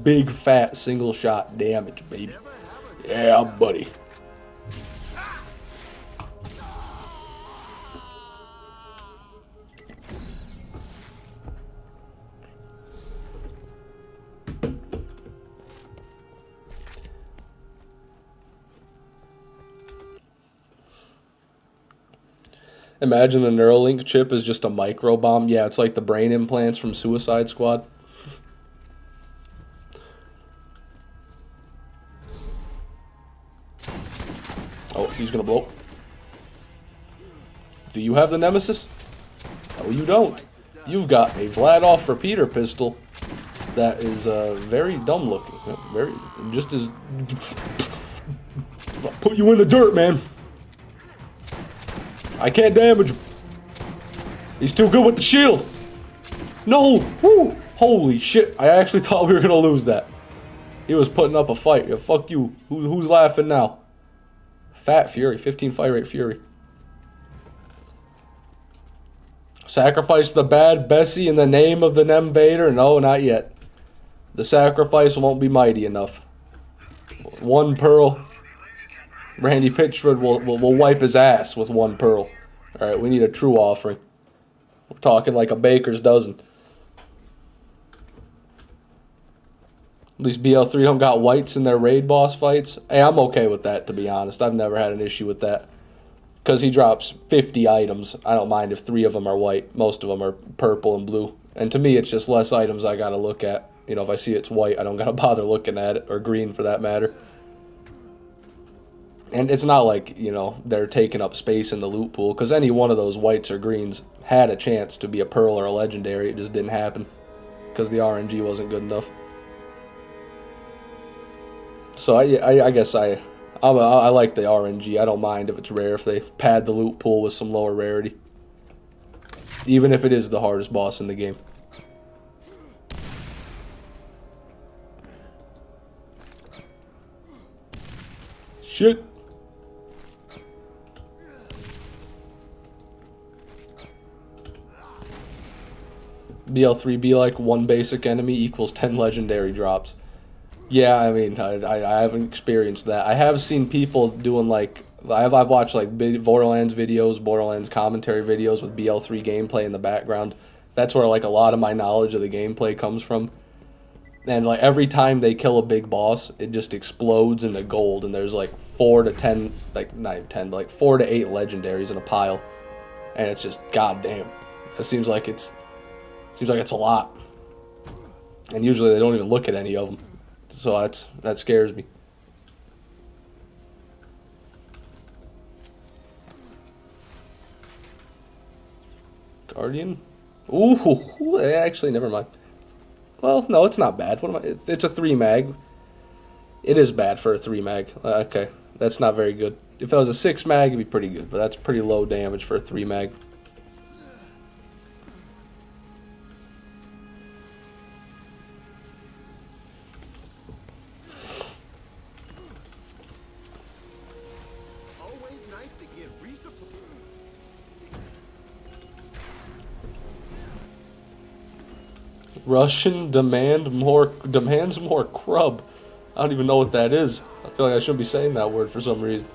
A: big fat single shot damage, baby. Yeah, buddy. Imagine the Neuralink chip is just a micro bomb. Yeah, it's like the brain implants from Suicide Squad. Oh, he's gonna blow. Do you have the Nemesis? No, you don't. You've got a Vladoff repeater pistol that is very dumb looking. Very, just as... I'll put you in the dirt, man. I can't damage him. He's too good with the shield. No! Woo! Holy shit. I actually thought we were going to lose that. He was putting up a fight. Yeah, fuck you. Who's laughing now? Fat Fury. 15 fire rate Fury. Sacrifice the bad Bessie in the name of the Invader? No, not yet. The sacrifice won't be mighty enough. 1 pearl. Randy Pitchford will wipe his ass with 1 pearl. Alright, we need a true offering. We're talking like a baker's dozen. At least BL3 don't got whites in their raid boss fights. Hey, I'm okay with that, to be honest. I've never had an issue with that. Because he drops 50 items. I don't mind if 3 of them are white. Most of them are purple and blue. And to me, it's just less items I gotta look at. You know, if I see it's white, I don't gotta bother looking at it. Or green, for that matter. And it's not like, you know, they're taking up space in the loot pool, because any one of those whites or greens had a chance to be a pearl or a legendary. It just didn't happen, because the RNG wasn't good enough. So I guess I like the RNG. I don't mind if it's rare, if they pad the loot pool with some lower rarity. Even if it is the hardest boss in the game. Shit. BL3 be like 1 basic enemy equals 10 legendary drops. Yeah, I mean, I haven't experienced that. I have seen people doing like, I've watched like Borderlands videos, Borderlands commentary videos with BL3 gameplay in the background. That's where like a lot of my knowledge of the gameplay comes from. And like every time they kill a big boss, it just explodes into gold, and there's like 4 to 10, like not even 10, but like 4 to 8 legendaries in a pile. And it's just goddamn. It seems like it's a lot. And usually they don't even look at any of them. So that scares me. Guardian? Ooh, actually, never mind. Well, no, it's not bad. What am I? It's a 3 mag. It is bad for a 3 mag. Okay, that's not very good. If it was a 6 mag, it'd be pretty good, but that's pretty low damage for a 3 mag.
B: always nice to get resupply.
A: Russian demands more crub. I don't even know what that is. I feel like I shouldn't be saying that word for some reason.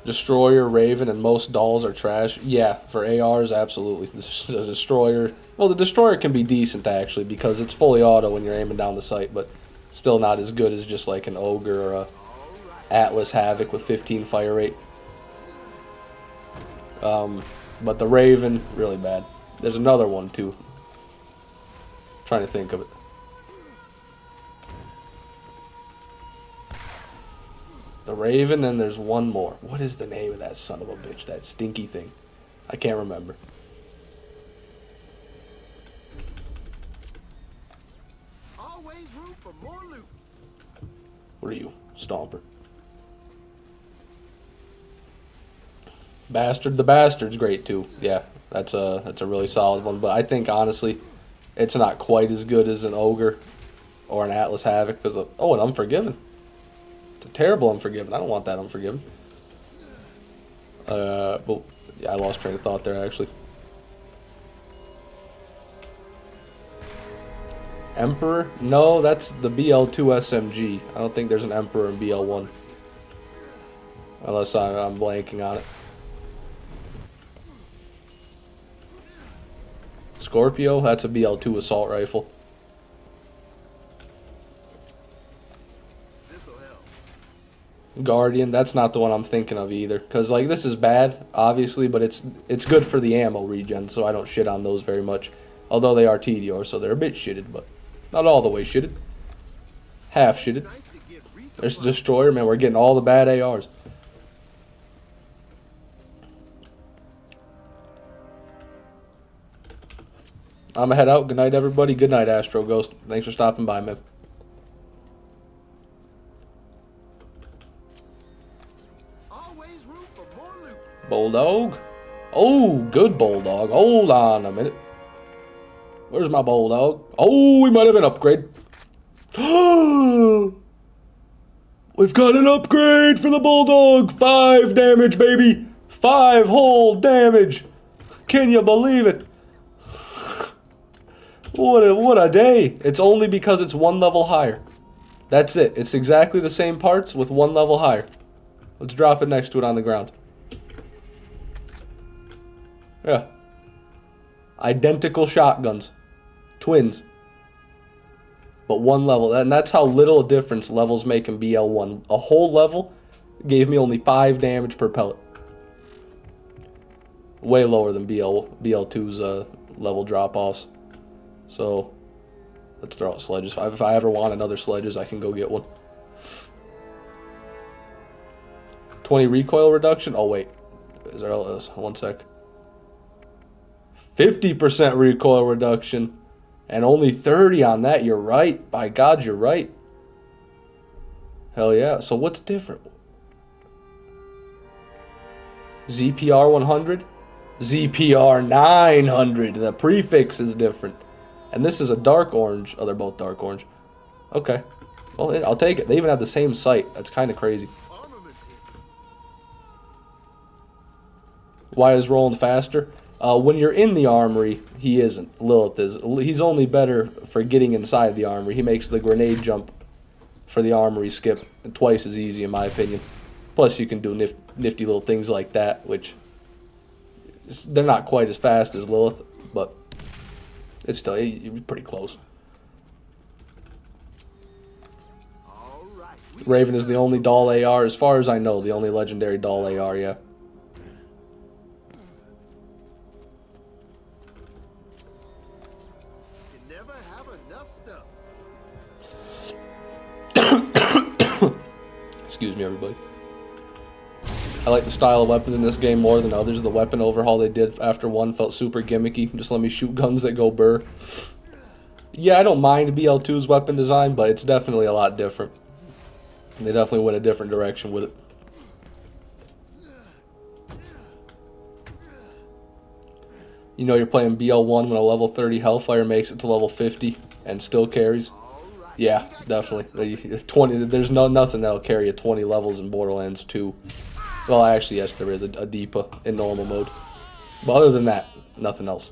A: Destroyer, Raven, and most dolls are trash. Yeah, for ARs, absolutely. The Destroyer... Well, the Destroyer can be decent, actually, because it's fully auto when you're aiming down the sight, but still not as good as just like an Ogre or a Atlas Havoc with 15 fire rate. But the Raven, really bad. There's another one too. Trying to think of it. The Raven, and there's one more. What is the name of that son of a bitch? That stinky thing. I can't remember.
B: Always room for more loot.
A: What are you, Stomper? Bastard. The Bastard's great too. Yeah, that's a really solid one. But I think honestly, it's not quite as good as an Ogre or an Atlas Havoc because of, oh, an Unforgiven. It's a terrible Unforgiven. I don't want that Unforgiven. But yeah, I lost train of thought there actually. Emperor? No, that's the BL2 SMG. I don't think there's an Emperor in BL1. Unless I'm blanking on it. Scorpio? That's a BL2 assault rifle.
B: This'll help.
A: Guardian? That's not the one I'm thinking of either. Because, like, this is bad, obviously, but it's good for the ammo regen, so I don't shit on those very much. Although they are TDR, so they're a bit shitted, but not all the way shitted. Half shitted.
B: Nice to get
A: There's
B: resupply.
A: Destroyer, man. We're getting all the bad ARs. I'm gonna head out. Good night, everybody. Good night, Astro Ghost. Thanks for stopping by, man.
B: Always room for more loot.
A: Bulldog? Oh, good Bulldog. Hold on a minute. Where's my Bulldog? Oh, we might have an upgrade. We've got an upgrade for the Bulldog. 5 damage, baby. 5 whole damage. Can you believe it? What a day. It's only because it's 1 level higher. That's it. It's exactly the same parts with 1 level higher. Let's drop it next to it on the ground. Yeah. Identical shotguns. Twins. But 1 level. And that's how little a difference levels make in BL1. A whole level gave me only 5 damage per pellet. Way lower than BL2's level drop-offs. So, let's throw out sledges. If I ever want another sledges, I can go get one. 20 recoil reduction? Oh, wait. Is there else? 1 sec. 50% recoil reduction. And only 30 on that. You're right. By God, you're right. Hell yeah. So what's different? ZPR 100? ZPR 900. The prefix is different. And this is a dark orange. Oh, they're both dark orange. Okay. Well, I'll take it. They even have the same sight. That's kind of crazy.
B: Armaments here.
A: Why is Roland faster? When you're in the armory, he isn't. Lilith is. He's only better for getting inside the armory. He makes the grenade jump for the armory skip twice as easy, in my opinion. Plus, you can do nifty little things like that, which they're not quite as fast as Lilith, but it's still pretty close.
B: All right.
A: Raven is the only doll AR, as far as I know, the only legendary doll AR, yeah.
B: Can never have enough stuff.
A: Excuse me, everybody. I like the style of weapon in this game more than others. The weapon overhaul they did after 1 felt super gimmicky. Just let me shoot guns that go burr. Yeah, I don't mind BL2's weapon design, but it's definitely a lot different. They definitely went a different direction with it. You know you're playing BL1 when a level 30 Hellfire makes it to level 50 and still carries. Yeah, definitely. 20. There's nothing that'll carry you 20 levels in Borderlands 2. Well, actually, yes, there is a Deepa in normal mode. But other than that, nothing else.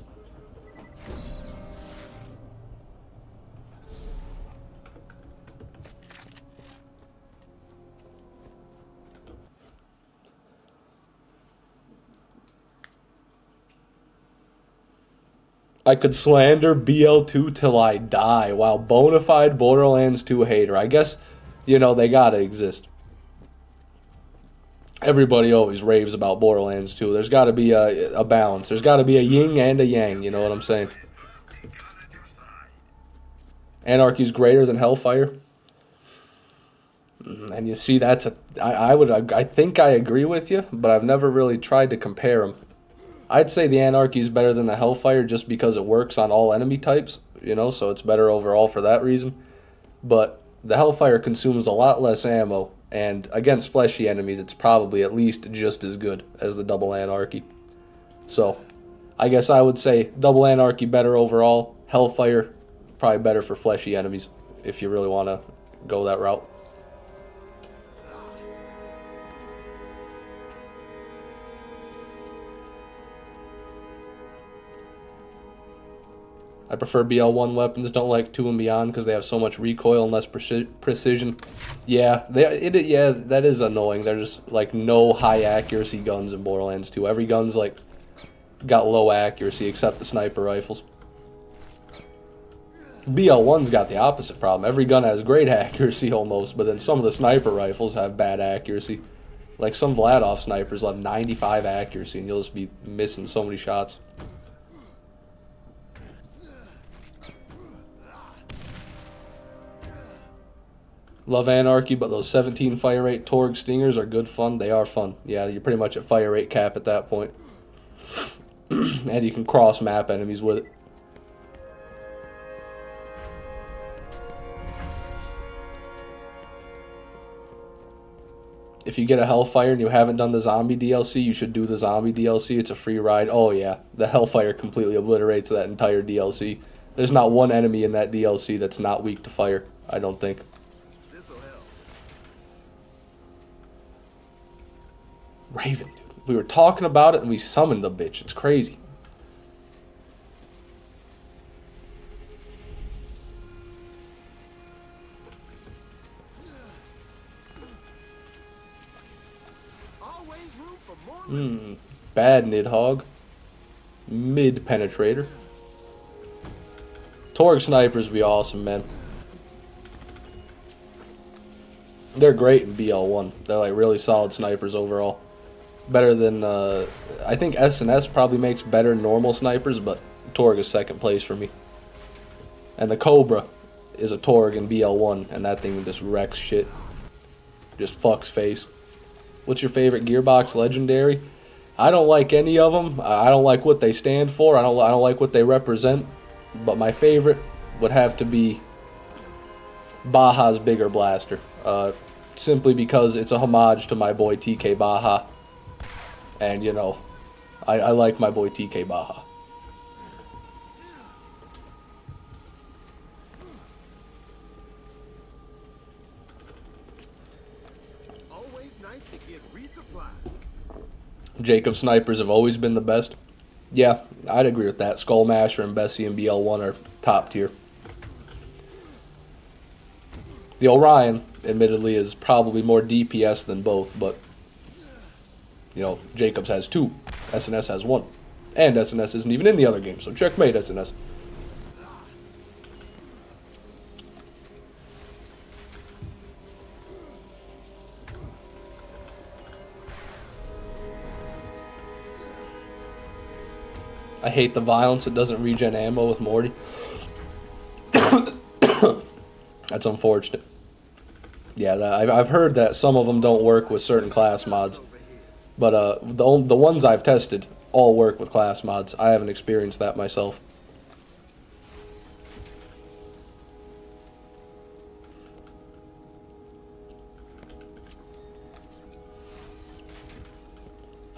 A: I could slander BL2 till I die, while bona fide Borderlands 2 hater. I guess, you know, they gotta exist. Everybody always raves about Borderlands 2. There's got to be a balance. There's got to be a yin and a yang, you know what I'm saying? Anarchy's greater than Hellfire. And you see, I think I agree with you, but I've never really tried to compare them. I'd say the Anarchy is better than the Hellfire just because it works on all enemy types, you know, so it's better overall for that reason. But the Hellfire consumes a lot less ammo, and against fleshy enemies, it's probably at least just as good as the double Anarchy. So, I guess I would say double Anarchy better overall, Hellfire probably better for fleshy enemies, if you really want to go that route. I prefer BL1 weapons, don't like 2 and beyond because they have so much recoil and less precision. Yeah, yeah, that is annoying. There's like no high accuracy guns in Borderlands 2. Every gun's like got low accuracy except the sniper rifles. BL1's got the opposite problem. Every gun has great accuracy almost, but then some of the sniper rifles have bad accuracy. Like some Vladov snipers have 95 accuracy and you'll just be missing so many shots. Love Anarchy, but those 17 fire rate Torg Stingers are good fun. They are fun. Yeah, you're pretty much at fire rate cap at that point. And you can cross map enemies with it. If you get a Hellfire and you haven't done the zombie DLC, you should do the zombie DLC. It's a free ride. Oh yeah, the Hellfire completely obliterates that entire DLC. There's not one enemy in that DLC that's not weak to fire, I don't think. Raven, dude. We were talking about it and we summoned the bitch. It's crazy. Bad Nidhogg. Mid Penetrator. Torg Snipers would be awesome, man. They're great in BL1. They're like really solid snipers overall. Better than, I think S&S probably makes better normal snipers, but Torg is second place for me. And the Cobra is a Torg in BL1, and that thing just wrecks shit. Just fucks face. What's your favorite Gearbox Legendary? I don't like any of them. I don't like what they stand for. I don't like what they represent. But my favorite would have to be Baja's Bigger Blaster. Simply because it's a homage to my boy TK Baja. And, you know, I like my boy TK Baja.
B: Always nice to get resupply.
A: Jacob snipers have always been the best. Yeah, I'd agree with that. Skullmasher and Bessie and BL1 are top tier. The Orion, admittedly, is probably more DPS than both, but you know, Jacobs has 2. SNS has 1. And SNS isn't even in the other game, so checkmate SNS. I hate the violence. It doesn't regen ammo with Morty. That's unfortunate. Yeah, I've heard that some of them don't work with certain class mods. But the ones I've tested all work with class mods. I haven't experienced that myself.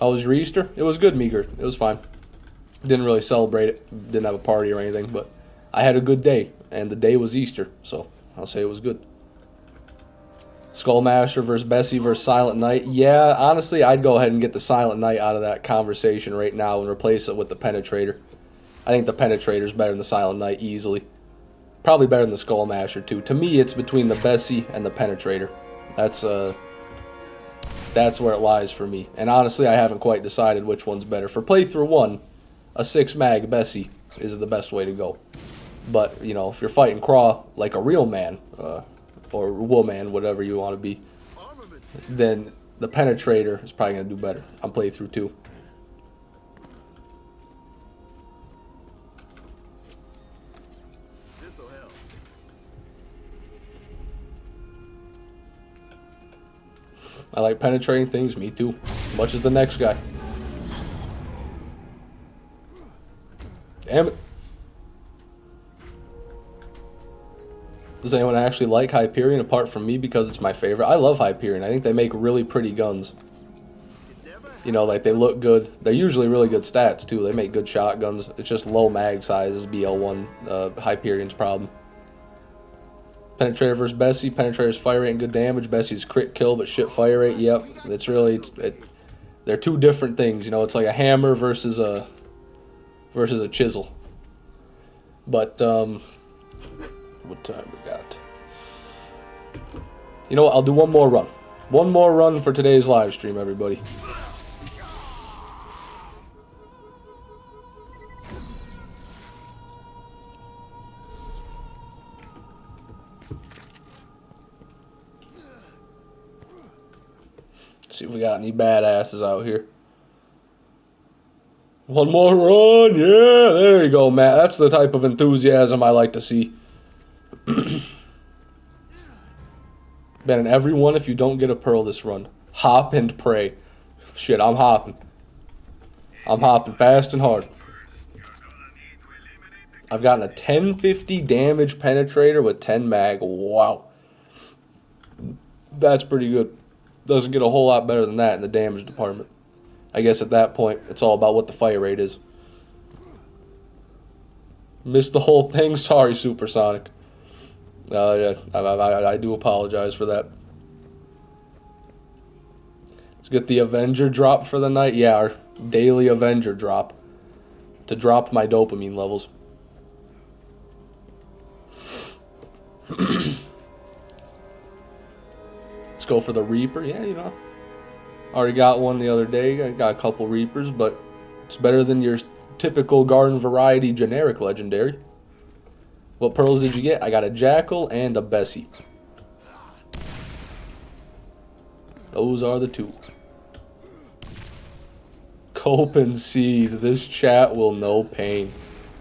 A: How was your Easter? It was good, Meager. It was fine. Didn't really celebrate it. Didn't have a party or anything, but I had a good day. And the day was Easter, so I'll say it was good. Skullmasher versus Bessie versus Silent Knight. Yeah, honestly, I'd go ahead and get the Silent Knight out of that conversation right now and replace it with the Penetrator. I think the Penetrator's better than the Silent Knight easily. Probably better than the Skullmasher, too. To me, it's between the Bessie and the Penetrator. That's where it lies for me. And honestly, I haven't quite decided which one's better. For playthrough 1, a 6-mag Bessie is the best way to go. But, you know, if you're fighting Craw like a real man, or woman, whatever you want to be, then the penetrator is probably going to do better on playthrough 2.
B: This'll help.
A: I like penetrating things, me too. As much as the next guy. Damn it. Does anyone actually like Hyperion apart from me because it's my favorite? I love Hyperion. I think they make really pretty guns. You know, like they look good. They're usually really good stats too. They make good shotguns. It's just low mag size is BL1 Hyperion's problem. Penetrator versus Bessie. Penetrator's fire rate and good damage. Bessie's crit kill but shit fire rate. Yep, it's really they're two different things. You know, it's like a hammer versus a chisel. But what time we got? You know what? I'll do one more run. One more run for today's live stream, everybody. See if we got any badasses out here. One more run. Yeah, there you go, Matt. That's the type of enthusiasm I like to see. Man, everyone, if you don't get a pearl this run, hop and pray. Shit, I'm hopping. I'm hopping fast and hard. I've gotten a 1050 damage penetrator with 10 mag. Wow. That's pretty good. Doesn't get a whole lot better than that in the damage department. I guess at that point, it's all about what the fire rate is. Missed the whole thing. Sorry, Supersonic. Yeah, I do apologize for that. Let's get the Avenger drop for the night. Yeah, our daily Avenger drop. To drop my dopamine levels. Let's go for the Reaper. Yeah, you know. Already got one the other day. I got a couple Reapers, but it's better than your typical garden variety generic legendary. What pearls did you get? I got a Jackal and a Bessie. Those are the two. Cope and seethe. This chat will know pain.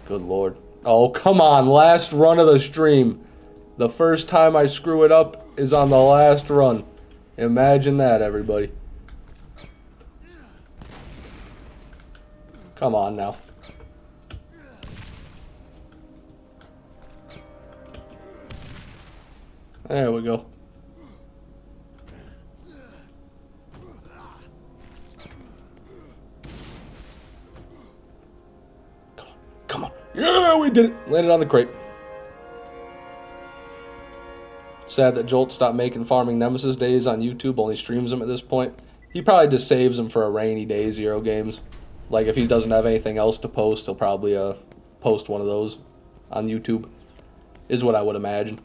A: Good lord. Oh, come on. Last run of the stream. The first time I screw it up is on the last run. Imagine that, everybody. Come on now. There we go. Come on. Yeah, we did it. Landed on the crate. Sad that Jolt stopped making farming Nemesis days on YouTube. Only streams them at this point. He probably just saves them for a rainy day Zero games. Like if he doesn't have anything else to post, he'll probably post one of those on YouTube. Is what I would imagine.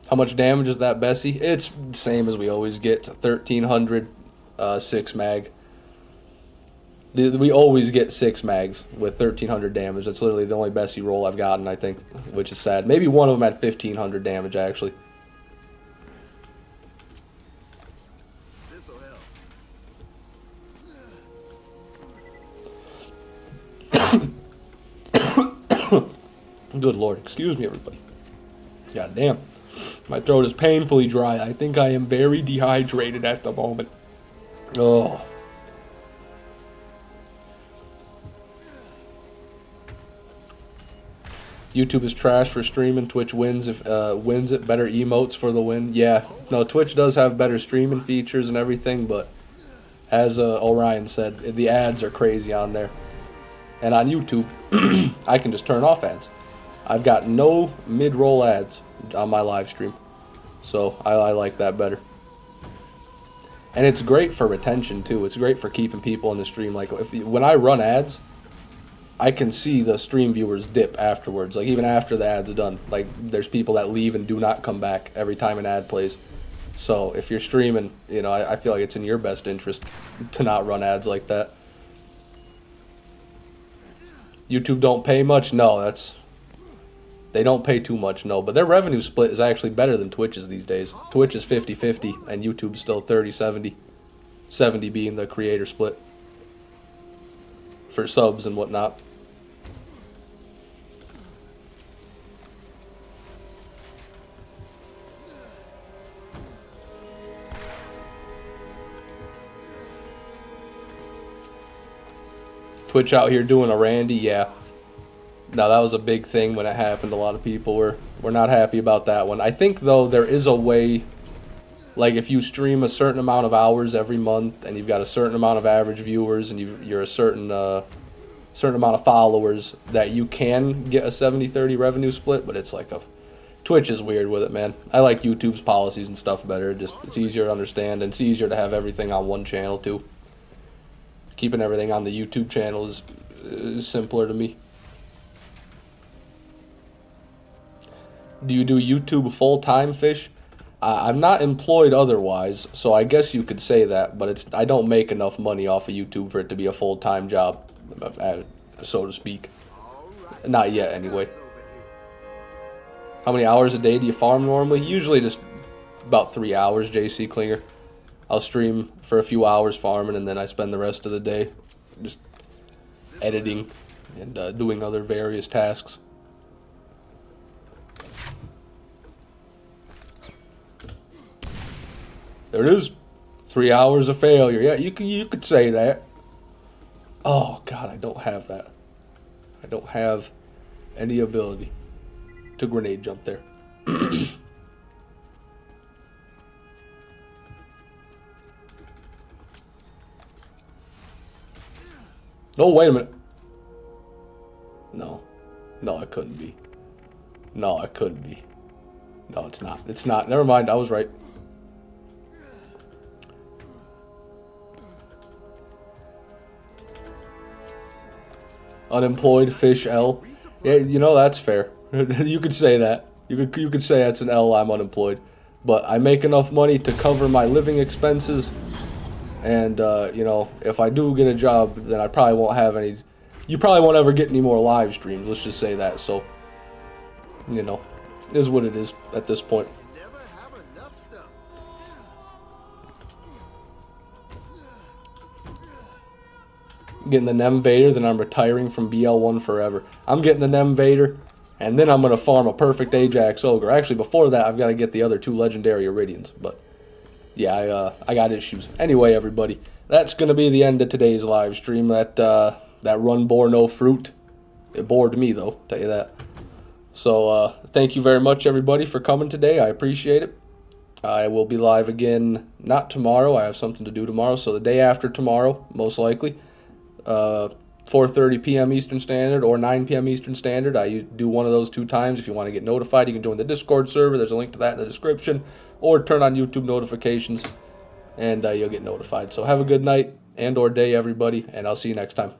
A: How much damage is that Bessie? It's the same as we always get. It's a 1300 6 mag. We always get 6 mags with 1300 damage. That's literally the only Bessie roll I've gotten, I think, which is sad. Maybe one of them had 1500 damage, actually.
B: This'll help.
A: Good lord. Excuse me, everybody. God damn. My throat is painfully dry. I think I am very dehydrated at the moment. Oh. YouTube is trash for streaming. Twitch wins if wins it. Better emotes for the win. Yeah, no, Twitch does have better streaming features and everything, but as Orion said, the ads are crazy on there. And on YouTube, I can just turn off ads. I've got no mid-roll ads on my live stream, so I like that better. And it's great for retention too. It's great for keeping people in the stream. Like when I run ads, I can see the stream viewers dip afterwards. Like even after the ad's done, like there's people that leave and do not come back every time an ad plays. So if you're streaming, you know, I feel like it's in your best interest to not run ads like that. YouTube don't pay much. No, They don't pay too much, no. But their revenue split is actually better than Twitch's these days. Twitch is 50-50, and YouTube's still 30-70. 70 being the creator split for subs and whatnot. Twitch out here doing a Randy, yeah. Now that was a big thing when it happened. A lot of people were not happy about that one. I think though there is a way, like if you stream a certain amount of hours every month and you've got a certain amount of average viewers and you're a certain amount of followers, that you can get a 70-30 revenue split. But it's like Twitch is weird with it, man. I like YouTube's policies and stuff better. It's easier to understand, and it's easier to have everything on one channel too. Keeping everything on the YouTube channel is simpler to me. Do you do YouTube full-time, Fish? I'm not employed otherwise, so I guess you could say that, but I don't make enough money off of YouTube for it to be a full-time job, so to speak. Not yet, anyway. How many hours a day do you farm normally? Usually just about 3 hours, JC Klinger. I'll stream for a few hours farming, and then I spend the rest of the day just editing and doing other various tasks. There it is. 3 hours of failure. Yeah, you could say that. Oh, God, I don't have that. I don't have any ability to grenade jump there. Oh, wait a minute. No. No, it couldn't be. No, it couldn't be. No, it's not. It's not. Never mind. I was right. Unemployed Fish L. Yeah, you know, that's fair. You could say that. You could say that's an L, I'm unemployed. But I make enough money to cover my living expenses. And, you know, if I do get a job, then I probably won't have any... You probably won't ever get any more live streams, let's just say that. So, you know, it is what it is at this point.
B: Never have enough stuff.
A: Getting the Nemesis, then I'm retiring from BL1 forever. I'm getting the Nemesis, and then I'm going to farm a perfect Ajax Ogre. Actually, before that, I've got to get the other 2 legendary Iridians, but... Yeah, I got issues. Anyway, everybody, that's going to be the end of today's live stream. That run bore no fruit. It bored me, though, tell you that. So, thank you very much, everybody, for coming today. I appreciate it. I will be live again, not tomorrow. I have something to do tomorrow, so the day after tomorrow, most likely. 4:30 p.m. Eastern Standard or 9 p.m. Eastern Standard. I do one of those 2 times. If you want to get notified, you can join the Discord server. There's a link to that in the description. Or turn on YouTube notifications, and you'll get notified. So have a good night and or day, everybody, and I'll see you next time.